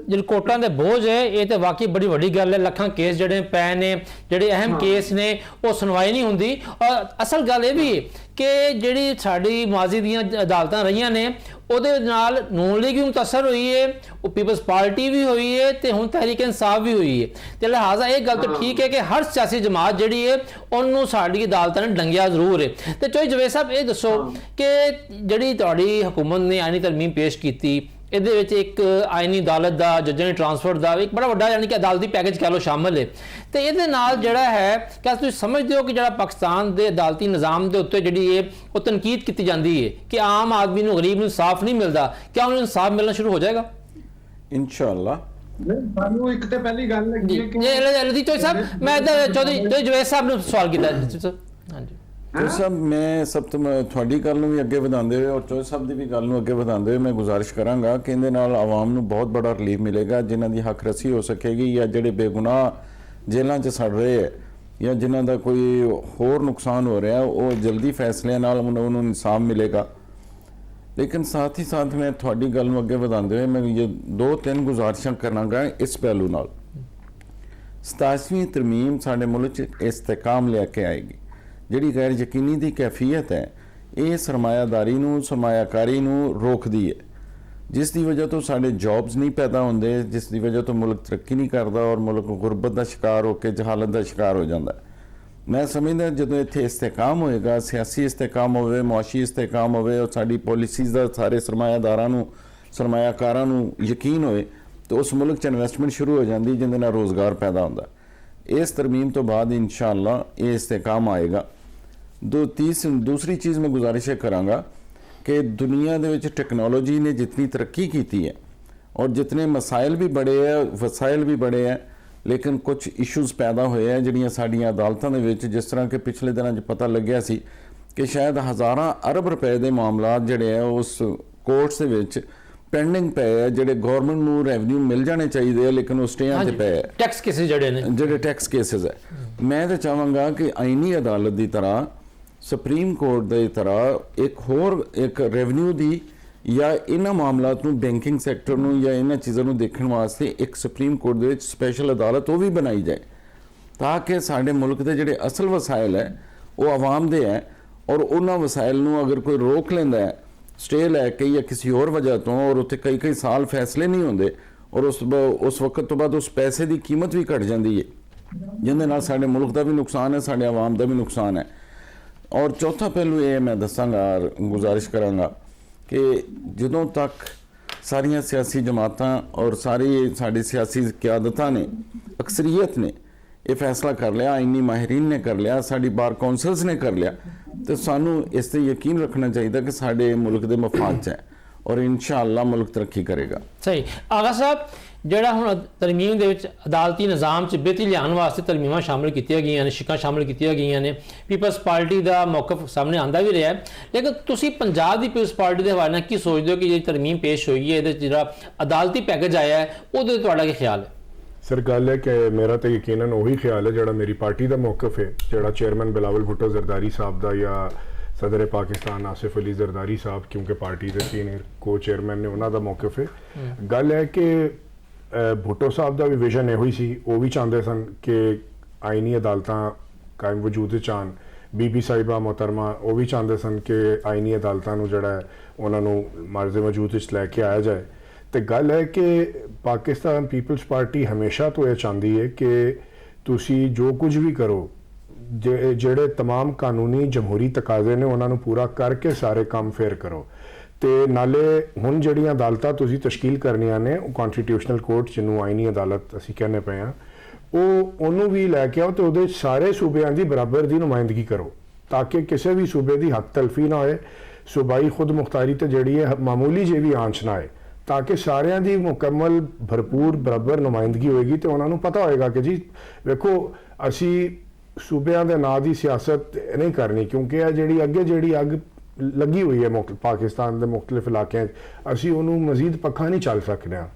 ਜਿਹੜੇ ਕੋਰਟਾਂ ਦੇ ਬੋਝ ਹੈ ਇਹ ਤੇ ਵਾਕਈ ਬੜੀ ਵੱਡੀ ਗੱਲ ਹੈ। ਲੱਖਾਂ ਕੇਸ ਜਿਹੜੇ ਪਏ ਨੇ, ਜਿਹੜੇ ਅਹਿਮ ਕੇਸ ਨੇ, ਉਹ ਸੁਣਵਾਈ ਨਹੀਂ ਹੁੰਦੀ। ਔਰ ਅਸਲ ਗੱਲ ਇਹ ਵੀ ਹੈ ਕਿ ਜਿਹੜੀ ਸਾਡੀ ਮਾਜ਼ੀ ਦੀਆਂ ਅਦਾਲਤਾਂ ਰਹੀਆਂ ਨੇ ਉਹਦੇ ਨਾਲ ਨੂਨ ਲੀਗ ਵੀ ਮੁਤਅਸਰ ਹੋਈ ਹੈ, ਉਹ ਪੀਪਲਸ ਪਾਰਟੀ ਵੀ ਹੋਈ ਹੈ, ਤੇ ਹੁਣ ਤਹਿਰੀਕ ਇਨਸਾਫ ਵੀ ਹੋਈ ਹੈ। ਤੇ ਲਿਹਾਜ਼ਾ ਇਹ ਗੱਲ ਤਾਂ ਠੀਕ ਹੈ ਕਿ ਹਰ ਸਿਆਸੀ ਜਮਾਤ ਜਿਹੜੀ ਹੈ ਉਹਨੂੰ ਸਾਡੀ ਅਦਾਲਤਾਂ ਨੇ ਡੰਗਿਆ ਜ਼ਰੂਰ ਹੈ। ਤੇ ਚੋਈ ਜਵੇਦ ਸਾਹਿਬ ਇਹ ਦੱਸੋ ਕਿ ਜਿਹੜੀ ਤੁਹਾਡੀ ਹਕੂਮਤ ਨੇ ਆਈਨੀ ਤਰਮੀਮ ਪੇਸ਼ ਕੀਤੀ, ਇਹਦੇ ਵਿੱਚ ਇੱਕ ਆਈਨੀ ਅਦਾਲਤ ਦਾ, ਜੱਜਾਂ ਦੀ ਟ੍ਰਾਂਸਫਰ ਦਾ ਇੱਕ ਬੜਾ ਵੱਡਾ ਯਾਨੀ ਕਿ ਅਦਾਲਤੀ ਪੈਕੇਜ ਕਹਿ ਲਓ ਸ਼ਾਮਲ ਹੈ। ਤੇ ਇਹਦੇ ਨਾਲ ਜਿਹੜਾ ਹੈ ਕਿ ਤੁਸੀਂ ਸਮਝਦੇ ਹੋ ਕਿ ਜਿਹੜਾ ਪਾਕਿਸਤਾਨ ਦੇ ਅਦਾਲਤੀ ਨਿਜ਼ਾਮ ਦੇ ਉੱਤੇ ਜਿਹੜੀ ਹੈ ਉਹ ਤਨਕੀਦ ਕੀਤੀ ਜਾਂਦੀ ਹੈ ਕਿ ਆਮ ਆਦਮੀ ਨੂੰ, ਗਰੀਬ ਨੂੰ ਇਨਸਾਫ ਨਹੀਂ ਮਿਲਦਾ, ਕਿਆ ਉਹਨੂੰ ਇਨਸਾਫ ਮਿਲਣਾ ਸ਼ੁਰੂ ਹੋ ਜਾਏਗਾ? ਇਨਸ਼ਾਅੱਲਾ। ਸਾਨੂੰ ਇੱਕ ਤੇ ਪਹਿਲੀ ਗੱਲ ਹੈ ਜੀ ਲਦੀ ਚੋਈ ਸਾਹਿਬ, ਮੈਂ ਚੌਧਰੀ ਜਵੇਦ ਸਾਹਿਬ ਨੂੰ ਸਵਾਲ ਕੀਤਾ। ਹਾਂਜੀ ਚੋਈ ਸਾਹਿਬ, ਮੈਂ ਸਭ ਤੋਂ ਤੁਹਾਡੀ ਗੱਲ ਨੂੰ ਵੀ ਅੱਗੇ ਵਧਾਉਂਦੇ ਹੋਏ ਔਰ ਚੋਈ ਸਾਹਿਬ ਦੀ ਵੀ ਗੱਲ ਨੂੰ ਅੱਗੇ ਵਧਾਉਂਦੇ ਹੋਏ ਮੈਂ ਗੁਜ਼ਾਰਿਸ਼ ਕਰਾਂਗਾ ਕਿ ਇਹਦੇ ਨਾਲ ਆਵਾਮ ਨੂੰ ਬਹੁਤ ਬੜਾ ਰਿਲੀਫ ਮਿਲੇਗਾ, ਜਿਨ੍ਹਾਂ ਦੀ ਹੱਕ ਰਸੀ ਹੋ ਸਕੇਗੀ, ਜਾਂ ਜਿਹੜੇ ਬੇਗੁਨਾਹ ਜੇਲ੍ਹਾਂ 'ਚ ਸੜ ਰਹੇ ਹੈ, ਜਾਂ ਜਿਨ੍ਹਾਂ ਦਾ ਕੋਈ ਹੋਰ ਨੁਕਸਾਨ ਹੋ ਰਿਹਾ, ਉਹ ਜਲਦੀ ਫੈਸਲਿਆਂ ਨਾਲ ਉਹਨੂੰ ਇਨਸਾਫ ਮਿਲੇਗਾ। ਲੇਕਿਨ ਸਾਥ ਹੀ ਸਾਥ ਮੈਂ ਤੁਹਾਡੀ ਗੱਲ ਨੂੰ ਅੱਗੇ ਵਧਾਉਂਦੇ ਹੋਏ ਮੈਂ ਇਹ 2-3 ਗੁਜ਼ਾਰਿਸ਼ਾਂ ਕਰਾਂਗਾ ਇਸ ਪਹਿਲੂ ਨਾਲ। 87ਵੀਂ ਤਰਮੀਮ ਸਾਡੇ ਮੁਲਕ 'ਚ ਇਸਤਕਾਮ ਲੈ ਕੇ ਆਏਗੀ। ਜਿਹੜੀ ਗੈਰ ਯਕੀਨੀ ਦੀ ਕੈਫੀਅਤ ਹੈ, ਇਹ ਸਰਮਾਇਆਦਾਰੀ ਨੂੰ, ਸਰਮਾਇਆਕਾਰੀ ਨੂੰ ਰੋਕਦੀ ਹੈ, ਜਿਸ ਦੀ ਵਜ੍ਹਾ ਤੋਂ ਸਾਡੇ ਜੌਬਸ ਨਹੀਂ ਪੈਦਾ ਹੁੰਦੇ, ਜਿਸ ਦੀ ਵਜ੍ਹਾ ਤੋਂ ਮੁਲਕ ਤਰੱਕੀ ਨਹੀਂ ਕਰਦਾ ਔਰ ਮੁਲਕ ਗੁਰਬਤ ਦਾ ਸ਼ਿਕਾਰ ਹੋ ਕੇ ਜਹਾਲਤ ਦਾ ਸ਼ਿਕਾਰ ਹੋ ਜਾਂਦਾ। ਮੈਂ ਸਮਝਦਾ ਜਦੋਂ ਇੱਥੇ ਇਸਤਕਾਮ ਹੋਏਗਾ, ਸਿਆਸੀ ਇਸਤਕਾਮ ਹੋਵੇ, ਮੁਆਸ਼ੀ ਇਸਤਕਾਮ ਹੋਵੇ, ਔਰ ਸਾਡੀ ਪਾਲਿਸੀਜ਼ ਦਾ ਸਾਰੇ ਸਰਮਾਇਆਦਾਰਾਂ ਨੂੰ, ਸਰਮਾਇਆਕਾਰਾਂ ਨੂੰ ਯਕੀਨ ਹੋਏ, ਤਾਂ ਉਸ ਮੁਲਕ 'ਚ ਇਨਵੈਸਟਮੈਂਟ ਸ਼ੁਰੂ ਹੋ ਜਾਂਦੀ, ਜਿਹਦੇ ਨਾਲ ਰੋਜ਼ਗਾਰ ਪੈਦਾ ਹੁੰਦਾ। ਇਸ ਤਰਮੀਮ ਤੋਂ ਬਾਅਦ ਇਨਸ਼ਾਅੱਲਾ ਇਹ ਇਸਤਕਾਮ ਆਏਗਾ। ਦੂਸਰੀ ਚੀਜ਼ ਮੈਂ ਗੁਜ਼ਾਰਿਸ਼ ਕਰਾਂਗਾ ਕਿ ਦੁਨੀਆ ਦੇ ਵਿੱਚ ਟੈਕਨੋਲੋਜੀ ਨੇ ਜਿਤਨੀ ਤਰੱਕੀ ਕੀਤੀ ਹੈ ਔਰ ਜਿਤਨੇ ਮਸਾਇਲ ਵੀ ਬੜੇ ਹੈ, ਵਸਾਇਲ ਵੀ ਬੜੇ ਹੈ, ਲੇਕਿਨ ਕੁਝ ਇਸ਼ੂਜ਼ ਪੈਦਾ ਹੋਏ ਹੈ ਜਿਹੜੀਆਂ ਸਾਡੀਆਂ ਅਦਾਲਤਾਂ ਦੇ ਵਿੱਚ, ਜਿਸ ਤਰ੍ਹਾਂ ਕਿ ਪਿਛਲੇ ਦਿਨਾਂ 'ਚ ਪਤਾ ਲੱਗਿਆ ਸੀ ਕਿ ਸ਼ਾਇਦ ਹਜ਼ਾਰਾਂ ਅਰਬ ਰੁਪਏ ਦੇ ਮਾਮਲਾਤ ਜਿਹੜੇ ਹੈ ਉਸ ਕੋਰਟਸ ਦੇ ਵਿੱਚ ਪੈਂਡਿੰਗ ਪਏ ਹੈ, ਜਿਹੜੇ ਗਵਰਨਮੈਂਟ ਨੂੰ ਰੈਵਨਿਊ ਮਿਲ ਜਾਣੇ ਚਾਹੀਦੇ ਆ, ਲੇਕਿਨ ਉਹ ਸਟੇਆਂ ਤੇ ਪਏ ਹੈ। ਟੈਕਸ ਕੇਸਿਸ ਜਿਹੜੇ ਟੈਕਸ ਕੇਸਿਸ ਹੈ। ਮੈਂ ਤਾਂ ਚਾਹਾਂਗਾ ਕਿ ਆਈਨੀ ਅਦਾਲਤ ਦੀ ਤਰ੍ਹਾਂ, ਸੁਪਰੀਮ ਕੋਰਟ ਦੀ ਤਰ੍ਹਾਂ ਇੱਕ ਰੈਵਨਿਊ ਦੀ ਜਾਂ ਇਹਨਾਂ ਮਾਮਲਾਤ ਨੂੰ, ਬੈਂਕਿੰਗ ਸੈਕਟਰ ਨੂੰ ਜਾਂ ਇਹਨਾਂ ਚੀਜ਼ਾਂ ਨੂੰ ਦੇਖਣ ਵਾਸਤੇ ਇੱਕ ਸੁਪਰੀਮ ਕੋਰਟ ਦੇ ਵਿੱਚ ਸਪੈਸ਼ਲ ਅਦਾਲਤ ਉਹ ਵੀ ਬਣਾਈ ਜਾਏ, ਤਾਂ ਕਿ ਸਾਡੇ ਮੁਲਕ ਦੇ ਜਿਹੜੇ ਅਸਲ ਵਸਾਇਲ ਹੈ ਉਹ ਆਵਾਮ ਦੇ ਹੈ, ਔਰ ਉਹਨਾਂ ਵਸਾਇਲ ਨੂੰ ਅਗਰ ਕੋਈ ਰੋਕ ਲੈਂਦਾ ਹੈ ਸਟੇ ਲੈ ਕੇ ਜਾਂ ਕਿਸੇ ਹੋਰ ਵਜ੍ਹਾ ਤੋਂ, ਔਰ ਉੱਥੇ ਕਈ ਸਾਲ ਫੈਸਲੇ ਨਹੀਂ ਹੁੰਦੇ, ਔਰ ਉਸ ਵਕਤ ਤੋਂ ਬਾਅਦ ਉਸ ਪੈਸੇ ਦੀ ਕੀਮਤ ਵੀ ਘਟ ਜਾਂਦੀ ਹੈ, ਜਿਹਦੇ ਨਾਲ ਸਾਡੇ ਮੁਲਕ ਦਾ ਵੀ ਨੁਕਸਾਨ ਹੈ, ਸਾਡੇ ਆਵਾਮ ਦਾ ਵੀ ਨੁਕਸਾਨ ਹੈ। ਔਰ ਚੌਥਾ ਪਹਿਲੂ ਇਹ ਮੈਂ ਦੱਸਾਂਗਾ, ਗੁਜ਼ਾਰਿਸ਼ ਕਰਾਂਗਾ ਕਿ ਜਦੋਂ ਤੱਕ ਸਾਰੀਆਂ ਸਿਆਸੀ ਜਮਾਤਾਂ ਔਰ ਸਾਡੀ ਸਿਆਸੀ ਕਿਆਦਤਾਂ ਨੇ, ਅਕਸਰੀਅਤ ਨੇ ਇਹ ਫੈਸਲਾ ਕਰ ਲਿਆ, ਆਈਨੀ ਮਾਹਿਰੀਨ ਨੇ ਕਰ ਲਿਆ, ਸਾਡੀ ਬਾਰ ਕੌਂਸਲਸ ਨੇ ਕਰ ਲਿਆ, ਤੇ ਸਾਨੂੰ ਇਸ ਤੇ ਯਕੀਨ ਰੱਖਣਾ ਚਾਹੀਦਾ ਕਿ ਸਾਡੇ ਮੁਲਕ ਦੇ ਮਫਾਦ 'ਚ ਹੈ ਔਰ ਇਨਸ਼ਾਅੱਲਾ ਮੁਲਕ ਤਰੱਕੀ ਕਰੇਗਾ। ਸਹੀ। ਆਗਾ ਸਾਹਿਬ, ਜਿਹੜਾ ਹੁਣ ਤਰਮੀਮ ਦੇ ਵਿੱਚ ਅਦਾਲਤੀ ਨਿਜ਼ਾਮ 'ਚ ਬਿਹਤਰੀ ਲਿਆਉਣ ਵਾਸਤੇ ਤਰਮੀਮਾਂ ਸ਼ਾਮਲ ਕੀਤੀਆਂ ਗਈਆਂ ਨੇ, ਸ਼ਿਕਾਂ ਸ਼ਾਮਲ ਕੀਤੀਆਂ ਗਈਆਂ ਨੇ, ਪੀਪਲਸ ਪਾਰਟੀ ਦਾ ਮੌਕਫ ਸਾਹਮਣੇ ਆਉਂਦਾ ਵੀ ਰਿਹਾ ਹੈ। ਲੇਕਿਨ ਤੁਸੀਂ ਪੰਜਾਬ ਦੀ ਪੀਪਲਸ ਪਾਰਟੀ ਦੇ ਹਵਾਲੇ ਨਾਲ ਕੀ ਸੋਚਦੇ ਹੋ ਕਿ ਜਿਹੜੀ ਤਰਮੀਮ ਪੇਸ਼ ਹੋਈ ਹੈ, ਇਹਦੇ 'ਚ ਜਿਹੜਾ ਅਦਾਲਤੀ ਪੈਕੇਜ ਆਇਆ ਹੈ, ਉਹਦੇ 'ਤੇ ਤੁਹਾਡਾ ਕੀ ਖਿਆਲ ਹੈ? ਸਰ ਗੱਲ ਹੈ ਕਿ ਮੇਰਾ ਤਾਂ ਯਕੀਨਨ ਉਹੀ ਖਿਆਲ ਹੈ ਜਿਹੜਾ ਮੇਰੀ ਪਾਰਟੀ ਦਾ ਮੌਕਫ ਹੈ, ਜਿਹੜਾ ਚੇਅਰਮੈਨ ਬਿਲਾਵਲ ਭੁੱਟੋ ਜ਼ਰਦਾਰੀ ਸਾਹਿਬ ਦਾ ਜਾਂ ਸਦਰ ਪਾਕਿਸਤਾਨ ਆਸਿਫ ਅਲੀ ਜ਼ਰਦਾਰੀ ਸਾਹਿਬ, ਕਿਉਂਕਿ ਪਾਰਟੀ ਦੇ ਸੀਨੀਅਰ ਕੋ ਚੇਅਰਮੈਨ ਨੇ, ਉਹਨਾਂ ਦਾ ਮੌਕਫ ਹੈ। ਗੱਲ ਹੈ ਕਿ ਭੁੱਟੋ ਸਾਹਿਬ ਦਾ ਵੀ ਵਿਜ਼ਨ ਇਹੋ ਹੀ ਸੀ, ਉਹ ਵੀ ਚਾਹੁੰਦੇ ਸਨ ਕਿ ਆਈਨੀ ਅਦਾਲਤਾਂ ਕਾਇਮ ਵਜੂਦ 'ਚ ਆਉਣ। ਬੀਬੀ ਸਾਹਿਬਾ ਮੁਹਤਰਮਾ ਉਹ ਵੀ ਚਾਹੁੰਦੇ ਸਨ ਕਿ ਆਈਨੀ ਅਦਾਲਤਾਂ ਨੂੰ ਜਿਹੜਾ ਹੈ ਉਹਨਾਂ ਨੂੰ ਮਰਜ਼ੇ ਵਜੂਦ ਵਿੱਚ ਲੈ ਕੇ ਆਇਆ ਜਾਏ। ਤੇ ਗੱਲ ਹੈ ਕਿ ਪਾਕਿਸਤਾਨ ਪੀਪਲਸ ਪਾਰਟੀ ਹਮੇਸ਼ਾ ਤੋਂ ਇਹ ਚਾਹੁੰਦੀ ਹੈ ਕਿ ਤੁਸੀਂ ਜੋ ਕੁਝ ਵੀ ਕਰੋ, ਜਿਹੜੇ तमाम ਕਾਨੂੰਨੀ ਜਮਹੂਰੀ ਤਕਾਜ਼ੇ ਨੇ ਉਹਨਾਂ ਨੂੰ ਪੂਰਾ ਕਰਕੇ ਸਾਰੇ ਕੰਮ ਫੇਰ ਕਰੋ। ਤੇ ਨਾਲੇ ਹੁਣ ਜਿਹੜੀਆਂ ਅਦਾਲਤਾਂ ਤੁਸੀਂ ਤਸ਼ਕੀਲ ਕਰਨੀਆਂ ਨੇ, ਉਹ ਕਨਸਟੀਟਿਊਸ਼ਨਲ ਕੋਰਟ ਜਿਹਨੂੰ ਆਈਨੀ ਅਦਾਲਤ ਅਸੀਂ ਕਹਿੰਦੇ ਪਏ ਹਾਂ, ਉਹਨੂੰ ਵੀ ਲੈ ਕੇ ਆਓ ਤੇ ਉਹਦੇ ਸਾਰੇ ਸੂਬਿਆਂ ਦੀ ਬਰਾਬਰ ਦੀ ਨੁਮਾਇੰਦਗੀ ਕਰੋ, ਤਾਂ ਕਿ ਕਿਸੇ ਵੀ ਸੂਬੇ ਦੀ ਹੱਕ ਤਲਫੀ ਨਾ ਹੋਏ, ਸੂਬਾਈ ਖੁਦ ਮੁਖਤਾਰੀ ਤੇ ਜਿਹੜੀ ਹੈ ਮਾਮੂਲੀ ਜਿਹੀ ਵੀ ਆਂਚ ਨਾ ਆਏ, ਤਾਂ ਕਿ ਸਾਰਿਆਂ ਦੀ ਮੁਕੰਮਲ ਭਰਪੂਰ ਬਰਾਬਰ ਨੁਮਾਇੰਦਗੀ ਹੋਏਗੀ। ਤੇ ਉਹਨਾਂ ਨੂੰ ਪਤਾ ਹੋਏਗਾ ਕਿ ਜੀ ਵੇਖੋ ਅਸੀਂ ਸੂਬਿਆਂ ਦੇ ਨਾਂ ਦੀ ਸਿਆਸਤ ਨਹੀਂ ਕਰਨੀ, ਕਿਉਂਕਿ ਇਹ ਜਿਹੜੀ ਅੱਗ ਲੱਗੀ ਹੋਈ ਹੈ ਪਾਕਿਸਤਾਨ ਦੇ ਮੁਖਤਲਿਫ ਇਲਾਕਿਆਂ 'ਚ, ਅਸੀਂ ਉਹਨੂੰ ਮਜ਼ੀਦ ਪੱਖਾ ਨਹੀਂ ਚੱਲ ਸਕਦੇ ਹਾਂ।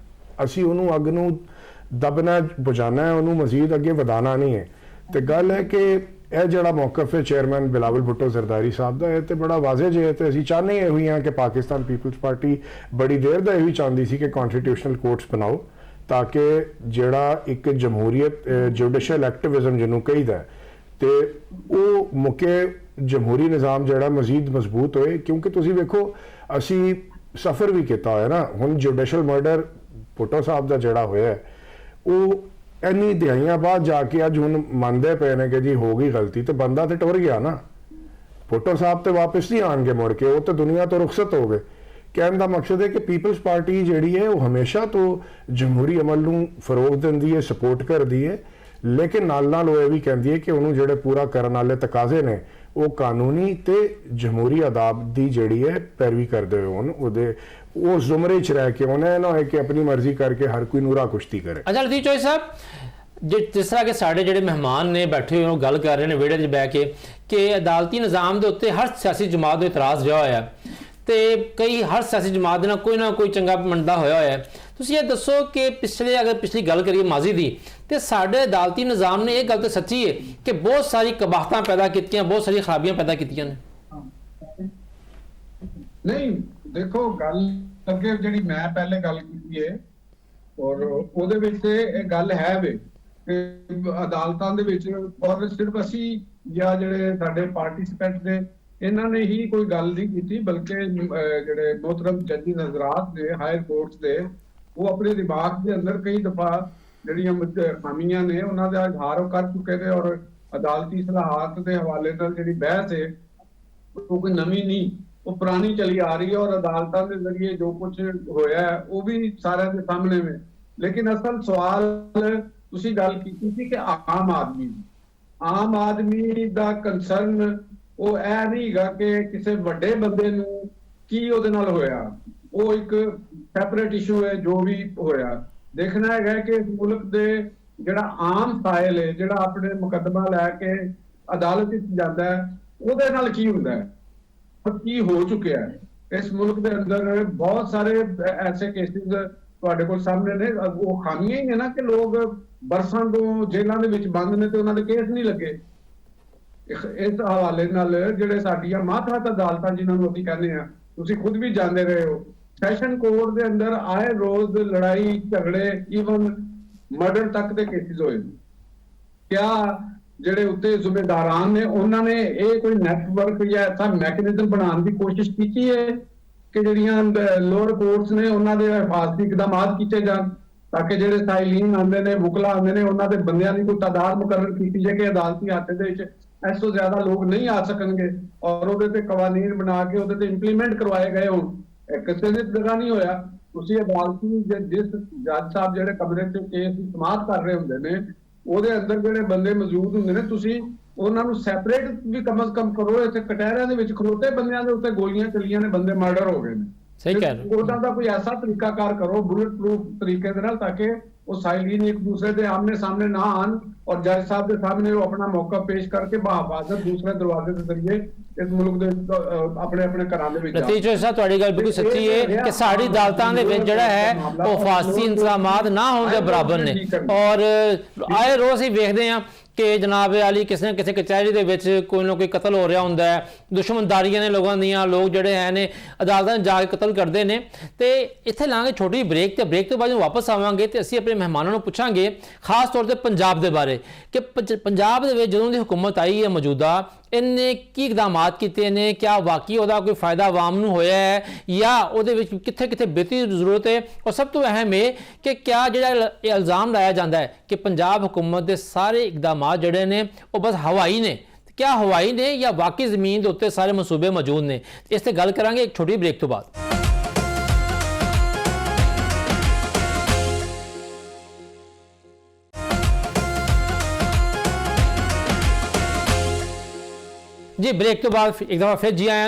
ਅਸੀਂ ਉਹਨੂੰ ਅੱਗ ਨੂੰ ਦਬਨਾ ਬੁਝਾਉਣਾ ਹੈ, ਉਹਨੂੰ ਮਜ਼ੀਦ ਅੱਗੇ ਵਧਾਉਣਾ ਨਹੀਂ ਹੈ। ਤੇ ਗੱਲ ਹੈ ਕਿ ਇਹ ਜਿਹੜਾ ਮੌਕਫ ਹੈ ਚੇਅਰਮੈਨ ਬਿਲਾਵਲ ਭੁੱਟੋ ਜ਼ਰਦਾਰੀ ਸਾਹਿਬ ਦਾ, ਇਹ ਤੇ ਬੜਾ ਵਾਜ਼ਿਹ ਜਿਹਾ ਹੈ। ਤੇ ਅਸੀਂ ਚਾਹੁੰਦੇ ਇਹ ਹੋਈ ਹਾਂ ਕਿ ਪਾਕਿਸਤਾਨ ਪੀਪਲਸ ਪਾਰਟੀ ਬੜੀ ਦੇਰ ਦਾ ਇਹ ਵੀ ਚਾਹੁੰਦੀ ਸੀ ਕਿ ਕਨਸਟੀਟਿਊਸ਼ਨਲ ਕੋਰਟਸ ਬਣਾਓ, ਤਾਂ ਕਿ ਜਿਹੜਾ ਇੱਕ ਜਮਹੂਰੀਅਤ ਜੁਡੀਸ਼ੀਅਲ ਐਕਟਿਵਿਜ਼ਮ ਜਿਹਨੂੰ ਕਹੀਦਾ ਤੇ ਉਹ ਮੁਕੇ ਜਮਹੂਰੀ ਨਿਜ਼ਾਮ ਜਿਹੜਾ ਮਜ਼ੀਦ ਮਜ਼ਬੂਤ ਹੋਏ। ਕਿਉਂਕਿ ਤੁਸੀਂ ਵੇਖੋ ਅਸੀਂ ਸਫ਼ਰ ਵੀ ਕੀਤਾ ਹੋਇਆ ਨਾ, ਹੁਣ ਜੁਡੀਸ਼ੀਅਲ ਮਰਡਰ ਭੁੱਟੋ ਸਾਹਿਬ ਦਾ ਜਿਹੜਾ ਹੋਇਆ ਉਹ ਇੰਨੀ ਦਿਹਾਈਆਂ ਬਾਅਦ ਜਾ ਕੇ ਅੱਜ ਹੁਣ ਮੰਨਦੇ ਪਏ ਨੇ ਕਿ ਜੀ ਹੋ ਗਈ ਗਲਤੀ, ਤੇ ਬੰਦਾ ਤੇ ਟੁਰ ਗਿਆ ਨਾ। ਭੁੱਟੋ ਸਾਹਿਬ ਤੇ ਵਾਪਸ ਨਹੀਂ ਆਣਗੇ ਮੁੜ ਕੇ, ਉਹ ਤੇ ਦੁਨੀਆ ਤੋਂ ਰੁਖਸਤ ਹੋ ਗਏ। ਕਹਿਣ ਦਾ ਮਕਸਦ ਹੈ ਕਿ ਪੀਪਲਸ ਪਾਰਟੀ ਜਿਹੜੀ ਹੈ ਉਹ ਹਮੇਸ਼ਾ ਤੋਂ ਜਮਹੂਰੀ ਅਮਲ ਨੂੰ ਫਰੋਗ ਦਿੰਦੀ ਹੈ, ਸਪੋਰਟ ਕਰਦੀ ਹੈ, ਲੇਕਿਨ ਨਾਲ ਉਹ ਇਹ ਵੀ ਕਹਿੰਦੀ ਹੈ ਕਿ ਉਹਨੂੰ ਜਿਹੜੇ ਪੂਰਾ ਕਰਨ ਵਾਲੇ ਤਕਾਜ਼ੇ ਨੇ ਉਹ ਕਾਨੂੰਨੀ ਤੇ ਜਮਹੂਰੀ ਆਦਾਬ ਦੀ ਜਿਹੜੀ ਹੈ ਪੈਰਵੀ ਕਰਦੇ ਹੋਏ ਹੋਣ, ਉਹਦੇ ਉਹ ਜ਼ੁਮਰੇ 'ਚ ਰਹਿ ਕੇ ਉਹਨੇ ਨਾ ਹੋਏ ਕਿ ਆਪਣੀ ਮਰਜ਼ੀ ਕਰਕੇ ਹਰ ਕੋਈ ਨੂਰਾ ਕੁਸ਼ਤੀ ਕਰੇ। ਅੱਛਾ ਲਤੀਫ ਚੋਈ ਸਾਹਿਬ, ਜਿਸ ਤਰ੍ਹਾਂ ਕਿ ਸਾਡੇ ਜਿਹੜੇ ਮਹਿਮਾਨ ਨੇ ਬੈਠੇ ਹੋਏ ਉਹ ਗੱਲ ਕਰ ਰਹੇ ਨੇ ਵਿਹੜੇ 'ਚ ਬਹਿ ਕੇ ਕਿ ਅਦਾਲਤੀ ਨਿਜ਼ਾਮ ਦੇ ਉੱਤੇ ਹਰ ਸਿਆਸੀ ਜਮਾਤ ਨੂੰ ਇਤਰਾਜ਼ ਰਿਹਾ ਹੋਇਆ ਤੇ ਹਰ ਸਿਆਸੀ ਜਮਾਤ ਦੇ ਨਾਲ ਕੋਈ ਨਾ ਕੋਈ ਚੰਗਾ ਮੰਦਾ ਹੋਇਆ ਹੈ। ਤੁਸੀਂ ਇਹ ਦੱਸੋ ਕਿ ਪਿਛਲੀ ਗੱਲ ਕਰੀਏ ਮਾਜ਼ੀ ਦੀ, ਤੇ ਸਾਡੇ ਅਦਾਲਤੀ ਨਿਜ਼ਾਮ ਨੇ ਇਹ ਗੱਲ ਤਾਂ ਸੱਚੀ ਹੈ ਕਿ ਬਹੁਤ ਸਾਰੀ ਕਬਾਹਤਾਂ ਪੈਦਾ ਕੀਤੀਆਂ, ਬਹੁਤ ਸਾਰੀਆਂ ਖਰਾਬੀਆਂ ਪੈਦਾ ਕੀਤੀਆਂ ਨੇ? ਨਹੀਂ ਦੇਖੋ, ਗੱਲ ਅੱਗੇ ਜਿਹੜੀ ਮੈਂ ਪਹਿਲੇ ਗੱਲ ਕੀਤੀ ਹੈ ਔਰ ਉਹਦੇ ਵਿੱਚ ਇਹ ਗੱਲ ਹੈ ਵੇ ਕਿ ਅਦਾਲਤਾਂ ਦੇ ਵਿੱਚ ਔਰ ਸਿਰਫ ਅਸੀਂ ਜਾਂ ਜਿਹੜੇ ਸਾਡੇ ਪਾਰਟਿਸਿਪੈਂਟ ਨੇ ਇਹਨਾਂ ਨੇ ਹੀ ਕੋਈ ਗੱਲ ਨਹੀਂ ਕੀਤੀ, ਬਲਕਿ ਜਿਹੜੇ ਮੁਹਤਰਮ ਜੱਜੀ ਹਜ਼ਰਾਤ ਨੇ ਹਾਇਰ ਕੋਰਟਸ ਦੇ, ਉਹ ਆਪਣੇ ਦਿਮਾਗ ਦੇ ਅੰਦਰ ਕਈ ਦਫਾ ਜਿਹੜੀਆਂ ਖਾਮੀਆਂ ਨੇ ਉਹਨਾਂ ਦਾ ਇਜ਼ਹਾਰ ਕਰ ਚੁੱਕੇ ਨੇ। ਔਰ ਅਦਾਲਤੀ ਸਲਾਹਤ ਦੇ ਹਵਾਲੇ ਨਾਲ ਜਿਹੜੀ ਬਹਿਸ ਹੈ ਉਹ ਕੋਈ ਨਵੀਂ ਨਹੀਂ, ਉਹ ਪੁਰਾਣੀ ਚਲੀ ਆ ਰਹੀ ਹੈ। ਔਰ ਅਦਾਲਤਾਂ ਦੇ ਜ਼ਰੀਏ ਜੋ ਕੁਝ ਹੋਇਆ ਉਹ ਵੀ ਸਾਰਿਆਂ ਦੇ ਸਾਹਮਣੇ ਹੈ। ਲੇਕਿਨ ਅਸਲ ਸਵਾਲ ਤੁਸੀਂ ਗੱਲ ਕੀਤੀ ਸੀ ਕਿ ਆਮ ਆਦਮੀ ਦਾ ਕੰਸਰਨ ਉਹ ਇਹ ਨਹੀਂ ਹੈਗਾ ਕਿ ਕਿਸੇ ਵੱਡੇ ਬੰਦੇ ਨੂੰ ਕੀ ਉਹਦੇ ਨਾਲ ਹੋਇਆ, ਉਹ ਇੱਕ ਸੈਪਰੇਟ ਇਸ਼ੂ ਹੈ। ਜੋ ਵੀ ਹੋਇਆ ਦੇਖਣਾ ਹੈਗਾ ਕਿ ਇਸ ਮੁਲਕ ਦੇ ਜਿਹੜਾ ਆਮ ਫਾਇਲ ਹੈ, ਜਿਹੜਾ ਆਪਣੇ ਮੁਕੱਦਮਾ ਲੈ ਕੇ ਅਦਾਲਤ ਵਿੱਚ ਜਾਂਦਾ ਹੈ, ਉਹਦੇ ਨਾਲ ਕੀ ਹੁੰਦਾ ਹੈ, ਕੀ ਹੋ ਚੁੱਕਿਆ ਹੈ। ਇਸ ਮੁਲਕ ਦੇ ਅੰਦਰ ਬਹੁਤ ਸਾਰੇ ਐਸੇ ਕੇਸਿਸ ਤੁਹਾਡੇ ਕੋਲ ਸਾਹਮਣੇ ਨੇ। ਉਹ ਖਾਮੀਆਂ ਹੀ ਹੈ ਨਾ ਕਿ ਲੋਕ ਬਰਸਾਂ ਤੋਂ ਜੇਲ੍ਹਾਂ ਦੇ ਵਿੱਚ ਬੰਦ ਨੇ ਤੇ ਉਹਨਾਂ ਦੇ ਕੇਸ ਨਹੀਂ ਲੱਗੇ। ਇਸ ਹਵਾਲੇ ਨਾਲ ਜਿਹੜੇ ਸਾਡੀਆਂ ਮਾਤਹਤ ਅਦਾਲਤਾਂ ਜਿਨ੍ਹਾਂ ਨੂੰ ਅਸੀਂ ਕਹਿੰਦੇ ਆ, ਤੁਸੀਂ ਖੁਦ ਵੀ ਜਾਣਦੇ ਰਹੇ ਹੋ, ਸੈਸ਼ਨ ਕੋਰਟ ਦੇ ਅੰਦਰ ਆਏ ਰੋਜ਼ ਲੜਾਈ ਝਗੜੇ, ਈਵਨ ਮਰਡਰ ਤੱਕ ਦੇ ਕੇਸਿਸ ਹੋਏ। ਕਿਆ ਜਿਹੜੇ ਉੱਤੇ ਜ਼ਿੰਮੇਦਾਰਾਂ ਨੇ ਉਹਨਾਂ ਨੇ ਇਹ ਕੋਈ ਨੈਟਵਰਕ ਜਾਂ ਐਸਾ ਮੈਕੈਨਿਜ਼ਮ ਬਣਾਉਣ ਦੀ ਕੋਸ਼ਿਸ਼ ਕੀਤੀ ਹੈ ਕਿ ਜਿਹੜੀਆਂ ਲੋਅਰ ਕੋਰਟਸ ਨੇ ਉਹਨਾਂ ਦੇ ਹਿਫਾਜ਼ਤੀ ਇਕਦਾਮਾਤ ਕੀਤੇ ਜਾਣ, ਤਾਂ ਕਿ ਜਿਹੜੇ ਸਾਇਲੀਨ ਆਉਂਦੇ ਨੇ, ਵੁਕਲਾ ਆਉਂਦੇ ਨੇ, ਉਹਨਾਂ ਦੇ ਬੰਦਿਆਂ ਦੀ ਕੋਈ ਤਾਦਾਦ ਮੁਕਰਰ ਕੀਤੀ ਜਾਏ ਕਿ ਅਦਾਲਤੀ ਹਾਤੇ ਦੇ ਵਿੱਚ ਇਸ ਤੋਂ ਜ਼ਿਆਦਾ ਲੋਕ ਨਹੀਂ ਆ ਸਕਣਗੇ, ਔਰ ਉਹਦੇ ਤੇ ਕਵਾਨੀਨ ਬਣਾ ਕੇ ਉਹਦੇ ਤੇ ਇੰਪਲੀਮੈਂਟ ਕਰਵਾਏ ਗਏ ਹੋਣ। ਕਿਸੇ ਦੀ ਜਗ੍ਹਾ ਨਹੀਂ ਹੋਇਆ। ਤੁਸੀਂ ਅਦਾਲਤੀ ਜਿਸ ਜੱਜ ਸਾਹਿਬ ਜਿਹੜੇ ਕਮਰੇ 'ਚ ਕੇਸ ਦੀ ਸਮਾਅਤ ਕਰ ਰਹੇ ਹੁੰਦੇ ਨੇ, ਉਹਦੇ ਅੰਦਰ ਜਿਹੜੇ ਬੰਦੇ ਮੌਜੂਦ ਹੁੰਦੇ ਨੇ, ਤੁਸੀਂ ਉਹਨਾਂ ਨੂੰ ਸੈਪਰੇਟ ਵੀ ਕਮ ਅਜ਼ ਕਮ ਕਰੋ। ਇੱਥੇ ਕਟਹਿਰਿਆਂ ਦੇ ਵਿੱਚ ਖਲੋਤੇ ਬੰਦਿਆਂ ਦੇ ਉੱਤੇ ਗੋਲੀਆਂ ਚੱਲੀਆਂ ਨੇ, ਬੰਦੇ ਮਰਡਰ ਹੋ ਗਏ ਨੇ, ਸਹੀ ਕਹਿ ਰਹੇ ਹੋ। ਉਹਨਾਂ ਦਾ ਕੋਈ ਐਸਾ ਤਰੀਕਾਕਾਰ ਕਰੋ ਬੁਲਟ ਪ੍ਰੂਫ ਤਰੀਕੇ ਦੇ ਨਾਲ, ਤਾਂ ਕਿ ਉਹ ਸਾਇਲੀਨ ਇੱਕ ਦੂਸਰੇ ਦੇ ਆਮਨੇ ਸਾਹਮਣੇ ਨਾ ਆਣ ਔਰ ਜੱਜ ਸਾਹਿਬ ਦੇ ਸਾਹਮਣੇ ਉਹ ਆਪਣਾ ਮੌਕਾ ਪੇਸ਼ ਕਰਕੇ ਬਹਾਵਾਜ਼ਤ ਦੂਸਰੇ ਦਰਵਾਜ਼ੇ ਦੇ ਜ਼ਰੀਏ ਇਸ ਮੁਲਕ ਦੇ ਆਪਣੇ ਆਪਣੇ ਘਰਾਂ ਦੇ ਵਿੱਚ ਲਤੀਫ ਚੌਧਰੀ ਸਾਹਿਬ, ਤੁਹਾਡੀ ਗੱਲ ਬਿਲਕੁਲ ਸੱਚੀ ਹੈ ਕਿ ਸਾਡੀ ਅਦਾਲਤਾਂ ਦੇ ਵਿੱਚ ਜਿਹੜਾ ਹੈ ਉਹ ਫਾਸੀ ਇੰਤਜ਼ਾਮਾਤ ਨਾ ਹੋਣ ਦੇ ਬਰਾਬਰ ਨੇ। ਔਰ ਆਏ ਰੋਜ਼ ਹੀ ਵੇਖਦੇ ਹਾਂ ਕਿ ਜਨਾਬ ਆਲੀ ਕਿਸੇ ਨਾ ਕਿਸੇ ਕਚਹਿਰੀ ਦੇ ਵਿੱਚ ਕੋਈ ਨਾ ਕੋਈ ਕਤਲ ਹੋ ਰਿਹਾ ਹੁੰਦਾ ਹੈ, ਦੁਸ਼ਮਣਦਾਰੀਆਂ ਨੇ ਲੋਕਾਂ ਦੀਆਂ, ਲੋਕ ਜਿਹੜੇ ਹੈ ਨੇ ਅਦਾਲਤਾਂ ਜਾ ਕੇ ਕਤਲ ਕਰਦੇ ਨੇ। ਤੇ ਇੱਥੇ ਲਾਂਗੇ ਛੋਟੀ ਬ੍ਰੇਕ, ਤੇ ਬ੍ਰੇਕ ਤੋਂ ਬਾਅਦ ਵਾਪਸ ਆਵਾਂਗੇ ਤੇ ਅਸੀਂ ਆਪਣੇ ਮਹਿਮਾਨਾਂ ਨੂੰ ਪੁੱਛਾਂਗੇ ਖਾਸ ਤੌਰ ਤੇ ਪੰਜਾਬ ਦੇ ਬਾਰੇ ਕਿ ਪੰਜਾਬ ਦੇ ਵਿੱਚ ਜਦੋਂ ਦੀ ਹੁਕੂਮਤ ਆਈ ਹੈ ਮੌਜੂਦਾ, ਇਹਨੇ ਕੀ ਇਕਦਾਮਾਤ ਕੀਤੇ ਨੇ, ਕਿਆ ਵਾਕਈ ਉਹਦਾ ਕੋਈ ਫਾਇਦਾ ਆਵਾਮ ਨੂੰ ਹੋਇਆ ਹੈ ਜਾਂ ਉਹਦੇ ਵਿੱਚ ਕਿੱਥੇ ਕਿੱਥੇ ਬਿਹਤਰੀ ਦੀ ਜ਼ਰੂਰਤ ਹੈ। ਔਰ ਸਭ ਤੋਂ ਅਹਿਮ ਇਹ ਕਿ ਕਿਆ ਜਿਹੜਾ ਇਹ ਇਲਜ਼ਾਮ ਲਾਇਆ ਜਾਂਦਾ ਹੈ ਕਿ ਪੰਜਾਬ ਹੁਕੂਮਤ ਦੇ ਸਾਰੇ ਇਕਦਾਮਾਤ ਜਿਹੜੇ ਨੇ ਉਹ ਬਸ ਹਵਾਈ ਨੇ, ਕਿਆ ਹਵਾਈ ਨੇ ਜਾਂ ਵਾਕਈ ਜ਼ਮੀਨ ਦੇ ਉੱਤੇ ਸਾਰੇ ਮਨਸੂਬੇ ਮੌਜੂਦ ਨੇ। ਇਸ ਤੇ ਗੱਲ ਕਰਾਂਗੇ ਇੱਕ ਛੋਟੀ ਬ੍ਰੇਕ ਤੋਂ ਬਾਅਦ। जी ब्रेक तो बाद एक दफ़ा फिर जी आया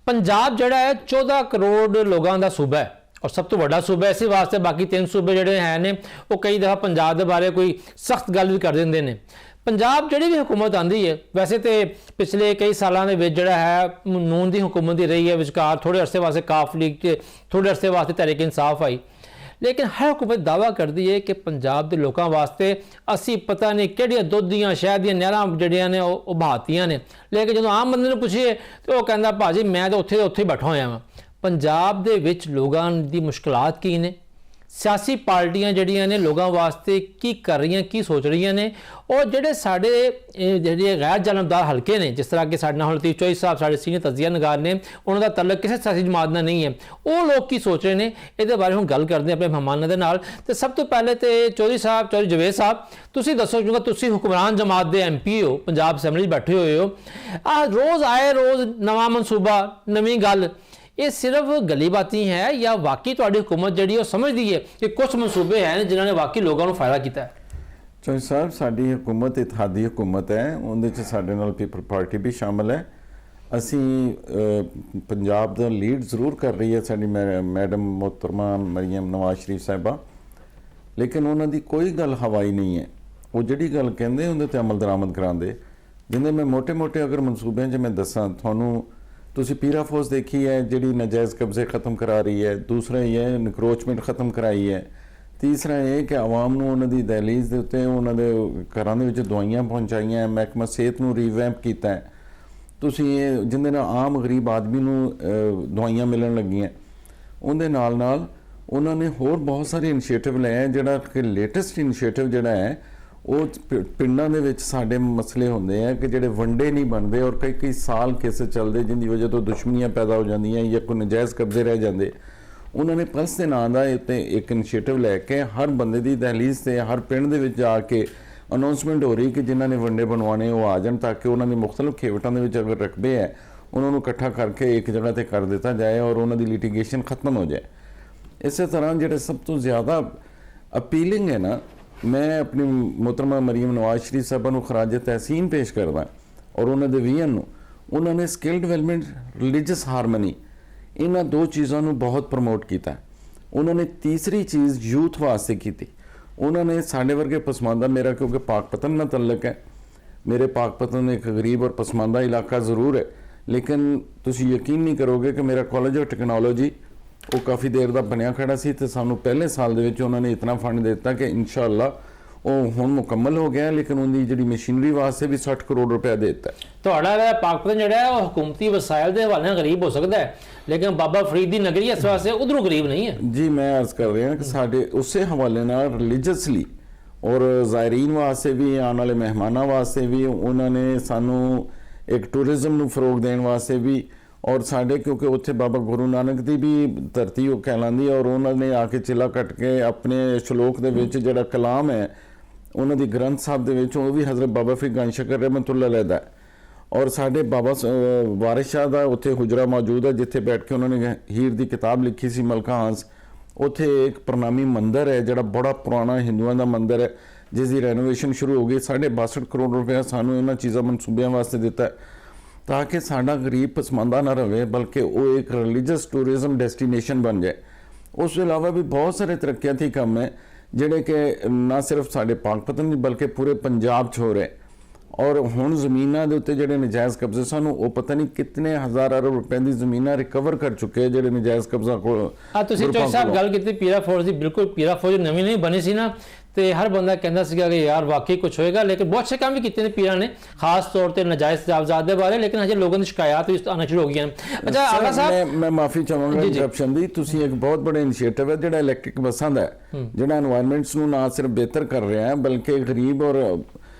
पंजाब जड़ा है 14 करोड़ लोगों का सूबा है और सब तो बड़ा सूबा है, इसी वास्ते बाकी 3 सूबे जोड़े हैं ने वो कई दफ़ा पंजाब के बारे कोई सख्त गल भी कर देंगे ने। पंजाब जी भी हुकूमत आती है, वैसे तो पिछले कई सालों के जोड़ा है नून की हुकूमत ही रही है, विचकार थोड़े अरसे वास्ते काफ लीग थोड़े अरसे वास्ते तहरीक इंसाफ आई, लेकिन हर हुकूमत दावा करती है कि पंजाब के लोगों वास्ते असी पता नहीं किहड़ियां दुध दियां शहद दियां नहरां जिहड़ियां ने वो बहातियां ने। लेकिन जो आम बंदे नूं पुछीए तो वह कहंदा भाजी मैं तो उत्थे बैठा होया वां। पंजाब दे विच लोगां दी मुश्किलात की ने, सियासी पार्टियां जिहड़ियां ने लोगों वास्ते की कर रही की सोच रही ने, और जिहड़े साडे जिहड़े गैर जानबदार हल्के ने जिस तरह कि साडे नाल लतीफ चौधरी साहब साडे सीनियर तजिया नगार ने, उन्होंने तल्लक किसी सियासी जमात नाल नहीं है, वो लोग की सोच रहे हैं ये बारे हम गल करते हैं अपने मेहमानों के नाल। तो सब तो पहले तो चौधरी साहब चौधरी जवेद साहब तुसीं दसो, क्योंकि तुसीं हुक्मरान जमात के MP हो, पंजाब असैंबली बैठे हुए हो, रोज़ आए रोज़ नवा मनसूबा नवीं गल, ये सिर्फ गली बाती है या वाकई तुहाडी हुकूमत जिहड़ी वो समझदी है कि कुछ मनसूबे हैं जिन्होंने वाकई लोगों को फायदा किया है? चौधरी साहब साडी हुकूमत इत्तेहादी हुकूमत है, उहदे च साडे नाल पीपल पार्टी भी शामिल है। असी पंजाब दा लीड जरूर कर रही है साडी मैडम मोहतरमा मरीम नवाज शरीफ साहिबा, लेकिन उन्हां दी कोई गल हवाई नहीं है। वो जिहड़ी गल कहंदे उहदे ते अमल दरामद करांदे। जिन्हें मैं मोटे मोटे अगर मनसूबे च मैं दसां तुहानूं, तुसी पीरा फौज देखी है जिहड़ी नाजायज़ कब्जे ख़त्म करा रही है, दूसरा ये इनक्रोचमेंट ख़त्म कराई है, तीसरा ये कि आवाम नूं उन्हां दी दहलीज़ दे उत्ते उन्हां दे घरां दे विच दवाइयां पहुंचाईयां है, महकमा सेहत नूं रीवैम्प कीता है, तुसी ये जिंदे नाल आम गरीब आदमी नूं दवाइयां मिलण लगियां, उहदे नाल नाल उन्हां ने होर बहुत सारे इनिशिएटिव लए हैं। जिहड़ा कि लेटेस्ट इनिशिएटिव जिहड़ा है वो पिंडां दे विच साडे मसले होंदे हैं कि जिहड़े वंडे नहीं बनते और कई कई साल केस चलते जिंदी वजह तो दुश्मनियां पैदा हो जांदियां या कोई नजायज़ कब्जे रह जाते। उन्होंने पल्स के नाम का उत्ते एक इनिशिएटिव लैके हर बंदे की दहलीज से हर पिंड दे विच जाके अनाउंसमेंट हो रही कि जिन्हों ने वंडे बनवाने वो आ जाए, ताकि उन्होंने मुख्तलिफ खेवटां दे विच अगर रकबे है उन्होंने इकट्ठा करके एक जगह पर कर दिता जाए और उन्होंने लिटिगेशन खत्म हो जाए। इस तरह जो सब तो ज़्यादा अपीलिंग है ना, मैं अपनी मोहतरमा मरीम नवाज शरीफ साहबा नूं खराज तहसीन पेश करदा और उन्होंने विजन उन्होंने स्किल डिवेलपमेंट रिलीजियस हारमनी इन्हां दो चीज़ों नूं बहुत प्रमोट किया। उन्होंने तीसरी चीज़ यूथ वास्ते की, उन्होंने साढ़े वर्गे पसमानदा, मेरा क्योंकि पाकपतन नाल तल्लक है, मेरे पाकपतन एक गरीब और पसमानदा इलाका ज़रूर है, लेकिन तुसीं यकीन नहीं करोगे कि मेरा कॉलेज ऑफ टेक्नोलॉजी वो काफ़ी देर का बनया खड़ा सी, तो सानू पहले साल दे विच उन्होंने इतना फंड दिता कि इंशाअल्लाह वो हुण मुकम्मल हो गया, लेकिन उनकी जी मशीनरी वास्ते भी 60 करोड़ रुपया देता है। ਤੁਹਾਡਾ ਪਾਕਪਤਨ ਜਿਹੜਾ ਹੈ ਉਹ हुकूमती वसाइल के हवाले नाल गरीब हो सकता है, लेकिन बाबा फरीद की नगरी इस वास्ते उधरों गरीब नहीं है। जी मैं अर्ज कर रहा कि साढ़े उस हवाले नाल रिलीजियसली और ज़ायरीन वास्ते भी आने वाले मेहमानों वास्ते भी उन्होंने सानू एक टूरिज़म नूं फरोग देने वास्ते भी, और साढ़े क्योंकि उत्थे बाबा गुरु नानक की भी धरती वो कहलांदी और उन्होंने आके चिला कट के अपने श्लोक दे विच जिहड़ा कलाम है उन्होंने ग्रंथ साहब दे विच वो भी हज़रत बाबा फरीद गंज शकर रहमतुल्लाह अलैह दा, और साढ़े बाबा वारिस शाह का उत्थे हुजरा मौजूद है जिथे बैठ के उन्होंने हीर की किताब लिखी सी मलका हंस। उत्थे एक प्रणामी मंदिर है जिहड़ा बड़ा पुराना हिंदुओं का मंदिर है जिसकी रेनोवेशन शुरू हो गई। 62.5 करोड़ रुपया सानू इन्हां चीज़ां मनसूबियां वास्ते दिता है। ਤਾਂ ਕਿ ਸਾਡਾ ਗਰੀਬ ਪਸਮੰਦਾ ਨਾ ਰਵੇ, ਬਲਕਿ ਉਹ ਇੱਕ ਰਿਲੀਜੀਅਸ ਟੂਰਿਜ਼ਮ ਡੈਸਟੀਨੇਸ਼ਨ ਬਣ ਜਾਏ। ਉਸ ਤੋਂ ਇਲਾਵਾ ਵੀ ਬਹੁਤ ਸਾਰੇ ਤਰੱਕੀਆਤੀ ਕੰਮ ਹੈ ਜਿਹੜੇ ਕਿ ਨਾ ਸਿਰਫ ਸਾਡੇ ਪਾਕਪਤਨ ਬਲਕਿ ਪੂਰੇ ਪੰਜਾਬ 'ਚ ਹੋ ਰਹੇ। ਔਰ ਹੁਣ ਜ਼ਮੀਨਾਂ ਦੇ ਉੱਤੇ ਜਿਹੜੇ ਨਜਾਇਜ਼ ਕਬਜ਼ੇ ਸਨ ਉਹ ਪਤਾ ਨਹੀਂ ਕਿੰਨੇ ਹਜ਼ਾਰ ਅਰਬ ਰੁਪਏ ਦੀ ਜ਼ਮੀਨਾਂ ਰਿਕਵਰ ਕਰ ਚੁੱਕੇ ਜਿਹੜੇ ਨਜਾਇਜ਼ ਕਬਜ਼ਾ ਕੋਲ। ਤੁਸੀਂ ਚੌਧਰੀ ਸਾਹਿਬ ਗੱਲ ਕੀਤੀ ਪੀਰਾ ਫੋਰਸ ਦੀ, ਬਿਲਕੁਲ ਪੀਰਾ ਫੋਰਸ ਨਵੀਂ ਨਹੀਂ ਬਣੀ ਸੀ ਨਾ, ਤੇ ਹਰ ਬੰਦਾ ਕਹਿੰਦਾ ਸੀਗਾ ਕਿ ਯਾਰ ਵਾਕਈ ਕੁਝ ਹੋਏਗਾ, ਲੇਕਿਨ ਬਹੁਤ ਸੇ ਕੰਮ ਵੀ ਕੀਤੇ ਨੇ ਪੀਰਾਂ ਨੇ, ਖਾਸ ਤੌਰ ਤੇ ਨਜਾਇਜ਼ ਜਾਇਦਾਦ ਦੇ ਬਾਰੇ, ਲੇਕਿਨ ਹਜੇ ਲੋਕਾਂ ਦੀ ਸ਼ਿਕਾਇਤ ਵੀ ਆਉਣਾ ਸ਼ੁਰੂ ਹੋ ਗਈਆਂ। ਅੱਛਾ ਆਗਾ ਸਾਹਿਬ, ਮੈਂ ਮਾਫੀ ਚਾਹਾਂਗਾ ਇੰਟਰਪਸ਼ਨ ਦੀ। ਤੁਸੀਂ ਇੱਕ ਬਹੁਤ ਬੜਾ ਇਨੀਸ਼ੀਏਟਿਵ ਹੈ ਜਿਹੜਾ ਇਲੈਕਟ੍ਰਿਕ ਬੱਸਾਂ ਦਾ ਹੈ, ਜਿਹੜਾ এনवायरमेंट्स ਨੂੰ ਨਾ ਸਿਰਫ ਬਿਹਤਰ ਕਰ ਰਿਹਾ ਹੈ ਬਲਕਿ ਗਰੀਬ ਔਰ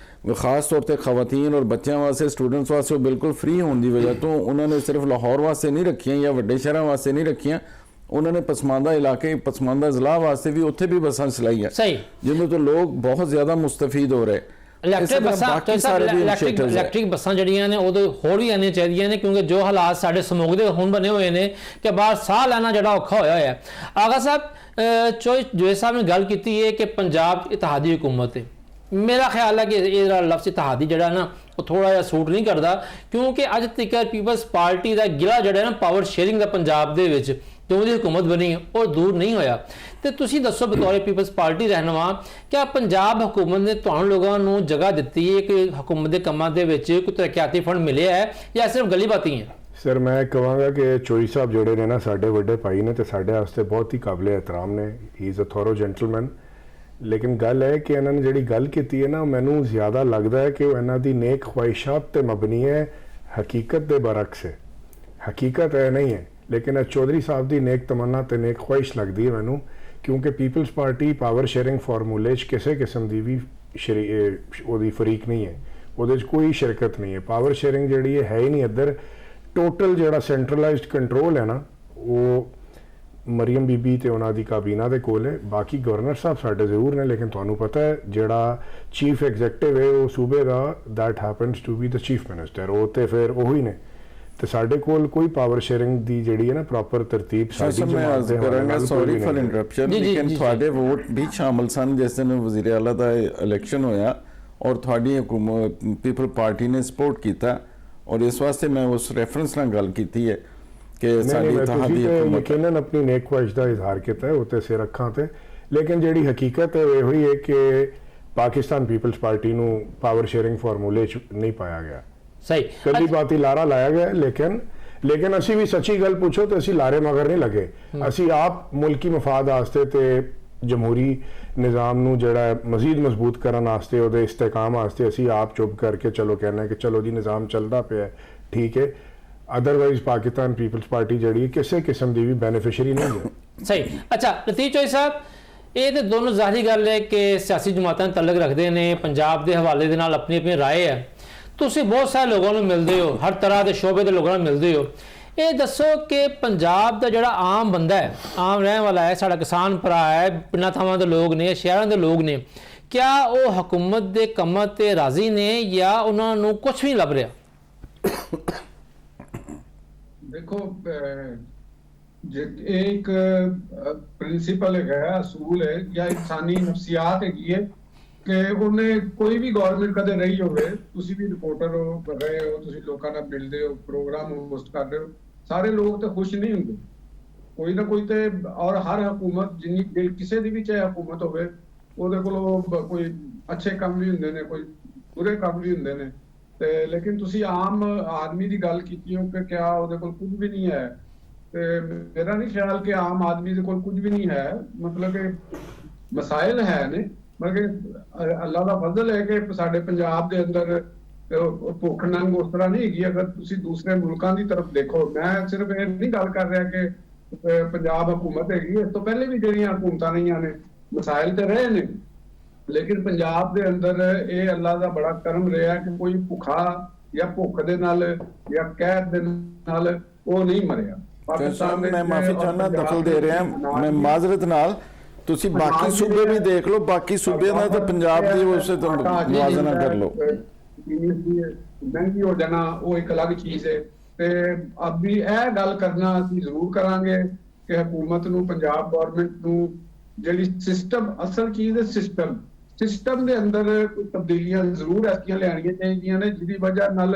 ਖਾਸ ਤੌਰ ਤੇ ਖਵਾਤੀਨ ਔਰ ਬੱਚਿਆਂ ਵਾਸਤੇ, ਸਟੂਡੈਂਟਸ ਵਾਸਤੇ ਬਿਲਕੁਲ ਫ੍ਰੀ ਹੋਣ ਦੀ ਵਜ੍ਹਾ ਤੋਂ ਉਹਨਾਂ ਨੇ ਸਿਰਫ ਲਾਹੌਰ ਵਾਸਤੇ ਨਹੀਂ ਰੱਖੀਆਂ ਜਾਂ ਵੱਡੇ ਸ਼ਹਿਰਾਂ ਵਾਸਤੇ ਨਹੀਂ ਰੱਖੀਆਂ, ਉਹਨਾਂ ਨੇ ਪਸਮਾਨਦਾ ਇਲਾਕੇ, ਪਸਮਾਨਦਾ ਜ਼ਿਲ੍ਹਾ ਵਾਸਤੇ ਵੀ ਉੱਥੇ ਵੀ ਬੱਸਾਂ ਚਲਾਈਆਂ, ਸਹੀ, ਜਿਹਦੇ ਤੋਂ ਲੋਕ ਬਹੁਤ ਜ਼ਿਆਦਾ ਮੁਸਤਫੀਦ ਹੋ ਰਹੇ। ਇਲੈਕਟ੍ਰਿਕ ਬੱਸਾਂ ਜਿਹੜੀਆਂ ਨੇ ਉਹਦੇ ਹੋਰ ਵੀ ਆਉਣੀਆਂ ਚਾਹੀਦੀਆਂ ਨੇ, ਕਿਉਂਕਿ ਜੋ ਹਾਲਾਤ ਸਾਡੇ ਸਮੋਗ ਦੇ ਹੁਣ ਬਣੇ ਹੋਏ ਨੇ ਕਿ ਬਾਹਰ ਸਾਹ ਲੈਣਾ ਜਿਹੜਾ ਔਖਾ ਹੋਇਆ ਹੋਇਆ। ਆਗਾ ਸਾਹਿਬ ਜੋ ਸਾਹਿਬ ਨੇ ਗੱਲ ਕੀਤੀ ਹੈ ਕਿ ਪੰਜਾਬ ਇਤਿਹਾਦੀ ਹੁਕੂਮਤ ਹੈ, ਮੇਰਾ ਖਿਆਲ ਹੈ ਕਿ ਇਹ ਲਫ਼ਜ਼ ਇਤਿਹਾਦੀ ਜਿਹੜਾ ਨਾ ਉਹ ਥੋੜਾ ਜਿਹਾ ਸੂਟ ਨਹੀਂ ਕਰਦਾ, ਕਿਉਂਕਿ ਅੱਜ ਤੱਕ ਪੀਪਲਸ ਪਾਰਟੀ ਦਾ ਗਿਲਾ ਜਿਹੜਾ ਨਾ ਪਾਵਰ ਸ਼ੇਅਰਿੰਗ ਦਾ ਪੰਜਾਬ ਦੇ ਵਿੱਚ ਜੋ ਉਹਦੀ ਹੁਕੂਮਤ ਬਣੀ ਉਹ ਦੂਰ ਨਹੀਂ ਹੋਇਆ। ਤੇ ਤੁਸੀਂ ਦੱਸੋ ਬਤੌਰ ਪੀਪਲਸ ਪਾਰਟੀ ਰਹਿਨੁਮਾ, ਕਿਆ ਪੰਜਾਬ ਹੁਕੂਮਤ ਨੇ ਤੁਹਾਨੂੰ ਲੋਕਾਂ ਨੂੰ ਜਗ੍ਹਾ ਦਿੱਤੀ ਹੈ ਕਿ ਹੁਕੂਮਤ ਦੇ ਕੰਮਾਂ ਦੇ ਵਿੱਚ ਕੋਈ ਤਰੱਕੀਆਤੀ ਫੰਡ ਮਿਲਿਆ ਹੈ ਜਾਂ ਸਿਰਫ ਗੱਲੀ ਬਾਤੀ ਹੈ? ਸਰ ਮੈਂ ਕਹਾਂਗਾ ਕਿ ਚੋਈ ਸਾਹਿਬ ਜਿਹੜੇ ਨੇ ਨਾ ਸਾਡੇ ਵੱਡੇ ਭਾਈ ਨੇ ਤੇ ਸਾਡੇ ਵਾਸਤੇ ਬਹੁਤ ਹੀ ਕਾਬਲੇ ਇਤਰਾਮ ਨੇ। He is a thorough gentleman. ਲੇਕਿਨ ਗੱਲ ਹੈ ਕਿ ਇਹਨਾਂ ਨੇ ਜਿਹੜੀ ਗੱਲ ਕੀਤੀ ਹੈ ਨਾ, ਮੈਨੂੰ ਜ਼ਿਆਦਾ ਲੱਗਦਾ ਹੈ ਕਿ ਉਹ ਇਹਨਾਂ ਦੀ ਨੇਕ ਖਵਾਇਸ਼ਾਤ ਤੇ ਮਬਨੀ ਹੈ, ਹਕੀਕਤ ਦੇ ਬਰਅਕਸ ਹੈ। ਹਕੀਕਤ ਇਹ ਨਹੀਂ ਹੈ, ਲੇਕਿਨ ਇਹ ਚੌਧਰੀ ਸਾਹਿਬ ਦੀ ਨੇਕ ਤਮੰਨਾ ਤੇ ਨੇਕ ਖਵਾਇਸ਼ ਲੱਗਦੀ ਹੈ ਮੈਨੂੰ, ਕਿਉਂਕਿ ਪੀਪਲਸ ਪਾਰਟੀ ਪਾਵਰ ਸ਼ੇਅਰਿੰਗ ਫਾਰਮੂਲੇ 'ਚ ਕਿਸੇ ਕਿਸਮ ਦੀ ਵੀ ਉਹਦੀ ਫਰੀਕ ਨਹੀਂ ਹੈ, ਉਹਦੇ 'ਚ ਕੋਈ ਸ਼ਿਰਕਤ ਨਹੀਂ ਹੈ। ਪਾਵਰ ਸ਼ੇਅਰਿੰਗ ਜਿਹੜੀ ਹੈ ਹੀ ਨਹੀਂ ਇੱਧਰ। ਟੋਟਲ ਜਿਹੜਾ ਸੈਂਟਰਲਾਈਜ਼ਡ ਕੰਟਰੋਲ ਹੈ ਨਾ ਉਹ ਮਰੀਮ ਬੀਬੀ ਤੇ ਉਹਨਾਂ ਦੀ ਕਾਬੀਨਾ ਦੇ ਕੋਲ ਹੈ। ਬਾਕੀ ਗਵਰਨਰ ਸਾਹਿਬ ਸਾਡੇ ਜ਼ਰੂਰ ਨੇ, ਲੇਕਿਨ ਤੁਹਾਨੂੰ ਪਤਾ ਹੈ ਜਿਹੜਾ ਚੀਫ ਐਗਜ਼ੈਕਟਿਵ ਹੈ ਉਹ ਸੂਬੇ ਦਾ, that happens to be the chief minister, ਉਹ ਤੇ ਫਿਰ ਉਹੀ ਨੇ। ਤੇ ਸਾਡੇ ਕੋਲ ਕੋਈ ਪਾਵਰ ਸ਼ੇਅਰਿੰਗ ਦੀ ਜਿਹੜੀ ਹੈ ਨਾ ਪ੍ਰੋਪਰ ਤਰਤੀਬ ਸਾਡੀ ਜਮਾਤ ਦੇ ਕਰਾਂਗਾ। ਸੌਰੀ ਫॉर ਇੰਟਰਪਸ਼ਨ, ਲੇਕਿਨ ਤੁਹਾਡੇ ਵੋਟ ਵੀ ਸ਼ਾਮਲ ਸਨ ਜਿਸ ਦਿਨ ਵਜ਼ੀਰ ਆਲਾ ਦਾ ਇਲੈਕਸ਼ਨ ਹੋਇਆ ਔਰ ਤੁਹਾਡੀ ਹਕੂਮਤ ਪੀਪਲ ਪਾਰਟੀ ਨੇ ਸਪੋਰਟ ਕੀਤਾ, ਔਰ ਇਸ ਵਾਸਤੇ ਮੈਂ ਉਸ ਰੈਫਰੈਂਸ ਨਾਲ ਗੱਲ ਕੀਤੀ ਹੈ ਕਿ ਸਾਡੀ ਇਤਿਹਾਦੀ ਹਕੂਮਤ ਯਕੀਨਨ ਆਪਣੀ ਨੇਕ ਖਵਾਇਸ਼ ਦਾ ਇਜ਼ਹਾਰ ਕੀਤਾ ਹੈ ਉੱਤੇ ਸਿਰ ਅੱਖਾਂ ਤੇ। ਲੇਕਿਨ ਜਿਹੜੀ ਹਕੀਕਤ ਹੈ ਇਹ ਹੋਈ ਹੈ ਕਿ ਪਾਕਿਸਤਾਨ ਪੀਪਲਸ ਪਾਰਟੀ ਨੂੰ ਪਾਵਰ ਸ਼ੇਅਰਿੰਗ ਫਾਰਮੂਲੇ 'ਚ ਨਹੀਂ ਪਾਇਆ ਗਿਆ। ਸਹੀ, ਕਦੀ ਬਾਤੀ ਲਾਰਾ ਲਾਇਆ ਗਿਆ, ਲੇਕਿਨ ਅਸੀਂ ਵੀ ਸੱਚੀ ਗੱਲ ਪੁੱਛੋ ਤੇ ਅਸੀਂ ਲਾਰੇ ਮਗਰ ਨਹੀਂ ਲੱਗੇ। ਅਸੀਂ ਆਪ ਮੁਲਕੀ ਮਫਾਦ ਵਾਸਤੇ ਤੇ ਜਮਹੂਰੀ ਨਿਜ਼ਾਮ ਨੂੰ ਜਿਹੜਾ ਮਜ਼ੀਦ ਮਜ਼ਬੂਤ ਕਰਨ ਵਾਸਤੇ, ਉਹਦੇ ਇਸਤਕਾਮ ਵਾਸਤੇ ਅਸੀਂ ਆਪ ਚੁੱਪ ਕਰਕੇ ਚਲੋ ਕਹਿਣਾ ਕਿ ਚਲੋ ਜੀ ਨਿਜ਼ਾਮ ਚੱਲਦਾ ਪਿਆ ਠੀਕ ਹੈ। ਅਦਰਵਾਈਜ਼ ਪਾਕਿਸਤਾਨ ਪੀਪਲਸ ਪਾਰਟੀ ਜਿਹੜੀ ਕਿਸੇ ਕਿਸਮ ਦੀ ਵੀ ਬੈਨੀਫੀਸ਼ੀਅਰੀ ਨਹੀਂ ਹੈ। ਸਹੀ। ਅੱਛਾ ਲਤੀਫ ਚੋਈ ਸਾਹਿਬ, ਇਹ ਤੇ ਦੋਨੋਂ ਜ਼ਾਹਰੀ ਗੱਲ ਹੈ ਕਿ ਸਿਆਸੀ ਜਮਾਤਾਂ ਤਲਕ ਰੱਖਦੇ ਨੇ, ਪੰਜਾਬ ਦੇ ਹਵਾਲੇ ਦੇ ਨਾਲ ਆਪਣੀ ਆਪਣੀ ਰਾਏ ਹੈ। ਤੁਸੀਂ ਬਹੁਤ ਸਾਰੇ ਲੋਕਾਂ ਨੂੰ ਮਿਲਦੇ ਹੋ, ਹਰ ਤਰ੍ਹਾਂ ਦੇ ਸ਼ੋਬੇ ਦੇ ਲੋਕਾਂ ਨੂੰ ਮਿਲਦੇ ਹੋ। ਇਹ ਦੱਸੋ ਕਿ ਪੰਜਾਬ ਦਾ ਜਿਹੜਾ ਆਮ ਬੰਦਾ ਹੈ, ਆਮ ਰਹਿਣ ਵਾਲਾ ਹੈ, ਸਾਡਾ ਕਿਸਾਨ ਭਰਾ ਹੈ, ਪਿੰਡਾਂ ਥਾਵਾਂ ਦੇ ਲੋਕ ਨੇ, ਸ਼ਹਿਰਾਂ ਦੇ ਲੋਕ ਨੇ, ਕਿਆ ਉਹ ਹਕੂਮਤ ਦੇ ਕੰਮਾਂ ਤੇ ਰਾਜ਼ੀ ਨੇ ਜਾਂ ਉਹਨਾਂ ਨੂੰ ਕੁਝ ਵੀ ਲੱਭ ਰਿਹਾ? ਦੇਖੋ ਇਹ ਇੱਕ ਪ੍ਰਿੰਸੀਪਲ ਹੈਗਾ, ਅਸੂਲ ਹੈ ਜਾਂ ਇਨਸਾਨੀ ਨਫਸੀਆਤ ਹੈਗੀ ਹੈ ਕਿ ਉਹਨੇ ਕੋਈ ਵੀ ਗਵਰਨਮੈਂਟ ਕਦੇ ਰਹੀ ਹੋਵੇ, ਤੁਸੀਂ ਵੀ ਰਿਪੋਰਟਰ ਰਹੇ ਹੋ, ਤੁਸੀਂ ਲੋਕਾਂ ਨਾਲ ਮਿਲਦੇ ਹੋ, ਪ੍ਰੋਗਰਾਮ ਹੋਸਟ ਕਰਦੇ ਹੋ, ਸਾਰੇ ਲੋਕ ਤਾਂ ਖੁਸ਼ ਨਹੀਂ ਹੁੰਦੇ, ਕੋਈ ਨਾ ਕੋਈ ਤੇ। ਔਰ ਹਰ ਹਕੂਮਤ ਜਿੰਨੀ ਕਿਸੇ ਦੀ ਵੀ ਚਾਹੇ ਹਕੂਮਤ ਹੋਵੇ, ਉਹਦੇ ਕੋਲ ਕੋਈ ਅੱਛੇ ਕੰਮ ਵੀ ਹੁੰਦੇ ਨੇ, ਕੋਈ ਬੁਰੇ ਕੰਮ ਵੀ ਹੁੰਦੇ ਨੇ। ਤੇ ਲੇਕਿਨ ਤੁਸੀਂ ਆਮ ਆਦਮੀ ਦੀ ਗੱਲ ਕੀਤੀ ਹੋ ਕਿ ਕਿਆ ਉਹਦੇ ਕੋਲ ਕੁਝ ਵੀ ਨਹੀਂ ਹੈ, ਤੇ ਮੇਰਾ ਨਹੀਂ ਖਿਆਲ ਕਿ ਆਮ ਆਦਮੀ ਦੇ ਕੋਲ ਕੁਝ ਵੀ ਨਹੀਂ ਹੈ। ਮਤਲਬ ਕਿ ਮਸਾਇਲ ਹੈ ਨੇ, ਮਤਲਬ ਅੱਲਾ ਦਾ ਫਜ਼ਲ ਹੈ ਕਿ ਸਾਡੇ ਪੰਜਾਬ ਦੇ ਅੰਦਰ ਭੁੱਖ ਨੰਗ ਉਸ ਤਰ੍ਹਾਂ ਨਹੀਂ ਹੈਗੀ। ਅਗਰ ਤੁਸੀਂ ਦੂਸਰੇ ਮੁਲਕਾਂ ਦੀ ਤਰਫ ਦੇਖੋ, ਮੈਂ ਸਿਰਫ ਇਹ ਨਹੀਂ ਗੱਲ ਕਰ ਰਿਹਾ ਕਿ ਪੰਜਾਬ ਹਕੂਮਤ ਹੈਗੀ, ਇਸ ਤੋਂ ਪਹਿਲੇ ਵੀ ਜਿਹੜੀਆਂ ਹਕੂਮਤਾਂ ਰਹੀਆਂ ਨੇ ਮਸਾਇਲ ਤੇ ਰਹੇ ਨੇ, ਲੇਕਿਨ ਪੰਜਾਬ ਦੇ ਅੰਦਰ ਇਹ ਅੱਲਾ ਦਾ ਬੜਾ ਕਰਮ ਰਿਹਾ ਕਿ ਕੋਈ ਭੁੱਖਾ ਜਾਂ ਭੁੱਖ ਦੇ ਨਾਲ ਜਾਂ ਕਹਿਰ ਦੇ ਨਾਲ ਉਹ ਨਹੀਂ ਮਰਿਆ। ਮੈਂ ਮਾਫੀ ਚਾਹੁੰਦਾ, ਦਖਲ ਦੇ ਰਿਹਾ ਮੈਂ ਮਾਜ਼ਰਤ ਨਾਲ। ਤੁਸੀਂ ਬਾਕੀ ਸੂਬੇ ਵੀ ਦੇਖ ਲਓ, ਬਾਕੀ ਸੂਬਿਆਂ ਦਾ ਤੇ ਪੰਜਾਬ ਦੀ ਉਸੇ ਤੋਂ ਮੁਆਜ਼ਨਾ ਕਰ ਲਓ। ਮਹਿੰਗੀ ਹੋ ਜਾਣਾ ਉਹ ਇੱਕ ਅਲੱਗ ਚੀਜ਼ ਹੈ। ਤੇ ਅਬ ਵੀ ਇਹ ਗੱਲ ਕਰਨਾ ਅਸੀਂ ਜ਼ਰੂਰ ਕਰਾਂਗੇ ਕਿ ਹਕੂਮਤ ਨੂੰ, ਪੰਜਾਬ ਗਵਰਨਮੈਂਟ ਨੂੰ ਜਿਹੜੀ ਸਿਸਟਮ, ਅਸਲ ਚੀਜ਼ ਹੈ ਸਿਸਟਮ ਦੇ ਅੰਦਰ ਕੋਈ ਤਬਦੀਲੀਆਂ ਜ਼ਰੂਰ ਐਸੀਆਂ ਲਿਆਉਣੀਆਂ ਚਾਹੀਦੀਆਂ ਨੇ ਜਿਹਦੀ ਵਜ੍ਹਾ ਨਾਲ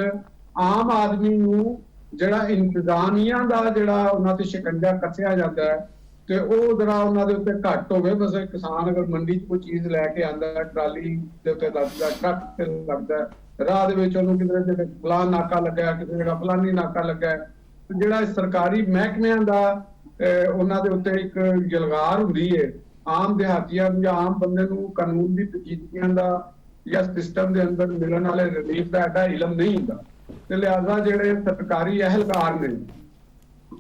ਆਮ ਆਦਮੀ ਨੂੰ ਜਿਹੜਾ ਇੰਤਜ਼ਾਮੀਆਂ ਦਾ ਜਿਹੜਾ ਉਹਨਾਂ ਤੇ ਸ਼ਿਕੰਜਾ ਕੱਸਿਆ ਜਾਂਦਾ ਹੈ ਤੇ ਉਹ ਜਰਾ ਉਹਨਾਂ ਦੇ ਉੱਤੇ ਘੱਟ ਹੋਵੇ। ਬਸ ਕਿਸਾਨ ਅਗਰ ਮੰਡੀ 'ਚ ਕੋਈ ਚੀਜ਼ ਲੈ ਕੇ ਆਉਂਦਾ ਹੈ, ਟਰਾਲੀ ਦੇ ਉੱਤੇ ਲੱਗਦਾ, ਟਰੱਕ ਤੇ ਲੱਗਦਾ, ਰਾਹ ਦੇ ਵਿੱਚ ਉਹਨੂੰ ਕਿਤੇ ਫਲਾਨ ਨਾਕਾ ਲੱਗਾ, ਕਿਸੇ ਜਗ੍ਹਾ ਫਲਾਨੀ ਨਾਕਾ ਲੱਗਾ, ਜਿਹੜਾ ਸਰਕਾਰੀ ਮਹਿਕਮਿਆਂ ਦਾ ਉਹਨਾਂ ਦੇ ਉੱਤੇ ਇੱਕ ਜਲਗਾਰ ਹੁੰਦੀ ਹੈ, ਆਮ ਦਿਹਾਤੀਆਂ ਨੂੰ ਜਾਂ ਆਮ ਬੰਦੇ ਨੂੰ ਕਾਨੂੰਨ ਦੀ ਪੇਚੀਦਗੀਆਂ ਦਾ ਜਾਂ ਸਿਸਟਮ ਦੇ ਅੰਦਰ ਮਿਲਣ ਵਾਲੇ ਰਿਲੀਫ ਦਾ ਐਡਾ ਇਲਮ ਨਹੀਂ ਹੁੰਦਾ, ਤੇ ਲਿਹਾਜ਼ਾ ਜਿਹੜੇ ਸਰਕਾਰੀ ਅਹਿਲਕਾਰ ਨੇ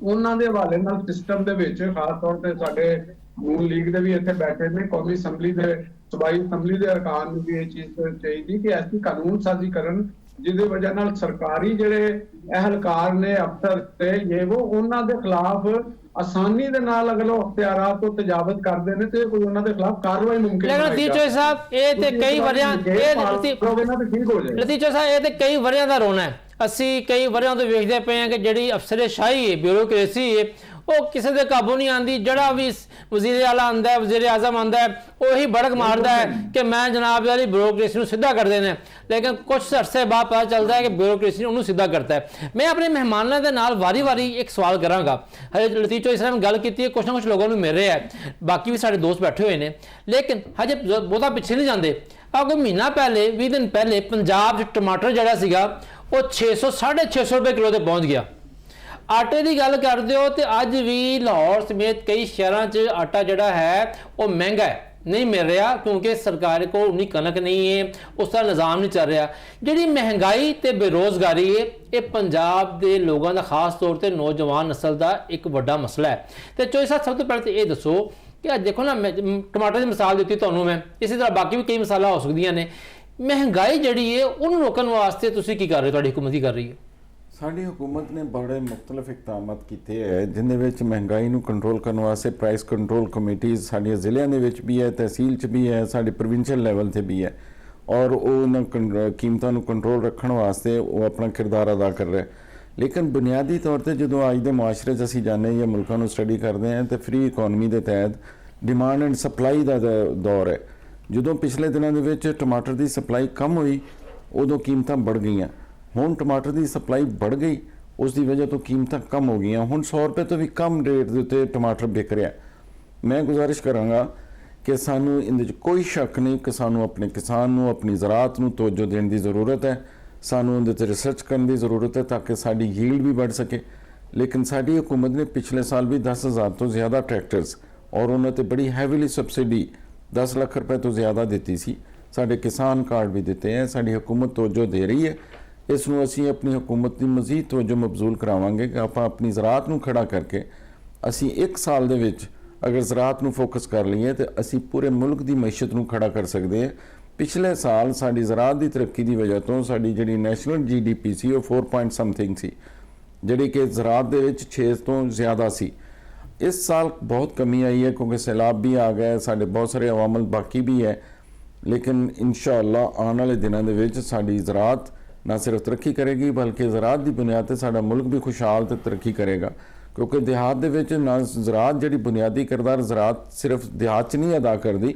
ਉਹਨਾਂ ਦੇ ਹਵਾਲੇ ਨਾਲ ਸਿਸਟਮ ਦੇ ਵਿੱਚ, ਖਾਸ ਤੌਰ ਤੇ ਸਾਡੇ ਨੂਨ ਲੀਗ ਦੇ ਵੀ ਇੱਥੇ ਬੈਠੇ ਨੇ, ਕੌਮੀ ਅਸੈਂਬਲੀ ਦੇ ਸੂਬਾਈ ਅਸੈਂਬਲੀ ਦੇ ਅਰਕਾਨ ਨੂੰ ਵੀ ਇਹ ਚੀਜ਼ ਚਾਹੀਦੀ ਕਿ ਐਸੀ ਕਾਨੂੰਨ ਸਾਜ਼ੀ ਕਰਨ ਜਿਹਦੇ ਵਜ੍ਹਾ ਨਾਲ ਸਰਕਾਰੀ ਜਿਹੜੇ ਅਹਿਲਕਾਰ ਨੇ, ਅਫਸਰ ਤੇ ਉਹਨਾਂ ਦੇ ਖਿਲਾਫ ਆਸਾਨੀ ਦੇ ਨਾਲ ਅਗਰ ਉਹ ਅਖਤਿਆਰਾਂ ਤੋਂ ਤਜਾਵਜ਼ ਕਰਦੇ ਨੇ ਤੇ ਕੋਈ ਉਹਨਾਂ ਦੇ ਖਿਲਾਫ ਕਾਰਵਾਈ ਮੁਮਕਿਨ ਲੇਕਿਨ ਲਤੀਫ ਸਾਹਿਬ ਇਹ ਤੇ ਕਈ ਵਰਿਆਂ ਲਤੀਫ ਸਾਹਿਬ ਇਹ ਤੇ ਕਈ ਵਰਿਆਂ ਦਾ ਰੋਣਾ ਹੈ। ਅਸੀਂ ਕਈ ਵਰਿਆਂ ਤੋਂ ਵੇਖਦੇ ਪਏ ਹਾਂ ਕਿ ਜਿਹੜੀ ਅਫਸਰਸ਼ਾਹੀ ਹੈ, ਬਿਊਰੋਕ੍ਰੇਸੀ ਹੈ, ਉਹ ਕਿਸੇ ਦੇ ਕਾਬੂ ਨਹੀਂ ਆਉਂਦੀ। ਜਿਹੜਾ ਵੀ ਵਜ਼ੀਰ ਆਲਾ ਆਉਂਦਾ ਹੈ, ਵਜ਼ੀਰ ਆਜ਼ਮ ਆਉਂਦਾ ਹੈ, ਉਹੀ ਬੜਕ ਮਾਰਦਾ ਹੈ ਕਿ ਮੈਂ ਜਨਾਬ ਵਾਲੀ ਬਿਊਰੋਕ੍ਰੇਸੀ ਨੂੰ ਸਿੱਧਾ ਕਰ ਦੇਣਾ, ਲੇਕਿਨ ਕੁਝ ਅਰਸੇ ਬਾਅਦ ਪਤਾ ਚੱਲਦਾ ਹੈ ਕਿ ਬਿਊਰੋਕ੍ਰੇਸੀ ਨੇ ਉਹਨੂੰ ਸਿੱਧਾ ਕਰਤਾ ਹੈ। ਮੈਂ ਆਪਣੇ ਮਹਿਮਾਨਾਂ ਦੇ ਨਾਲ ਵਾਰੀ-ਵਾਰੀ ਇੱਕ ਸਵਾਲ ਕਰਾਂਗਾ। ਹਜੇ ਲਤੀਫ ਚੌਧਰੀ ਸਾਹਿਬ ਨੇ ਗੱਲ ਕੀਤੀ ਹੈ, ਕੁਛ ਨਾ ਕੁਛ ਲੋਕਾਂ ਨੂੰ ਮਿਲ ਰਿਹਾ ਹੈ, ਬਾਕੀ ਵੀ ਸਾਡੇ ਦੋਸਤ ਬੈਠੇ ਹੋਏ ਨੇ, ਲੇਕਿਨ ਹਜੇ ਬਹੁਤਾ ਪਿੱਛੇ ਨਹੀਂ ਜਾਂਦੇ। ਕੋਈ ਮਹੀਨਾ ਪਹਿਲੇ, 20 ਦਿਨ ਪਹਿਲੇ ਪੰਜਾਬ 'ਚ ਟਮਾਟਰ ਜਿਹੜਾ ਸੀਗਾ ਉਹ 600-650 ਰੁਪਏ ਕਿਲੋ ਤੇ ਪਹੁੰਚ ਗਿਆ। ਆਟੇ ਦੀ ਗੱਲ ਕਰਦੇ ਹੋ ਤੇ ਅੱਜ ਵੀ ਲਾਹੌਰ ਸਮੇਤ ਕਈ ਸ਼ਹਿਰਾਂ 'ਚ ਆਟਾ ਜਿਹੜਾ ਹੈ ਉਹ ਮਹਿੰਗਾ ਹੈ, ਨਹੀਂ ਮਿਲ ਰਿਹਾ, ਕਿਉਂਕਿ ਸਰਕਾਰ ਕੋਲ ਉਨੀ ਕਣਕ ਨਹੀਂ ਹੈ, ਉਸ ਦਾ ਨਿਜ਼ਾਮ ਨਹੀਂ ਚੱਲ ਰਿਹਾ। ਜਿਹੜੀ ਮਹਿੰਗਾਈ ਤੇ ਬੇਰੋਜ਼ਗਾਰੀ ਹੈ, ਇਹ ਪੰਜਾਬ ਦੇ ਲੋਕਾਂ ਦਾ ਖਾਸ ਤੌਰ ਤੇ ਨੌਜਵਾਨ ਨਸਲ ਦਾ ਇੱਕ ਵੱਡਾ ਮਸਲਾ ਹੈ। ਤੇ ਚੌਧਰੀ ਸਾਹਿਬ ਸਭ ਤੋਂ ਪਹਿਲਾਂ ਤੇ ਇਹ ਦੱਸੋ ਕਿ ਅੱਜ ਦੇਖੋ ਨਾ, ਮੈਂ ਟਮਾਟਰ ਦੀ ਮਿਸਾਲ ਦਿੱਤੀ ਤੁਹਾਨੂੰ, ਮੈਂ ਇਸੇ ਤਰ੍ਹਾਂ ਬਾਕੀ ਵੀ ਕਈ ਮਿਸਾਲਾਂ ਹੋ ਸਕਦੀਆਂ ਨੇ। ਮਹਿੰਗਾਈ ਜਿਹੜੀ ਹੈ ਉਹਨੂੰ ਰੋਕਣ ਵਾਸਤੇ ਤੁਸੀਂ ਕੀ ਕਰ ਰਹੇ ਹੋ, ਤੁਹਾਡੀ ਹੁਕੂਮਤ ਕੀ ਕਰ ਰਹੀ ਹੈ? ਸਾਡੀ ਹੁਕੂਮਤ ਨੇ ਬੜੇ ਮੁxtਲਫ ਇਕਦਾਮਾਤ ਕੀਤੇ ਹੈ, ਜਿਨ੍ਹਾਂ ਵਿੱਚ ਮਹਿੰਗਾਈ ਨੂੰ ਕੰਟਰੋਲ ਕਰਨ ਵਾਸਤੇ ਪ੍ਰਾਈਸ ਕੰਟਰੋਲ ਕਮੇਟੀਜ਼ ਸਾਡੀਆਂ ਜ਼ਿਲ੍ਹਿਆਂ ਦੇ ਵਿੱਚ ਵੀ ਹੈ, ਤਹਿਸੀਲ 'ਚ ਵੀ ਹੈ, ਸਾਡੇ ਪ੍ਰੋਵਿੰਸ਼ੀਅਲ ਲੈਵਲ 'ਤੇ ਵੀ ਹੈ, ਔਰ ਉਹ ਉਹਨਾਂ ਕੀਮਤਾਂ ਨੂੰ ਕੰਟਰੋਲ ਰੱਖਣ ਵਾਸਤੇ ਉਹ ਆਪਣਾ ਕਿਰਦਾਰ ਅਦਾ ਕਰ ਰਿਹਾ। ਲੇਕਿਨ ਬੁਨਿਆਦੀ ਤੌਰ ਤੇ ਜਦੋਂ ਅੱਜ ਦੇ ਮੁਆਸ਼ਰੇ 'ਚ ਅਸੀਂ ਜਾਂਦੇ ਜਾਂ ਮੁਲਕਾਂ ਨੂੰ ਸਟੱਡੀ ਕਰਦੇ ਹਾਂ ਤਾਂ ਫ੍ਰੀ ਇਕਨੋਮੀ ਦੇ ਤਹਿਤ ਡਿਮਾਂਡ ਐਂਡ ਸਪਲਾਈ ਦਾ ਦੌਰ ਹੈ। ਜਦੋਂ ਪਿਛਲੇ ਦਿਨਾਂ ਦੇ ਵਿੱਚ ਟਮਾਟਰ ਦੀ ਸਪਲਾਈ ਕਮ ਹੋਈ, ਉਦੋਂ ਕੀਮਤਾਂ ਵੱਧ ਗਈਆਂ। ਹੁਣ ਟਮਾਟਰ ਦੀ ਸਪਲਾਈ ਵੱਧ ਗਈ, ਉਸ ਦੀ ਵਜ੍ਹਾ ਤੋਂ ਕੀਮਤਾਂ ਕਮ ਹੋ ਗਈਆਂ। ਹੁਣ 100 ਰੁਪਏ ਤੋਂ ਵੀ ਕਮ ਰੇਟ ਦੇ ਉੱਤੇ ਟਮਾਟਰ ਵਿਕ ਰਿਹਾ। ਮੈਂ ਗੁਜ਼ਾਰਿਸ਼ ਕਰਾਂਗਾ ਕਿ ਸਾਨੂੰ ਇਹਦੇ 'ਚ ਕੋਈ ਸ਼ੱਕ ਨਹੀਂ ਕਿ ਸਾਨੂੰ ਆਪਣੇ ਕਿਸਾਨ ਨੂੰ, ਆਪਣੀ ਜ਼ਰਾਅਤ ਨੂੰ ਤਵੱਜੋ ਦੇਣ ਦੀ ਜ਼ਰੂਰਤ ਹੈ। ਸਾਨੂੰ ਉਹਦੇ 'ਤੇ ਰਿਸਰਚ ਕਰਨ ਦੀ ਜ਼ਰੂਰਤ ਹੈ ਤਾਂ ਕਿ ਸਾਡੀ ਯੀਲਡ ਵੀ ਵੱਧ ਸਕੇ। ਲੇਕਿਨ ਸਾਡੀ ਹੁਕੂਮਤ ਨੇ ਪਿਛਲੇ ਸਾਲ ਵੀ 10,000 ਤੋਂ ਜ਼ਿਆਦਾ ਟਰੈਕਟਰਸ ਔਰ ਉਹਨਾਂ 'ਤੇ ਬੜੀ ਹੈਵੀਲੀ ਸਬਸਿਡੀ 10 ਲੱਖ ਰੁਪਏ ਤੋਂ ਜ਼ਿਆਦਾ ਦਿੱਤੀ ਸੀ। ਸਾਡੇ ਕਿਸਾਨ ਕਾਰਡ ਵੀ ਦਿੱਤੇ ਹੈ। ਸਾਡੀ ਹੁਕੂਮਤ ਤਵੱਜੋ ਦੇ ਰਹੀ ਹੈ। ਇਸ ਨੂੰ ਅਸੀਂ ਆਪਣੀ ਹੁਕੂਮਤ ਦੀ ਮਜ਼ੀਦ ਤਵੱਜੋ ਮਬਜ਼ੂਲ ਕਰਾਵਾਂਗੇ ਕਿ ਆਪਾਂ ਆਪਣੀ ਜ਼ਰਾਅਤ ਨੂੰ ਖੜਾ ਕਰਕੇ ਅਸੀਂ 1 ਸਾਲ ਦੇ ਵਿੱਚ ਅਗਰ ਜ਼ਰਾਅਤ ਨੂੰ ਫੋਕਸ ਕਰ ਲਈਏ ਤਾਂ ਅਸੀਂ ਪੂਰੇ ਮੁਲਕ ਦੀ ਮਈਸ਼ਤ ਨੂੰ ਖੜਾ ਕਰ ਸਕਦੇ ਹਾਂ। ਪਿਛਲੇ ਸਾਲ ਸਾਡੀ ਜ਼ਰਾਅਤ ਦੀ ਤਰੱਕੀ ਦੀ ਵਜ੍ਹਾ ਤੋਂ ਸਾਡੀ ਜਿਹੜੀ ਨੈਸ਼ਨਲ GDP ਸੀ ਉਹ 4 ਪੁਆਇੰਟ ਸਮਥਿੰਗ ਸੀ, ਜਿਹੜੀ ਕਿ ਜ਼ਰਾਅਤ ਦੇ ਵਿੱਚ 6 ਤੋਂ ਜ਼ਿਆਦਾ ਸੀ। ਇਸ ਸਾਲ ਬਹੁਤ ਕਮੀ ਆਈ ਹੈ ਕਿਉਂਕਿ ਸੈਲਾਬ ਵੀ ਆ ਗਏ, ਸਾਡੇ ਬਹੁਤ ਸਾਰੇ ਅਵਾਮਲ ਬਾਕੀ ਵੀ ਹੈ। ਲੇਕਿਨ ਇਨਸ਼ਾਅੱਲਾ ਆਉਣ ਵਾਲੇ ਦਿਨਾਂ ਦੇ ਵਿੱਚ ਸਾਡੀ ਜ਼ਰਾਅਤ ਨਾ ਸਿਰਫ ਤਰੱਕੀ ਕਰੇਗੀ ਬਲਕਿ ਜ਼ਰਾਅਤ ਦੀ ਬੁਨਿਆਦ 'ਤੇ ਸਾਡਾ ਮੁਲਕ ਵੀ ਖੁਸ਼ਹਾਲ ਤੇ ਤਰੱਕੀ ਕਰੇਗਾ। ਕਿਉਂਕਿ ਦਿਹਾਤ ਦੇ ਵਿੱਚ ਨਾ ਜ਼ਰਾਅਤ ਜਿਹੜੀ ਬੁਨਿਆਦੀ ਕਿਰਦਾਰ ਜ਼ਰਾਅਤ ਸਿਰਫ ਦਿਹਾਤ 'ਚ ਨਹੀਂ ਅਦਾ ਕਰਦੀ,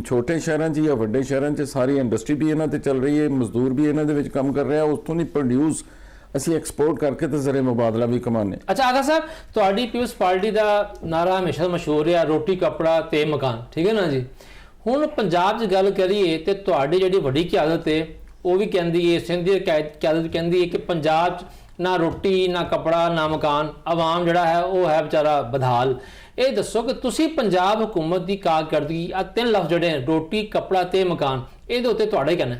ਛੋਟੇ ਸ਼ਹਿਰਾਂ 'ਚ ਜਾਂ ਵੱਡੇ ਸ਼ਹਿਰਾਂ 'ਚ ਸਾਰੀ ਇੰਡਸਟਰੀ ਵੀ ਇਹਨਾਂ 'ਤੇ ਚੱਲ ਰਹੀ ਹੈ, ਮਜ਼ਦੂਰ ਵੀ ਇਹਨਾਂ ਦੇ ਵਿੱਚ ਕੰਮ ਕਰ ਰਿਹਾ, ਉੱਥੋਂ ਦੀ ਪ੍ਰੋਡਿਊਸ ਅਸੀਂ ਐਕਸਪੋਰਟ ਕਰਕੇ ਤੇ ਜ਼ਰੇ ਮੁਬਾਦਲਾ ਵੀ ਕਮਾਉਂਦੇ। ਅੱਛਾ ਆਗਾ ਸਾਹਿਬ, ਤੁਹਾਡੀ ਪੀਪਲਸ ਪਾਰਟੀ ਦਾ ਨਾਰਾ ਹਮੇਸ਼ਾ ਮਸ਼ਹੂਰ ਹੈ ਰੋਟੀ ਕੱਪੜਾ ਤੇ ਮਕਾਨ, ਠੀਕ ਹੈ ਨਾ ਜੀ। ਹੁਣ ਪੰਜਾਬ 'ਚ ਗੱਲ ਕਰੀਏ ਤੇ ਤੁਹਾਡੀ ਜਿਹੜੀ ਵੱਡੀ ਕਿਆਦਤ ਹੈ ਉਹ ਵੀ ਕਹਿੰਦੀ ਹੈ, ਸਿੰਧ ਦੀ ਕਿਆਦਤ ਕਹਿੰਦੀ ਹੈ ਕਿ ਪੰਜਾਬ 'ਚ ਨਾ ਰੋਟੀ ਨਾ ਕੱਪੜਾ ਨਾ ਮਕਾਨ, ਆਵਾਮ ਜਿਹੜਾ ਹੈ ਉਹ ਹੈ ਵਿਚਾਰਾ ਬਦਹਾਲ। ਇਹ ਦੱਸੋ ਕਿ ਤੁਸੀਂ ਪੰਜਾਬ ਹੁਕੂਮਤ ਦੀ ਕਾਰਕਰਦਗੀ ਆ 3 ਲਫ਼ਜ਼ ਜਿਹੜੇ ਰੋਟੀ ਕੱਪੜਾ ਤੇ ਮਕਾਨ, ਇਹਦੇ ਉੱਤੇ ਤੁਹਾਡਾ ਹੀ ਕਹਿਣਾ?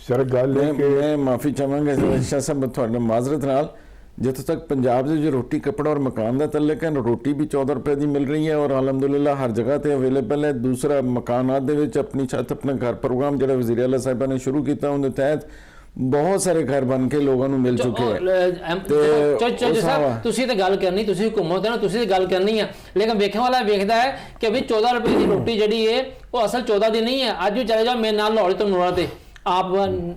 ਸਰ ਗੱਲ ਹੈ ਕਿ ਮੈਂ ਮਾਫੀ ਚਾਹਾਂਗਾ ਸ਼ਾਹ ਸਾਹਿਬ ਤੁਹਾਡੇ ਮਾਜ਼ਰਤ ਨਾਲ, ਜਿੱਥੋਂ ਤੱਕ ਪੰਜਾਬ ਦੇ ਜੋ ਰੋਟੀ ਕੱਪੜਾ ਔਰ ਮਕਾਨ ਦਾ ਤਅल्लुक ਹੈ, ਰੋਟੀ ਵੀ 14 ਰੁਪਏ ਦੀ ਮਿਲ ਰਹੀ ਹੈ ਔਰ ਅਲਹਮਦੁਲਿਲਾ ਹਰ ਜਗ੍ਹਾ ਤੇ ਅਵੇਲੇਬਲ ਹੈ। ਦੂਸਰਾ ਮਕਾਨਾਤ ਦੇ ਵਿੱਚ ਆਪਣੀ ਛੱਤ ਆਪਣਾ ਘਰ ਪ੍ਰੋਗਰਾਮ ਜਿਹੜਾ ਵਜ਼ੀਰ ਆਲਾ ਸਾਹਿਬਾਂ ਨੇ ਸ਼ੁਰੂ ਕੀਤਾ, ਉਹਦੇ ਤਹਿਤ ਬਹੁਤ ਸਾਰੇ ਘਰ ਬਣ ਕੇ ਲੋਕਾਂ ਨੂੰ ਮਿਲ ਚੁੱਕੇ ਹੈ। ਤੁਸੀਂ ਤਾਂ ਗੱਲ ਕਰਨੀ, ਤੁਸੀਂ ਹੁਕੂਮਤ ਹੈ ਨਾ, ਤੁਸੀਂ ਤਾਂ ਗੱਲ ਕਰਨੀ ਹੈ, ਲੇਕਿਨ ਵੇਖਣ ਵਾਲਾ ਵੇਖਦਾ ਹੈ ਕਿ ਵੀ 14 ਰੁਪਏ ਦੀ ਰੋਟੀ ਜਿਹੜੀ ਹੈ ਉਹ ਅਸਲ 14 ਦੀ ਨਹੀਂ ਹੈ। ਅੱਜ ਵੀ ਚਲੇ ਜਾਓ ਮੇਰੇ ਨਾਲ ਲਾਹੌਰ ਤੋਂ ਨੂਰਾਂ ਤੇ, आप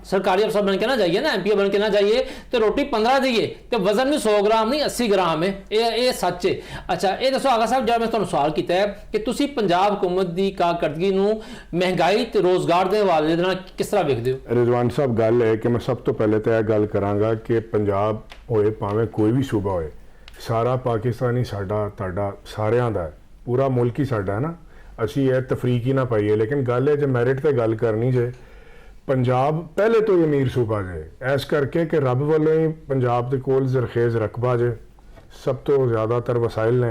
सरकारी अफसर बन के ना जाइए ना, MP बन के ना जाइए तो रोटी 15 दीए तो वजन भी 100 ग्राम नहीं 80 ग्राम है, ये सच है। अच्छा ये दसो आगा साहब, जब मैं तुहानू सवाल किया है कि तुसी पंजाब हुकूमत की कारकर्दगी नू महंगाई ते रोजगार के हवाले दे नाल किस तरह देखते हो? रिजवान साहब, गल है कि मैं सब तो पहले तो यह गल करांगा कि पंजाब होए भावें कोई भी सूबा होए, सारा पाकिस्तानी साडा तुहाडा सारिਆਂ ਦਾ है, पूरा मुल्क ही साडा है ना, ਅਸੀਂ ਇਹ तफरीक ही ना पाइए। लेकिन गल है जो मैरिट ते गल करनी जे, पंजाब पहले तो ही अमीर सूबा जे, इस करके कि रब वालों ही पंजाब के कोल जरखेज रकबा जे, सब तो ज़्यादातर वसाइल ने,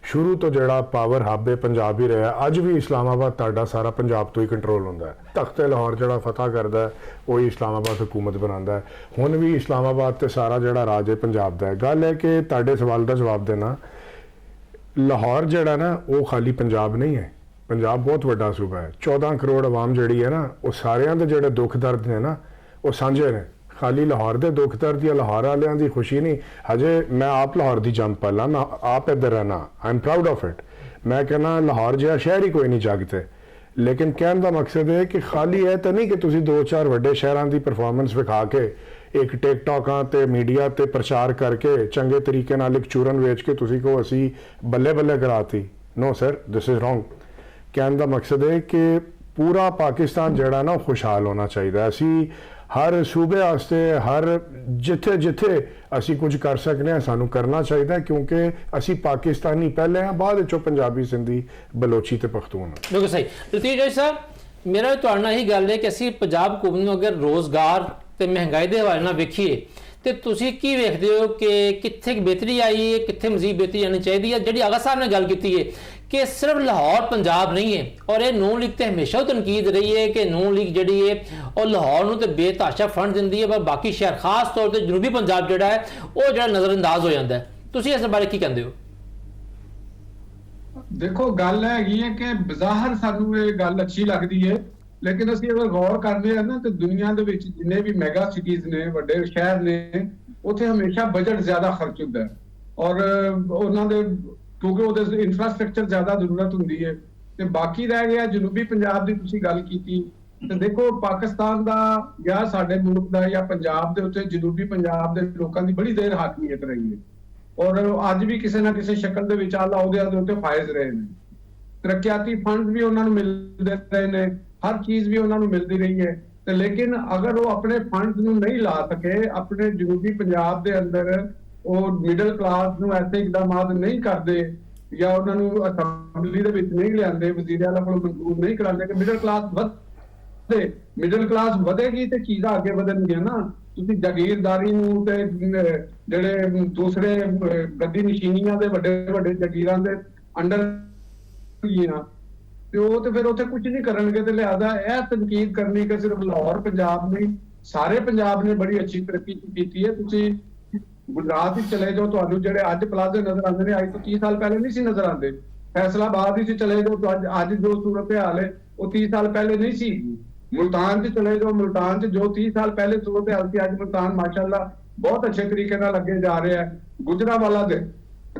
शुरू तो जड़ा पावर हब है पंजाब ही रहा, अज भी इस्लामाबाद ताड़ा सारा पंजाब तो ही कंट्रोल होंदा है। तख्ते लाहौर जड़ा फतह करता है वही इस्लामाबाद हुकूमत बनाता है, हुण भी इस्लामाबाद ते सारा जड़ा राज है पंजाब का है। गल है कि ताड़े सवाल का जवाब देना, लाहौर जड़ा ना वो खाली पंजाब नहीं है, पंजाब बहुत वड्डा सूबा है, 14 करोड़ आवाम जड़ी है ना, वो सारिਆਂ ਦੇ ਜਿਹੜੇ दुख दर्द ने ना वो साझे ने, खाली लाहौर के दुख दर्द या लाहौर वालियां की खुशी नहीं। हजे मैं आप लाहौर की जंग पाला, मैं आप इधर रहना, I am proud of it. मैं कहना लाहौर जहा शहर ही कोई नहीं जागते, लेकिन कहने का मकसद है कि खाली है तो नहीं कि तुसी 2-4 वड्डे शहरों की परफॉर्मेंस विखा के एक टिकटॉकां ते मीडिया ते प्रचार करके चंगे तरीके नाल एक चूरन वेच के तुसी को असी बल्ले बल्ले कराती। No sir, this is wrong. कहने का मकसद है कि पूरा पाकिस्तान जड़ा ना खुशहाल होना चाहिए। असी हर सूबे वास्ते हर जिथे जिथे असी कुछ कर सकते हैं सानू करना चाहिए, क्योंकि असी पाकिस्तानी पहले हैं, बाद विचों पंजाबी, सिंधी, बलोची ते पख्तून। बिल्कुल सही। लतीफ जॉय साहब, मेरा भी तुहाडे नाल यही गल है कि असी पंजाब हुकूमत नूं अगर रोजगार ते महंगाई के हवाले नाल वेखीए तो तुसी की वेखदे हो कि कित्थे बेहतरी आई है, कित्थे मजीद बेहतरी आनी चाहिए है? जिहड़ी आगा साहब ने गल की है कि सिर्फ लाहौर पंजाब नहीं है, और ये नून लीग तो हमेशा तनकीद रही है कि नून लीग जी है और लाहौर नूं ते बेतहाशा फंड दिंदी है, पर बाकी शहर खास तौर पर जनूबी पंजाब जोड़ा है वो जो नज़रअंदाज हो जाता है। तुसी इस बारे की कहते हो? देखो गल हैगी है कि बज़ाहिर सानू ये गल अच्छी लगती है, लेकिन ਅਸੀਂ अगर गौर करते हैं ना तो दुनिया ਦੇ ਵਿੱਚ जिन्ने भी मैगा सिटीज़ ने, ਵੱਡੇ शहर ने, ਉੱਥੇ हमेशा बजट ज्यादा खर्च ਹੁੰਦਾ है, और ਉਹਨਾਂ ਦੇ ਕਿਉਂਕਿ ਉਹਦੇ ਇਨਫਰਾਸਟ੍ਰਕਚਰ ਜ਼ਿਆਦਾ ਜ਼ਰੂਰਤ ਹੁੰਦੀ ਹੈ। ਤੇ ਬਾਕੀ ਰਹਿ ਗਿਆ ਜਨੂਬੀ ਪੰਜਾਬ ਦੀ ਤੁਸੀਂ ਗੱਲ ਕੀਤੀ, ਤੇ ਦੇਖੋ ਪਾਕਿਸਤਾਨ ਦਾ ਜਾਂ ਸਾਡੇ ਮੁਲਕ ਦਾ ਜਾਂ ਪੰਜਾਬ ਦੇ ਉੱਤੇ ਜਨੂਬੀ ਪੰਜਾਬ ਦੇ ਲੋਕਾਂ ਦੀ ਬੜੀ ਦੇਰ ਹਾਕਮੀਅਤ ਰਹੀ ਹੈ, ਔਰ ਅੱਜ ਵੀ ਕਿਸੇ ਨਾ ਕਿਸੇ ਸ਼ਕਲ ਦੇ ਵਿੱਚ ਆਲਾ ਅਹੁਦਿਆਂ ਦੇ ਉੱਤੇ ਫਾਇਜ਼ ਰਹੇ ਨੇ। ਤਰੱਕੀਆਤੀ ਫੰਡ ਵੀ ਉਹਨਾਂ ਨੂੰ ਮਿਲਦੇ ਰਹੇ ਨੇ, ਹਰ ਚੀਜ਼ ਵੀ ਉਹਨਾਂ ਨੂੰ ਮਿਲਦੀ ਰਹੀ ਹੈ, ਤੇ ਲੇਕਿਨ ਅਗਰ ਉਹ ਆਪਣੇ ਫੰਡ ਨੂੰ ਨਹੀਂ ਲਾ ਸਕੇ ਆਪਣੇ ਜਨੂਬੀ ਪੰਜਾਬ ਦੇ ਅੰਦਰ, ਉਹ ਮਿਡਲ ਕਲਾਸ ਨੂੰ ਐਸੇ ਇਕਦਾਮਾਤ ਨਹੀਂ ਕਰਦੇ ਜਾਂ ਉਹਨਾਂ ਨੂੰ ਅਸੈਂਬਲੀ ਦੇ ਵਿੱਚ ਨਹੀਂ ਲਿਆਂਦੇ, ਵਜ਼ੀਰ ਆਲਾ ਕੋਲ ਮਨਜ਼ੂਰ ਨਹੀਂ ਕਰਾਉਂਦੇ ਕਿ ਮਿਡਲ ਕਲਾਸ ਵਧੇ, ਮਿਡਲ ਕਲਾਸ ਵਧੇਗੀ ਤੇ ਚੀਜ਼ਾਂ ਅੱਗੇ ਵਧਣਗੀਆਂ ਨਾ। ਤੁਸੀਂ ਜਾਗੀਰਦਾਰੀ ਨੂੰ ਤੇ ਜਿਹੜੇ ਦੂਸਰੇ ਗੱਦੀ ਨਸ਼ੀਨੀਆਂ ਦੇ ਵੱਡੇ ਵੱਡੇ ਜਾਗੀਰਾਂ ਦੇ ਅੰਡਰ ਨਾ, ਤੇ ਉਹ ਤੇ ਫਿਰ ਉੱਥੇ ਕੁਝ ਨਹੀਂ ਕਰਨਗੇ। ਤੇ ਲਿਹਾਜ਼ਾ ਇਹ ਤਨਕੀਦ ਕਰਨੀ ਕਿ ਸਿਰਫ ਲਾਹੌਰ ਪੰਜਾਬ ਨਹੀਂ, ਸਾਰੇ ਪੰਜਾਬ ਨੇ ਬੜੀ ਅੱਛੀ ਤਰੱਕੀ ਕੀਤੀ ਹੈ। ਤੁਸੀਂ गुजरात ही चले जाओ, ਤੁਹਾਨੂੰ ਜਿਹੜੇ ਅੱਜ ਪਲਾਜ਼ੇ ਨਜ਼ਰ ਆਉਂਦੇ ਨੇ ਅੱਜ ਤੋਂ 30 ਸਾਲ ਪਹਿਲੇ ਨਹੀਂ ਸੀ ਨਜ਼ਰ ਆਉਂਦੇ। ਫੈਸਲਾਬਾਦ ਵਿੱਚ ਚਲੇ ਜਾਓ तो ਅੱਜ ਜੋ ਸੂਰਤ ਹਾਲ ਹੈ ਉਹ 30 ਸਾਲ ਪਹਿਲੇ ਨਹੀਂ ਸੀ। ਮੁਲਤਾਨ 'ਚ ਚਲੇ ਜਾਓ, ਮੁਲਤਾਨ 'ਚ ਜੋ 30 ਸਾਲ ਪਹਿਲੇ ਸੂਰਤ ਹਾਲ ਸੀ ਅੱਜ ਮੁਲਤਾਨ ਮਾਸ਼ਾਅੱਲਾ ਬਹੁਤ ਅੱਛੇ ਤਰੀਕੇ ਨਾਲ ਅੱਗੇ ਜਾ ਰਿਹਾ ਹੈ। ਗੁਜਰਾਂਵਾਲਾ ਦੇ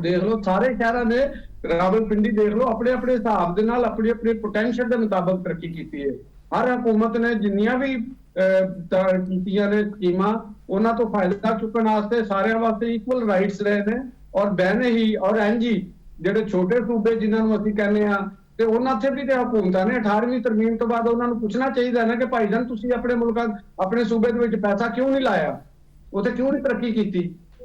ਦੇਖ ਲਓ, ਸਾਰੇ ਸ਼ਹਿਰਾਂ ਨੇ, ਰਾਵਲਪਿੰਡੀ ਦੇਖ ਲਓ, ਆਪਣੇ ਆਪਣੇ ਹਿਸਾਬ ਦੇ ਨਾਲ ਆਪਣੀ ਆਪਣੀ ਪੋਟੈਂਸ਼ੀਅਲ ਦੇ ਮੁਤਾਬਕ ਤਰੱਕੀ ਕੀਤੀ ਹੈ। ਹਰ ਹਕੂਮਤ ਨੇ ਜਿੰਨੀਆਂ ਵੀ ਕੀਤੀਆਂ ਨੇ ਸਕੀਮਾਂ, ਉਹਨਾਂ ਤੋਂ ਫਾਇਦਾ ਚੁੱਕਣ ਵਾਸਤੇ ਸਾਰਿਆਂ ਵਾਸਤੇ ਇਕੁਅਲ ਰਾਈਟਸ ਰਹੇ ਨੇ, ਔਰ ਬਹਿਨੇ ਹੀ ਔਰ ਐਨਜੀ ਜਿਹੜੇ ਛੋਟੇ ਸੂਬੇ ਜਿਨ੍ਹਾਂ ਨੂੰ ਅਸੀਂ ਕਹਿੰਦੇ ਆ, ਤੇ ਉਹਨਾਂ ਤੇ ਵੀ ਤੇ ਹਕੂਮਤਾਂ ਨੇ 18ਵੀਂ ਤਰਮੀਮ ਤੋਂ ਬਾਅਦ ਉਹਨਾਂ ਨੂੰ ਪੁੱਛਣਾ ਚਾਹੀਦਾ ਨਾ ਕਿ ਭਾਈਜਾਨ ਤੁਸੀਂ ਆਪਣੇ ਮੁਲਕਾਂ ਆਪਣੇ ਸੂਬੇ ਦੇ ਵਿੱਚ ਪੈਸਾ ਕਿਉਂ ਨਹੀਂ ਲਾਇਆ, ਉੱਥੇ ਕਿਉਂ ਨਹੀਂ ਤਰੱਕੀ ਕੀਤੀ,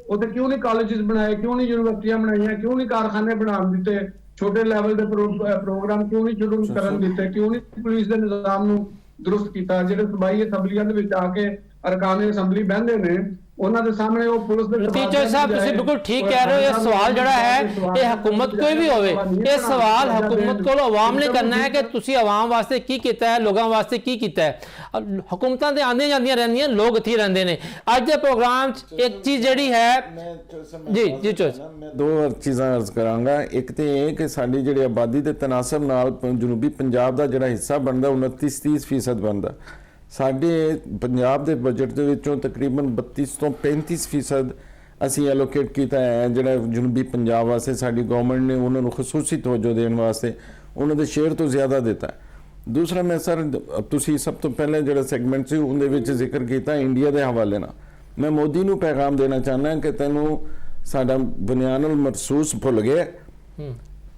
ਉੱਥੇ ਕਿਉਂ ਨਹੀਂ ਕਾਲਜਿਸ ਬਣਾਏ, ਕਿਉਂ ਨਹੀਂ ਯੂਨੀਵਰਸਿਟੀਆਂ ਬਣਾਈਆਂ, ਕਿਉਂ ਨਹੀਂ ਕਾਰਖਾਨੇ ਬਣਾਉਣ ਦਿੱਤੇ, ਛੋਟੇ ਲੈਵਲ ਦੇ ਪ੍ਰੋਗਰਾਮ ਕਿਉਂ ਨਹੀਂ ਸ਼ੁਰੂ ਕਰਨ ਦਿੱਤੇ, ਕਿਉਂ ਨਹੀਂ ਪੁਲਿਸ ਦੇ ਨਿਜ਼ਾਮ ਨੂੰ दुरुस्त किया। ਜਿਹੜੇ ਸੂਬਾਈ ਅਸੈਂਬਲੀਆਂ ਦੇ ਵਿੱਚ ਆ ਕੇ ਅਰਕਾਨ ਅਸੈਂਬਲੀ ਬਹਿੰਦੇ ਨੇ ਉਹਨਾਂ ਦੇ ਸਾਹਮਣੇ ਉਹ ਪੁਲਿਸ ਦੇ टीचर साहब ਤੁਸੀਂ ਬਿਲकुल ठीक कह रहे हो। ये सवाल जड़ा है ये हुकूमत कोई भी होवे, ये सवाल हुकूमत को आवाम ने करना है कि तुसी आवाम वास्ते की कीता है, लोगों वास्ते की कीता है। हुकूमतां ते आंदियां जांदियां रहंदियां, लोग इत्थे रहंदे ने। अज दे प्रोग्राम च एक चीज जड़ी है जी जी चो मैं दो चीज़ां अर्ज करांगा। एक तो ये कि साडी जिहड़ी आबादी दे तनासब नाल जनूबी पंजाब दा जिहड़ा हिस्सा बनदा 29-30% बनदा। ਸਾਡੇ ਪੰਜਾਬ ਦੇ ਬਜਟ ਦੇ ਵਿੱਚੋਂ ਤਕਰੀਬਨ 32 ਤੋਂ 35% ਅਸੀਂ ਐਲੋਕੇਟ ਕੀਤਾ ਹੈ ਜਿਹੜਾ ਜਨੂਬੀ ਪੰਜਾਬ ਵਾਸਤੇ। ਸਾਡੀ ਗਵਰਨਮੈਂਟ ਨੇ ਉਹਨਾਂ ਨੂੰ ਖਸੂਸੀ ਤਵੱਜੋ ਦੇਣ ਵਾਸਤੇ ਉਹਨਾਂ ਦੇ ਸ਼ੇਅਰ ਤੋਂ ਜ਼ਿਆਦਾ ਦਿੱਤਾ। ਦੂਸਰਾ ਮੈਂ ਸਰ ਤੁਸੀਂ ਸਭ ਤੋਂ ਪਹਿਲੇ ਜਿਹੜਾ ਸੈਗਮੈਂਟ ਸੀ ਉਹਦੇ ਵਿੱਚ ਜ਼ਿਕਰ ਕੀਤਾ ਇੰਡੀਆ ਦੇ ਹਵਾਲੇ ਨਾਲ, ਮੈਂ ਮੋਦੀ ਨੂੰ ਪੈਗਾਮ ਦੇਣਾ ਚਾਹੁੰਦਾ ਕਿ ਤੈਨੂੰ ਸਾਡਾ ਬੁਨਿਆਦੁਲ ਮਹਿਸੂਸ ਭੁੱਲ ਗਿਆ।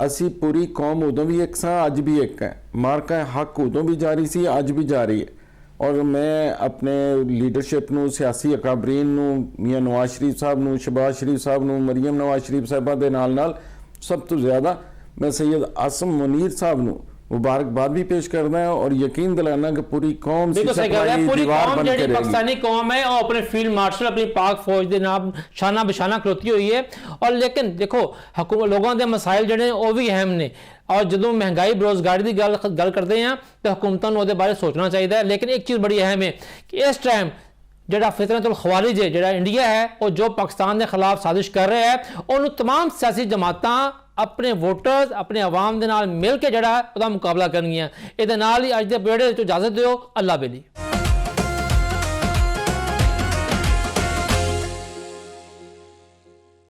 ਅਸੀਂ ਪੂਰੀ ਕੌਮ ਉਦੋਂ ਵੀ ਇੱਕ ਸਾਂ, ਅੱਜ ਵੀ ਇੱਕ ਹੈ। ਮਾਰਕਾ ਹੱਕ ਉਦੋਂ ਵੀ ਜਾਰੀ ਸੀ, ਅੱਜ ਵੀ ਜਾਰੀ ਹੈ। ਔਰ ਮੈਂ ਆਪਣੇ ਲੀਡਰਸ਼ਿਪ ਨੂੰ, ਸਿਆਸੀ ਅਕਾਬਰੀਨ ਨੂੰ, ਮੀਆਂ ਨਵਾਜ਼ ਸ਼ਰੀਫ ਸਾਹਿਬ ਨੂੰ, ਸ਼ਹਬਾਜ਼ ਸ਼ਰੀਫ ਸਾਹਿਬ ਨੂੰ, ਮਰੀਮ ਨਵਾਜ਼ ਸ਼ਰੀਫ ਸਾਹਿਬਾਂ ਦੇ ਨਾਲ ਸਭ ਤੋਂ ਜ਼ਿਆਦਾ ਮੈਂ ਸੈयद ਆਸਮ ਮੁਨੀਰ ਸਾਹਿਬ ਨੂੰ ਮੁਬਾਰਕਬਾਦ ਵੀ ਪੇਸ਼ ਕਰਦਾ ਹਾਂ ਔਰ ਯਕੀਨ ਦਿਲਾਨਾ ਕਿ ਪੂਰੀ ਕੌਮ ਬਿਲਕੁਲ ਸਹੀ ਗੱਲ ਹੈ। ਪੂਰੀ ਕੌਮ ਜਿਹੜੀ ਪਾਕਿस्तानी कौम है और अपने फील्ड मार्शल अपनी पाक फौज के नाम शाना बशाना खलोती हुई है। और लेकिन देखो हुकूमत लोगों के मसाइल जोड़े वो भी अहम ने और जो महंगाई बेरोजगारी की गल करते हैं तो हुकूमतों को उसके बारे सोचना चाहिए। लेकिन एक चीज़ बड़ी अहम है कि इस टाइम ਜਿਹੜਾ ਫਿਤਰਤੁਲ ਖਵਾਰਿਜ ਹੈ, ਜਿਹੜਾ ਇੰਡੀਆ ਹੈ ਉਹ ਜੋ ਪਾਕਿਸਤਾਨ ਦੇ ਖਿਲਾਫ ਸਾਜ਼ਿਸ਼ ਕਰ ਰਿਹਾ ਹੈ, ਉਹਨੂੰ तमाम ਸਿਆਸੀ ਜਮਾਤਾਂ ਆਪਣੇ ਵੋਟਰਸ ਆਪਣੇ ਆਵਾਮ ਦੇ ਨਾਲ ਮਿਲ ਕੇ ਜਿਹੜਾ ਉਹਦਾ ਮੁਕਾਬਲਾ ਕਰਨਗੀਆਂ। ਇਹਦੇ ਨਾਲ ਹੀ ਅੱਜ ਦੇ ਬੇੜੇ ਵਿੱਚ ਇਜਾਜ਼ਤ ਦਿਓ। ਅੱਲਾ ਬੇਲੀ।